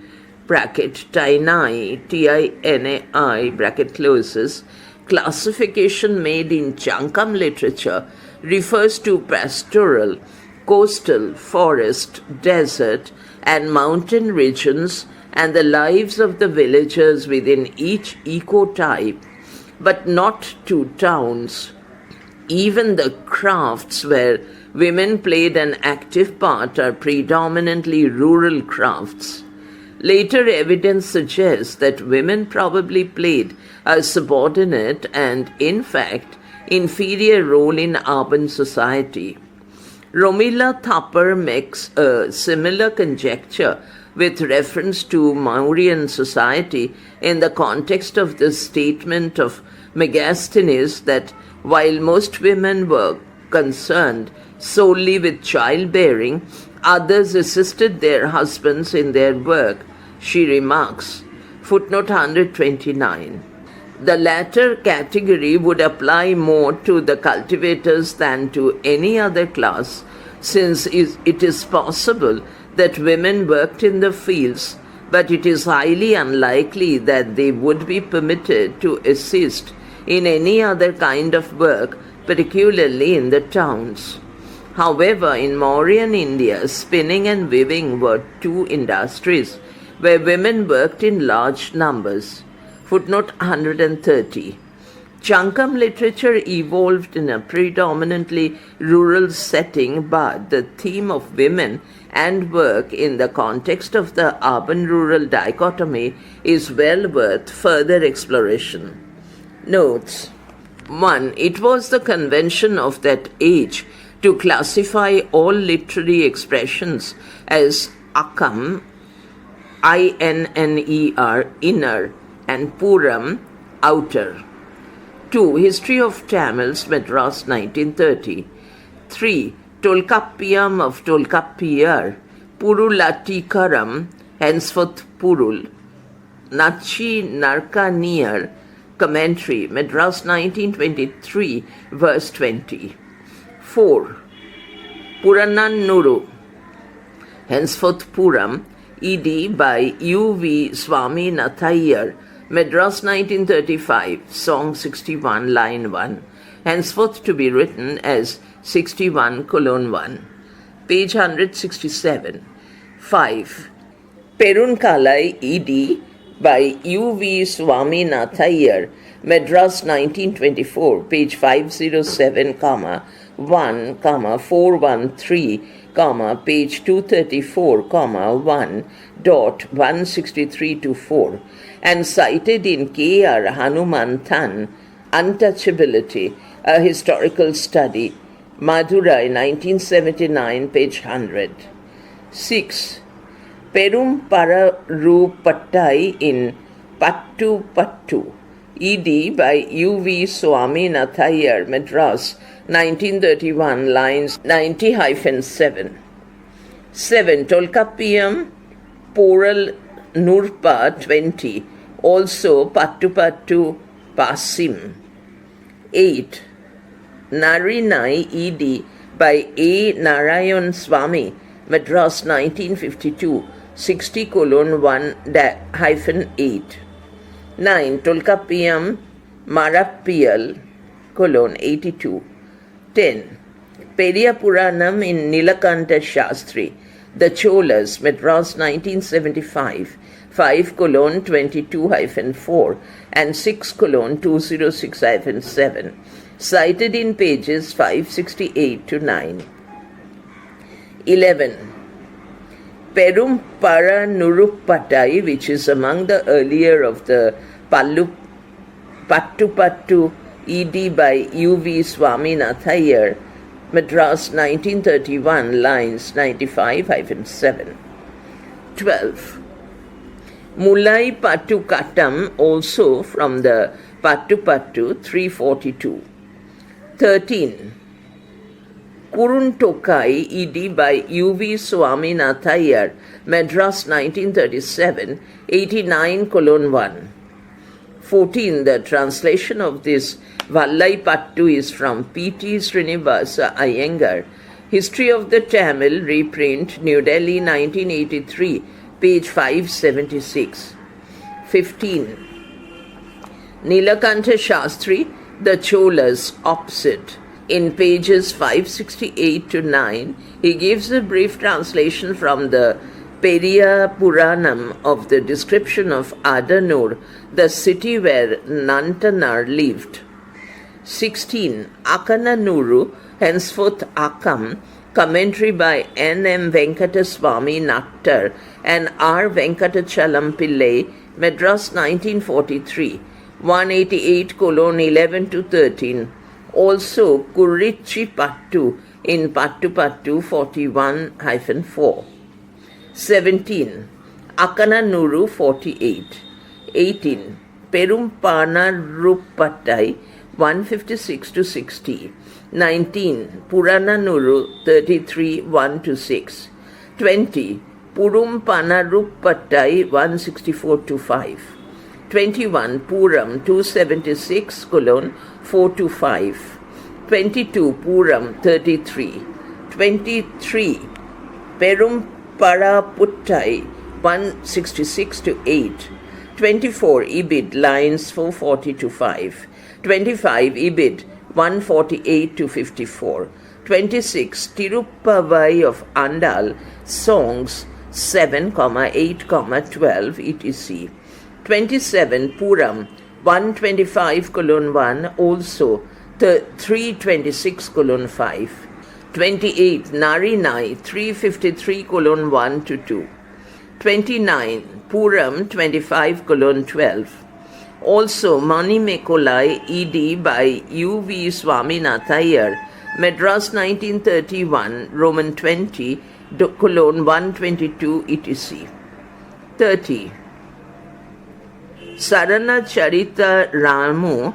(Tinai, Tinai, bracket closes) classification made in Chankam literature refers to pastoral, coastal, forest, desert, and mountain regions and the lives of the villagers within each ecotype, but not to towns. Even the crafts where women played an active part are predominantly rural crafts. Later evidence suggests that women probably played a subordinate and, in fact, inferior role in urban society. Romila Thapar makes a similar conjecture with reference to Mauryan society in the context of the statement of Megasthenes that while most women were concerned solely with childbearing, others assisted their husbands in their work, she remarks. Footnote 129. The latter category would apply more to the cultivators than to any other class, since it is possible that women worked in the fields, but it is highly unlikely that they would be permitted to assist in any other kind of work, particularly in the towns. However, in Mauryan India, spinning and weaving were two industries where women worked in large numbers. Footnote 130. Chankam literature evolved in a predominantly rural setting, but the theme of women and work in the context of the urban-rural dichotomy is well worth further exploration. Notes. 1. It was the convention of that age to classify all literary expressions as akam, I-N-N-E-R, inner, and puram, outer. 2. History of Tamils, Madras, 1930. 3. Tolkappiyam of Tolkappiyar, Purulatikaram, henceforth Purul. Nachi Narkaniyar, Commentary, Madras, 1923, verse 20. 4. Puranannuru, henceforth Puram, ed. by U.V. Swaminathan, Madras 1935, Song 61, line 1, henceforth to be written as 61:1, page 167. 5. Perunkalai, ed. by U.V. Swaminathan, Madras 1924, page 507, 1, 413, page 234, 1.163-4, and cited in K.R. Hanumantan, Untouchability, a Historical Study, Madurai 1979, page 100. 6. Perum Pararupattai in Pattu Pattu, ed. by U.V. Swaminathan, Madras 1931, lines 90-7. 7. Tolkappiyam Poral Nurpa 20, also Pattu Pattu Pasim. 8. Narinai, ed. by A. Narayan Swami, Madras 1952, 60:1-8. 9. Tolkappiyam Marappiyal, 82. 10. Periya Puranam in Nilakanta Shastri, The Cholas, Madras 1975, 5:22-4 and 6:206-7, cited in pages 568-9. 11. Perum Paranurupattai, which is among the earlier of the Pattu Pattu, ed. by U.V. Swaminathan, Madras 1931, lines 95-7. 12. Mulai Pattu Kattam, also from the Pattu Pattu, 342. 13. Kuruntokai, ed. by U.V. Swaminathan, Madras 1937, 89:1. 14. The translation of this Vallai Pattu is from P.T. Srinivasa Iyengar, History of the Tamil, reprint, New Delhi 1983, page 576. 15. Nilakantha Shastri, The Cholas, opposite. In pages 568-9, he gives a brief translation from the Periya Puranam of the description of Adanur, the city where Nantanar lived. 16. Akananuru, henceforth Akam, commentary by N.M. Venkataswamy Nattar and R. Venkatachalam Pillai, Madras 1943, 188:11-13. Also Kurichi Pattu in Pattu Pattu 41-4. 17. Akananuru 48. 18. Perumpanarupattai 156-60. 19. Purananuru 33 1-6. 20. Purumpanarupattai 164-5. 21. Puram 276:4-5. 22. Puram 33. 23. Perumparaputtai 166-8. 24. Ibid, lines 440-5. 25. Ibid, 148-54. 26. Tiruppavai of Andal, songs 7, 8, 12, etc. 27. Puram, 125:1, also 326:5. 28. Narinai, 353:1-2. 29. Puram, 25:12. Also Manimekolai, ed. by U.V. Swaminathan, Madras 1931, Roman 20, 122, etc. 30. Sarana Charita Ramu,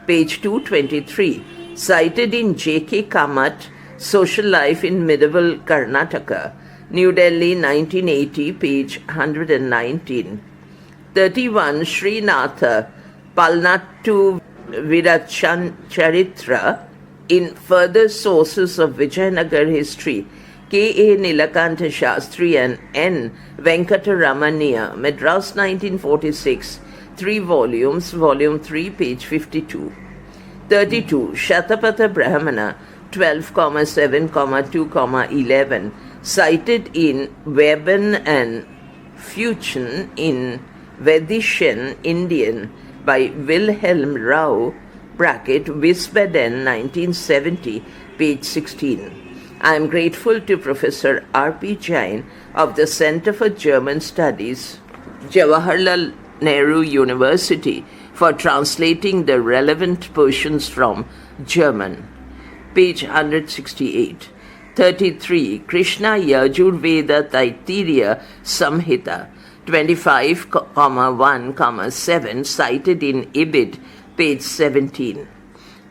page 223, cited in J.K. Kamat, Social Life in Medieval Karnataka, New Delhi 1980, page 119. 31. Srinatha Palnattu Viracharitra in Further Sources of Vijayanagar History, K.A. Nilakanta Shastri and N. Venkataramaniya, Madras 1946, 3 volumes, volume 3, page 52. 32. Shatapatha Brahmana, 12, 7, 2, 11, cited in Weben and Fuchen in Vedishen Indian by Wilhelm Rau, Wiesbaden 1970, page 16. I am grateful to Professor R.P. Jain of the Center for German Studies, Jawaharlal Nehru University, for translating the relevant portions from German. Page 168. 33. Krishna Yajurveda Taittiriya Samhita, 25, 1, 7, cited in Ibid, page 17.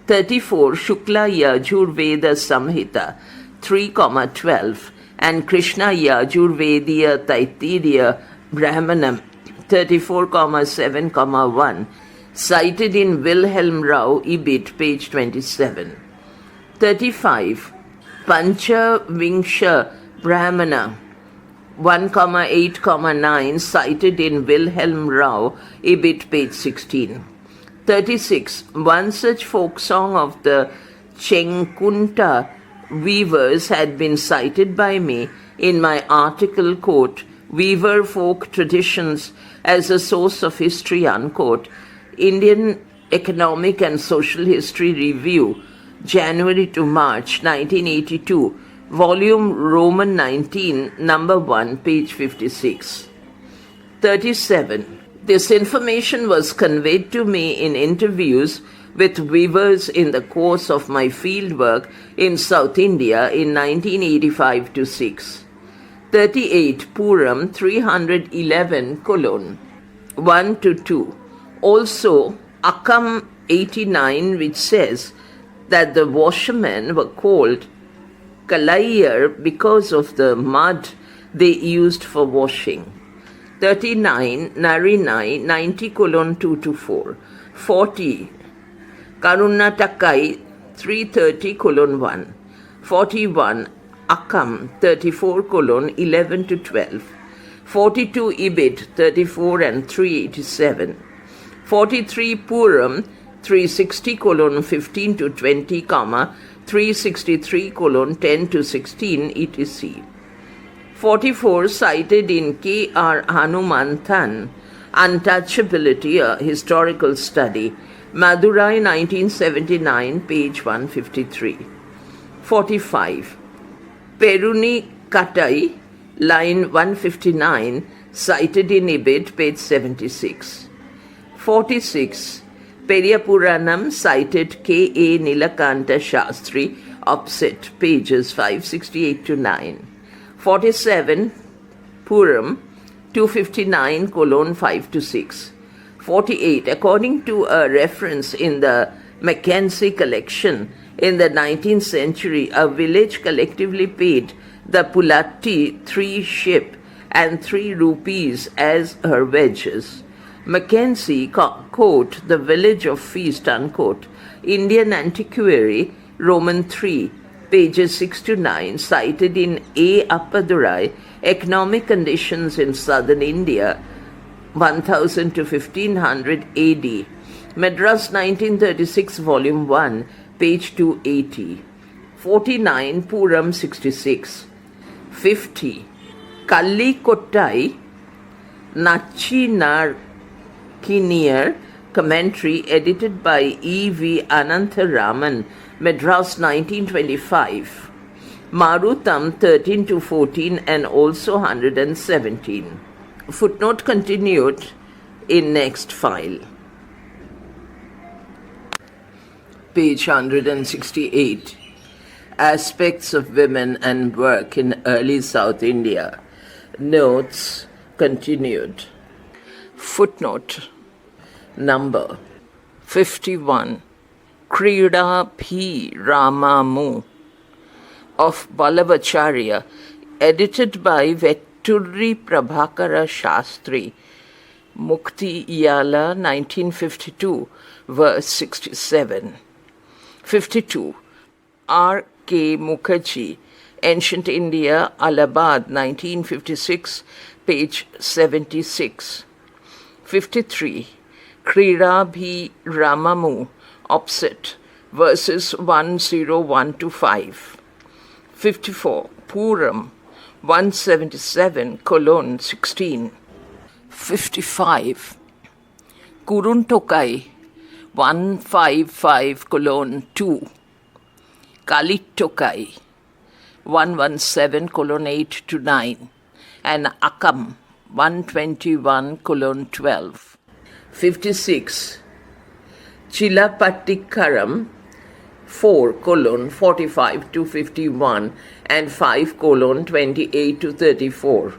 34. Shukla Yajurveda Samhita, 3, 12, and Krishna Yajurvediya Taittiriya Brahmanam, 34, 7, 1, cited in Wilhelm Rau, Ibid, page 27. 35. Pancha Vingsha Brahmana, 1, 8, 9, cited in Wilhelm Rau, Ibid, page 16. 36. One such folk song of the Chenkunta weavers had been cited by me in my article, quote, Weaver Folk Traditions as a Source of History, unquote, Indian Economic and Social History Review, January to March 1982, volume Roman 19, number 1, page 56. 37. This information was conveyed to me in interviews with weavers in the course of my fieldwork in South India in 1985-6. 38. Puram 311, colon 1-2. Also, Akam 89, which says that the washermen were called Kalayar because of the mud they used for washing. 39. Narinai 90, 2-4. 40. Karunatakai 330, 1. 41. Akam 34, 11-12. 42. Ibid 34 and 387. 43. Puram 360, 15-20, 363, 10-16, etc. 44. Cited in K.R. Hanumantan, Untouchability, a Historical Study, Madurai 1979, page 153. 45. Peruni Katai, line 159, cited in Ibid, page 76. 46. Periyapuranam, cited K.A. Nilakanta Shastri, opposite, pages 568-9. 47. Puram 259, 5-6. 48. According to a reference in the Mackenzie collection, in the 19th century, a village collectively paid the Pulatti 3 ship and 3 rupees as her wages. Mackenzie, quote, the village of feast, unquote, Indian Antiquary, Roman 3, pages 6-9, cited in A. Appadurai, Economic Conditions in Southern India, 1000 to 1500 AD, Madras 1936, volume 1, page 280. 49. Puram 66. 50. Kalli Kottai, Nachi Narkinir, commentary edited by E.V. Anantharaman, Madras 1925. Marutam 13-14 and also 117. Footnote continued in next file. Page 168. Aspects of women and work in early South India. Notes continued. Footnote number 51. Krida P. Ramamu of Ballavacharya, edited by Vetturi Prabhakara Shastri, Mukti Iyala 1952, verse 67. 52. R. K. Mukherjee, Ancient India, Allahabad, 1956, page 76. 53. Krida-bhi-ramamu, opposite, verses 101-5. 54. Puram, 177:16. 55. Kuruntokai, 155:2. Kalittokai, 117:8-9, and Akam, 121:12. 56. Chilapattikaram, 4:45-51 and 5:28-34.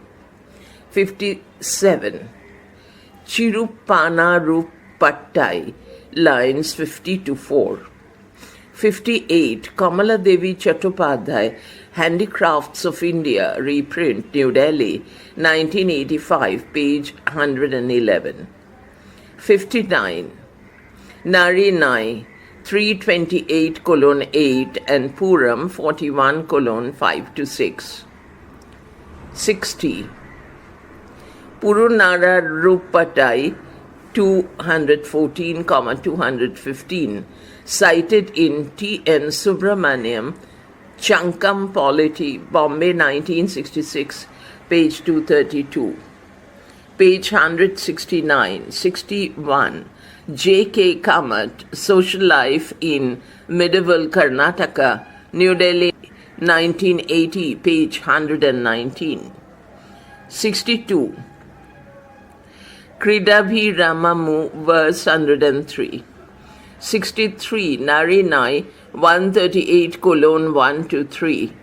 57. Chirupanarupattai, lines 50-4. 58. Kamala Devi Chattopadhyay, Handicrafts of India, reprint, New Delhi, 1985, page 111. 59. Nari Nai, 328:8 and Puram, 41:5-6. 60. Purunararupatai, 214:215, cited in T.N. Subramaniam, Chankam Polity, Bombay, 1966, page 232. Page 169. 61. J.K. Kamat, Social Life in Medieval Karnataka, New Delhi, 1980, page 119. 62. Krida-bhi-ramamu, verse 103. 63. Narinai, 138:1-3.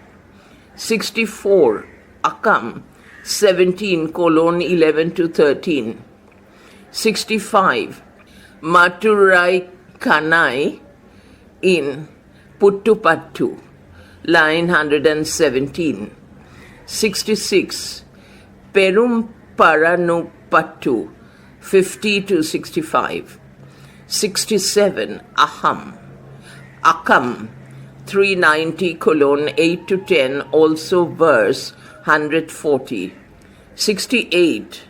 64. Akam, 17:11-13. 65. Maturai Kanai in Puttupattu, line 117. 66. Perum Paranupattu, 50-65. 67. Aham. Akam, 390:8-10, also verse 140. 68.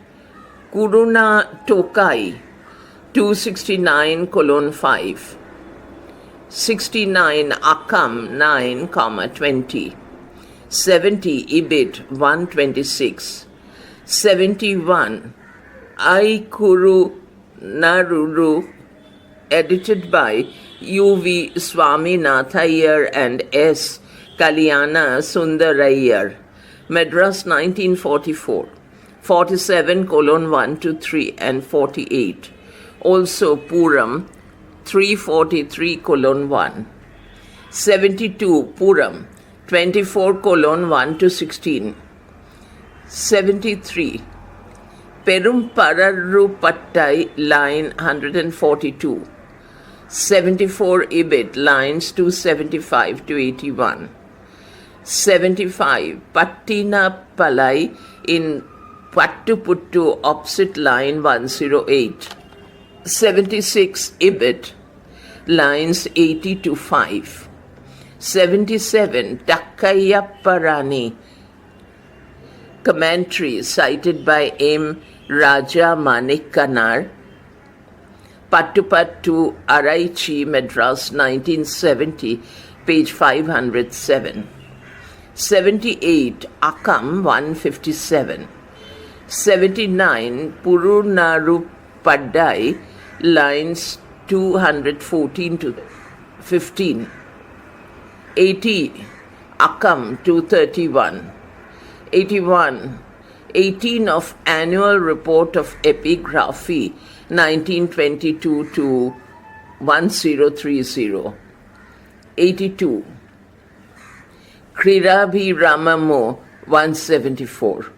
Kuruna Tokai, 269:5. 69. Akam, 9:20. 70. Ibid, 126. 71. Aikuru Naruru, edited by U.V. Swaminathayar and S. Kalyana Sundarayar, Madras, 1944, 47:1-3 and 48. Also Puram, 343:1. 72. Puram, 24:1-16. 73. Perumpararupattai, line 142. 74. Ibid, lines 275-81. 75. Pattina Palai in Pattuputtu, opposite, line 108. 76. Ibid, lines 80-5. 77. Takkayapparani, commentary cited by M. Raja Manikkanar, Pattupattu, Araichi, Madras, 1970, page 507. 78. Akam, 157. 79. Purunarupaddai, lines 214-15. 80. Akam, 231. 81. 18 of Annual Report of Epigraphy, 1922-1030. 82. Krida-bhi-ramamu, 174.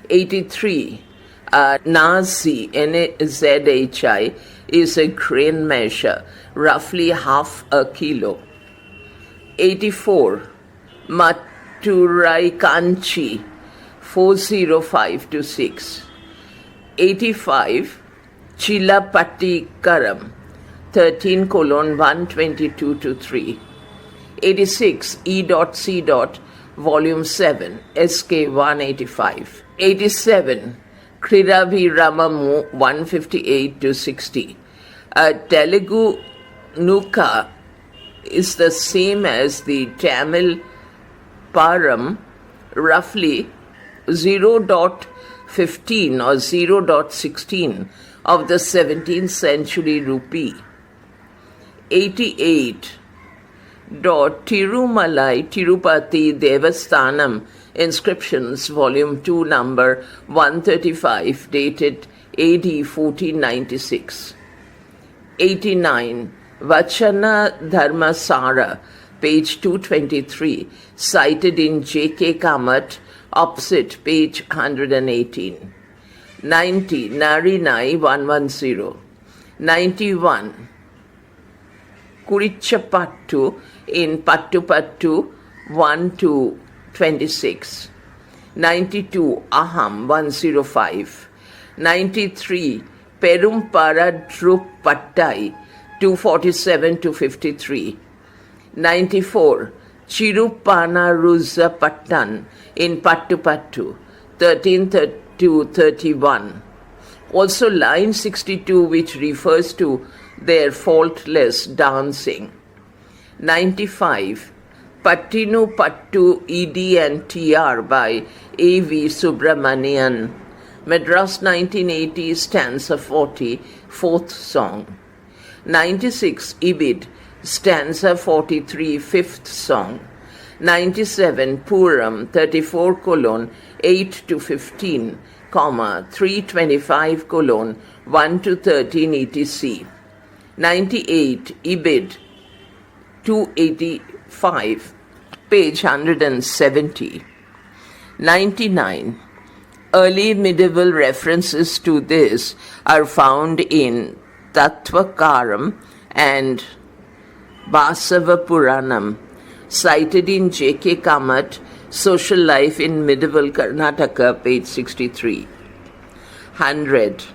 83. Nazi, N-A-Z-H-I, is a grain measure, roughly half a kilo. 84. Maturaikanchi, 405-6. 85. Chilapattikaram, 13:122-3. 86. E.C. Volume 7, SK 185. 87. Kriraviramu 158 to 60. A Telugu Nuka is the same as the Tamil Param, roughly 0.15 or 0.16 of the 17th century rupee. 88. Tirumalai Tirupati Devasthanam Inscriptions, Volume 2, Number 135, dated AD 1496. 89. Vachana Dharmasara, page 223, cited in J.K. Kamath, opposite page 118. 90. Narinai 110. 91. Kurichapattu in Pattu Pattu 1 to 26. 92. Aham 105. 93. Perumpara Drupattai 247 to 53. 94. Chirupana Pattan in Pattu Pattu 13 to 31. Also line 62, which refers to their faultless dancing. 95. Pattinu Pattu ED and TR by A.V. Subramanian. Madras 1980, stanza 40, fourth song. 96. Ibid, stanza 43, fifth song. 97. Puram 34 colon 8 to 15, 325 colon 1 to 13 etc. 98. Ibid 285, page 170. 99. Early medieval references to this are found in Tattvakaram and Basava Puranam, cited in J.K. Kamath, Social Life in Medieval Karnataka, page 63. 100.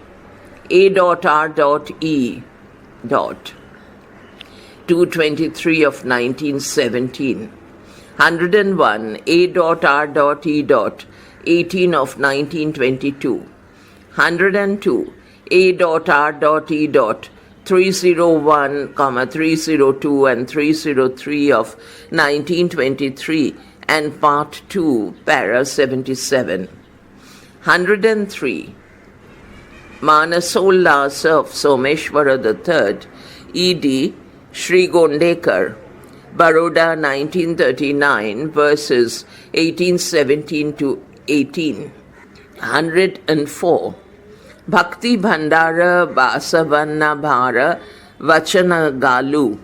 A.R.E. 223 of 1917. 101. A.R.E. 18 of 1922. 102. A.R.E. 301, 302 and 303 of 1923 and Part 2, Para 77. 103. Manasollasa of Someshwara III, E.D. Sri Gondekar, Baroda 1939, verses 1817 to 18. 104. Bhakti Bhandara Basavanna Bhara Vachana Galu,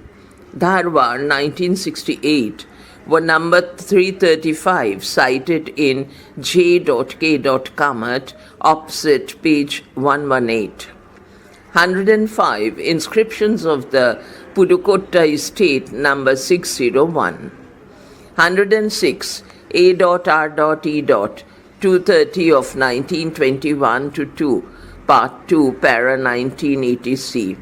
Dharwar 1968, were number 335, cited in J.K. Kamath, opposite page 118. 105. Inscriptions of the Pudukkottai estate, number 601. 106. A.R.E. 230 of 1921 to 2, Part 2, Para 19 etc.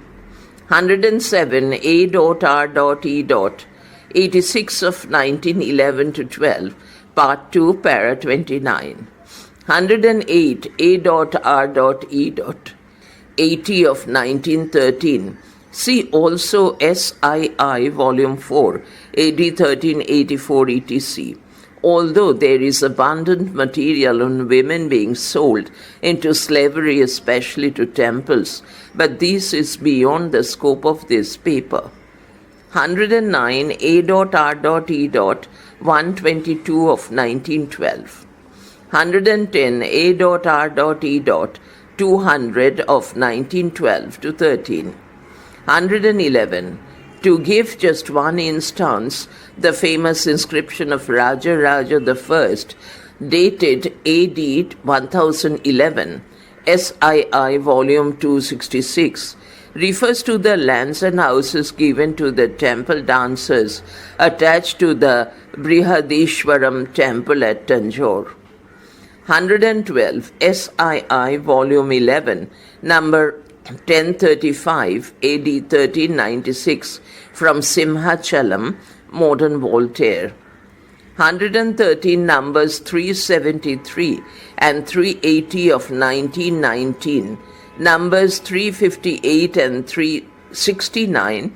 107. A.R.E. 86 of 1911 to 12, Part 2, Para 29. 108. A.R.E. 80 of 1913. See also SII Volume 4, AD 1384 etc. Although there is abundant material on women being sold into slavery, especially to temples, but this is beyond the scope of this paper. 109. A.R.E. 122 of 1912. 110. A.R.E. 200 of 1912 to 13. 111. To give just one instance, the famous inscription of Raja Raja I, dated AD 1011, SII Volume 266, refers to the lands and houses given to the temple dancers attached to the Brihadishwaram temple at Tanjore. 112. SII Volume 11, number 1035, AD 1396, from Simhachalam, modern Voltaire. 113 numbers 373 and 380 of 1919, numbers 358 and 369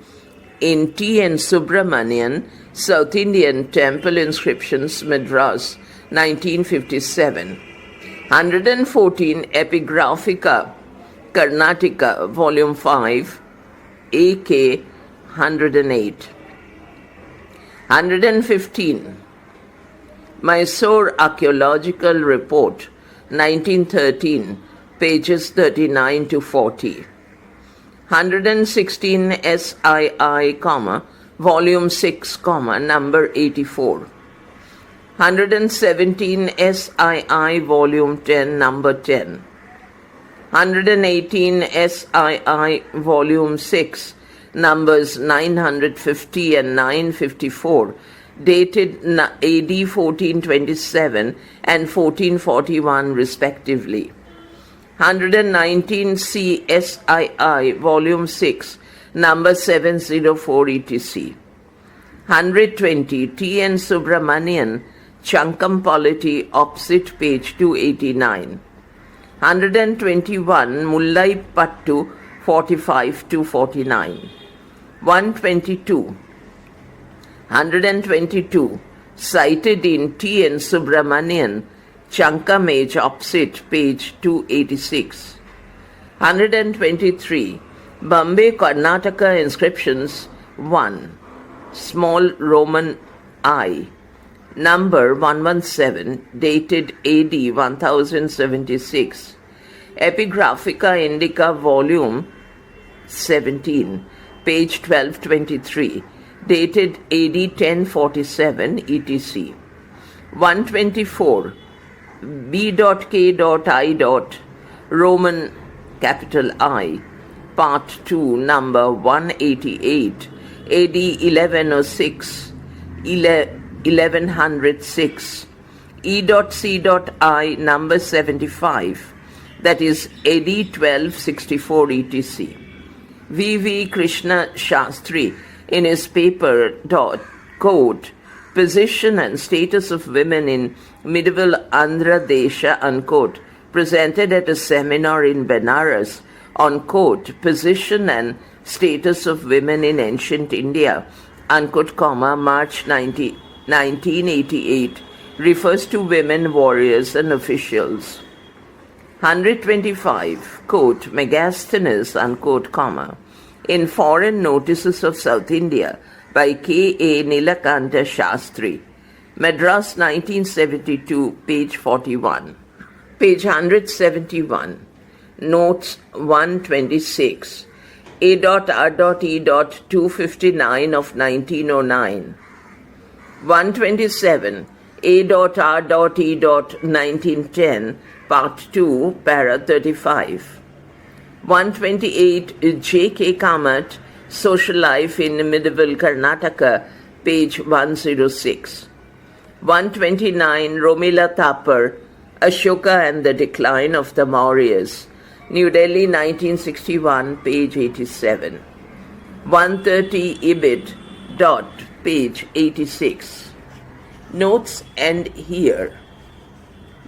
in T. N. Subramanian, South Indian Temple Inscriptions, Madras, 1957. 114 Epigraphica, Karnataka, Volume 5, AK 108. 115 Mysore Archaeological Report, 1913, pages 39 to 40. 116 SII, Volume 6, number 84. 117 SII, Volume 10, number 10. 118 SII, Volume 6, numbers 950 and 954, dated AD 1427 and 1441 respectively. 119 CSII, Volume 6, number 704 etc. 120 T. N. Subramanian, Chankam Polity, opposite page 289. 121 Mullai Pattu, 45 to 49. 122 cited in T. N. Subramanian, Chankamage, opposite page 286. 123 Bombay Karnataka inscriptions 1, small Roman I, number 117, dated AD 1076. Epigraphica Indica, Volume 17, page 1223, dated AD 1047 etc. 124 B.K.I. Roman capital I, Part 2, number 188, AD 1106, 1106, E.C.I. number 75, that is AD 1264 etc. V. Krishna Shastri, in his paper Code, Position and Status of Women in Medieval Andhra Desha, unquote, presented at a seminar in Benares on, quote, Position and Status of Women in Ancient India, unquote, March 1988, refers to women warriors and officials. 125, quote, Megasthenes, unquote, in Foreign Notices of South India by K. A. Nilakanta Shastri, Madras, 1972, page 41. Page 171, notes 126, A.R.E. 259 of 1909. 127, A.R.E. 1910, Part 2, Para 35. 128, J.K. Kamath, Social Life in Medieval Karnataka, page 106. 129, Romila Thapar, Ashoka and the Decline of the Mauryas, New Delhi, 1961, page 87. 130, Ibid, page 86. Notes end here.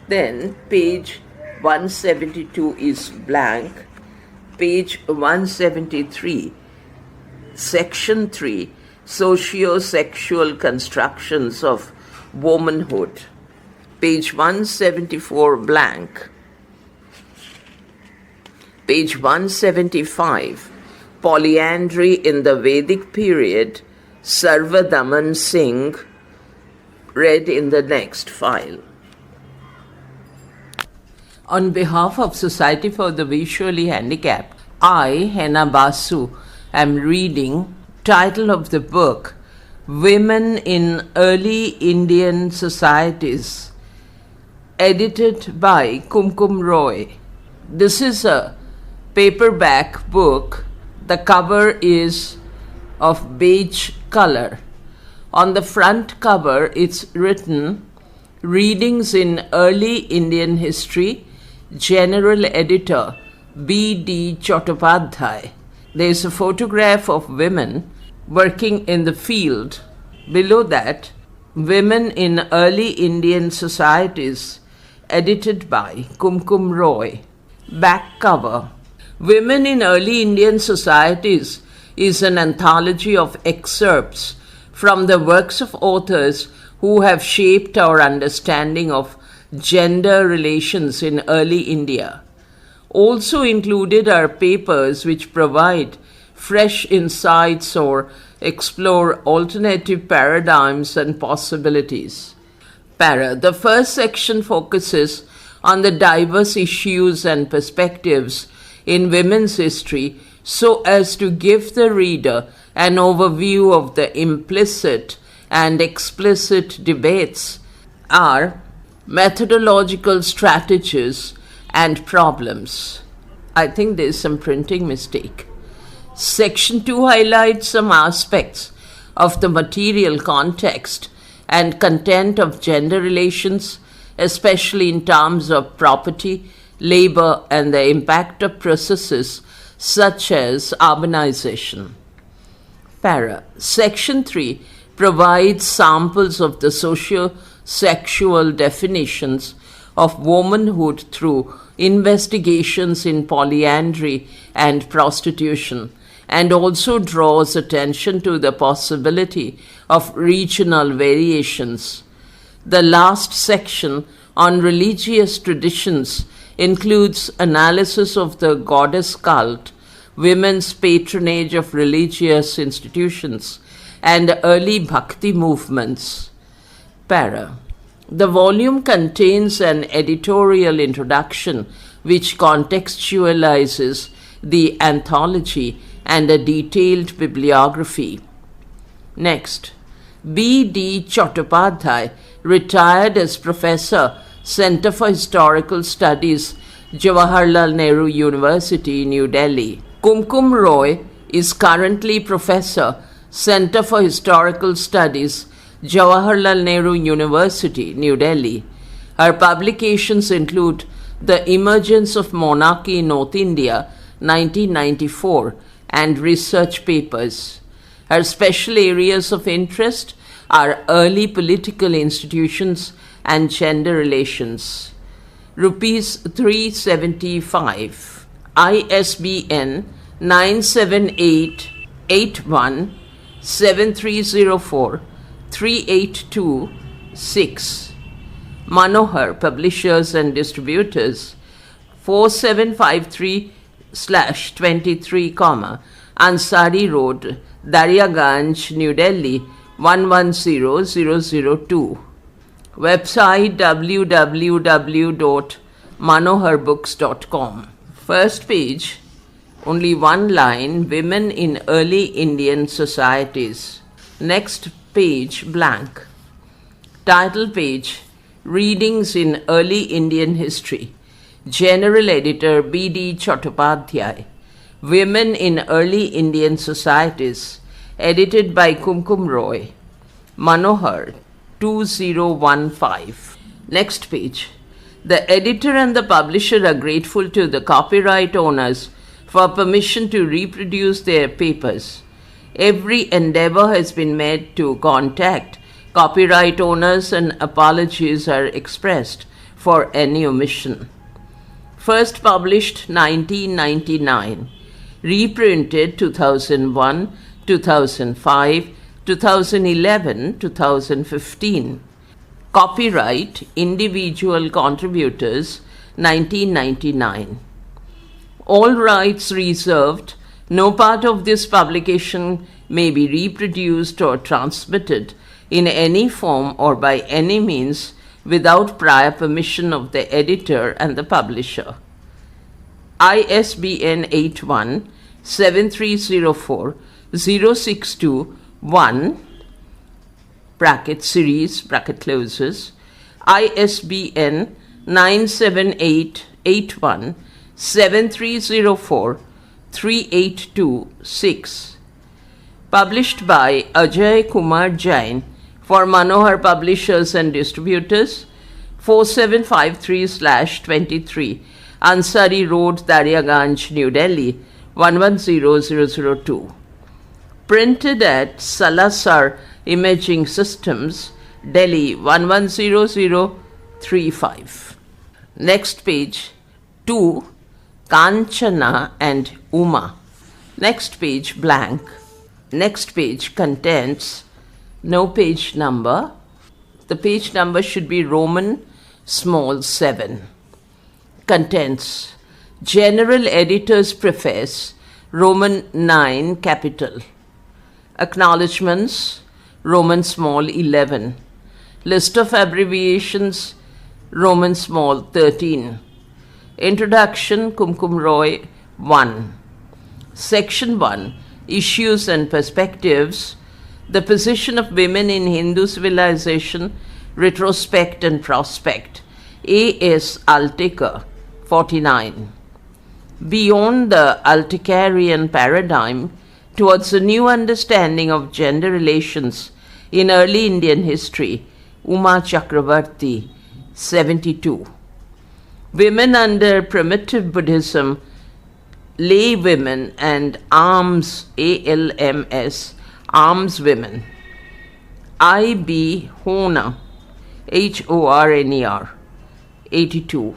Then page 172 is blank. Page 173, Section 3, Socio-Sexual Constructions of Womanhood. Page 174 blank. Page 175, Polyandry in the Vedic Period, Sarvadaman Singh, read in the next file. On behalf of Society for the Visually Handicapped, I, Hena Basu, am reading title of the book, Women in Early Indian Societies, edited by Kumkum Roy. This is a paperback book. The cover is of beige color. On the front cover, it's written, Readings in Early Indian History, General Editor B.D. Chattopadhyay. There is a photograph of women working in the field. Below that, Women in Early Indian Societies, edited by Kumkum Roy. Back cover. Women in Early Indian Societies is an anthology of excerpts from the works of authors who have shaped our understanding of gender relations in early India. Also included are papers which provide fresh insights or explore alternative paradigms and possibilities. The first section focuses on the diverse issues and perspectives in women's history so as to give the reader an overview of the implicit and explicit debates, are methodological strategies and problems. I think there's some printing mistake. Section 2 highlights some aspects of the material context and content of gender relations, especially in terms of property, labor, and the impact of processes such as urbanization. Section 3 provides samples of the socio-sexual definitions of womanhood through investigations in polyandry and prostitution, and also draws attention to the possibility of regional variations. The last section on religious traditions includes analysis of the goddess cult, women's patronage of religious institutions, and early bhakti movements. The volume contains an editorial introduction which contextualizes the anthology and a detailed bibliography. Next, B.D. Chattopadhyay retired as Professor, Center for Historical Studies, Jawaharlal Nehru University, New Delhi. Kumkum Roy is currently Professor, Center for Historical Studies, Jawaharlal Nehru University, New Delhi. Her publications include The Emergence of Monarchy in North India, 1994, and research papers. Her special areas of interest are early political institutions and gender relations. Rupees 375. ISBN 978-81-7304-382-6. Manohar, Publishers and Distributors, 4753/23, Ansari Road, Daryaganj, New Delhi, 110002. Website www.manoharbooks.com. First page, only one line, Women in Early Indian Societies. Next page, blank. Title page, Readings in Early Indian History. General Editor B.D. Chattopadhyay. Women in Early Indian Societies. Edited by Kumkum Roy. Manohar, 2015. Next page. The editor and the publisher are grateful to the copyright owners for permission to reproduce their papers. Every endeavor has been made to contact copyright owners and apologies are expressed for any omission. First published 1999, reprinted 2001, 2005, 2011, 2015. Copyright Individual Contributors 1999. All rights reserved. No part of this publication may be reproduced or transmitted in any form or by any means without prior permission of the editor and the publisher. ISBN 81-7304-062-1 bracket series bracket closes, ISBN 978-81-7304-382-6. Published by Ajay Kumar Jain for Manohar Publishers and Distributors, 4753/23, Ansari Road, Daryaganj, New Delhi, 110002. Printed at Salasar Imaging Systems, Delhi 110035. Next page 2. Kanchana and Uma. Next page blank. Next page contents no page number. The page number should be Roman small 7. Contents General Editor's Preface Roman 9 capital. Acknowledgements Roman small 11. List of abbreviations Roman small 13. Introduction Kumkum Roy 1. Section 1 Issues and Perspectives. The Position of Women in Hindu Civilization, Retrospect and Prospect. A.S. Altekar 49. Beyond the Altekarian paradigm towards a new understanding of gender relations in early Indian history, Uma Chakravarti 72. Women under primitive Buddhism, lay women and alms, ALMS, alms women. I.B. Horner, HORNER 82.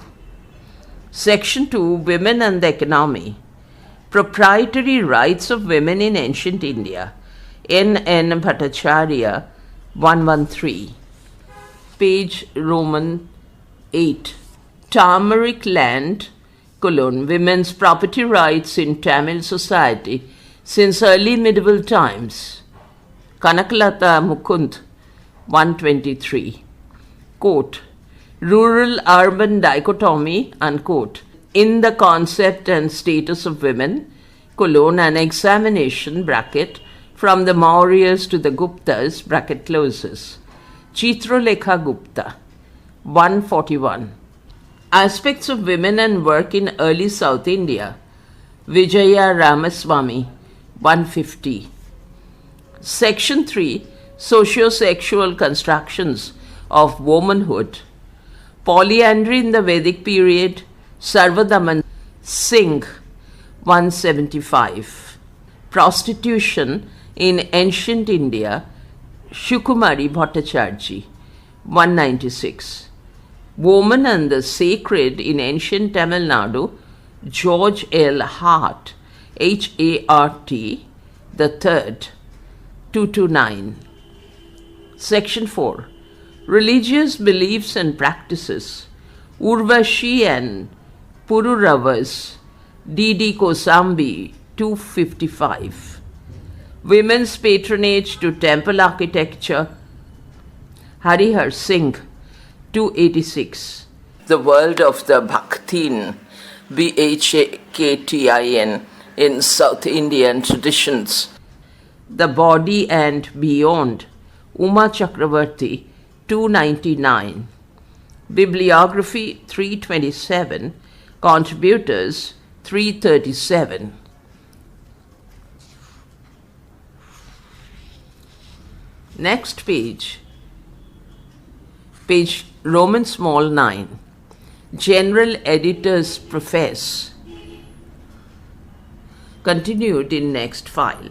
Section 2 Women and the Economy. Proprietary Rights of Women in Ancient India. N.N. Bhattacharya 113. Page Roman 8. Turmeric Land, Women's Property Rights in Tamil Society since early medieval times. Kanakalata Mukund 123. Quote, Rural-urban dichotomy, unquote, in the concept and status of women, an examination, bracket, from the Mauryas to the Guptas, bracket closes. Chitralekha Gupta, 141. Aspects of women and work in early South India, Vijaya Ramaswamy, 150. Section 3 Socio-sexual constructions of womanhood. Polyandry in the Vedic period, Sarvadaman Singh, 175. Prostitution in ancient India, Shukumari Bhattacharjee, 196. Woman and the Sacred in ancient Tamil Nadu, George L. Hart, H-A-R-T, the third, 229. Section 4. Religious Beliefs and Practices, Urvashi and Pururavas, D.D. Kosambi, 255. Women's Patronage to Temple Architecture, Harihar Singh, 286. The World of the Bhaktin, Bhaktin, in South Indian Traditions. The Body and Beyond, Uma Chakravarti, 299. Bibliography 327. Contributors 337. Next page. Page Roman small 9. General Editor's Preface. Continued in next file.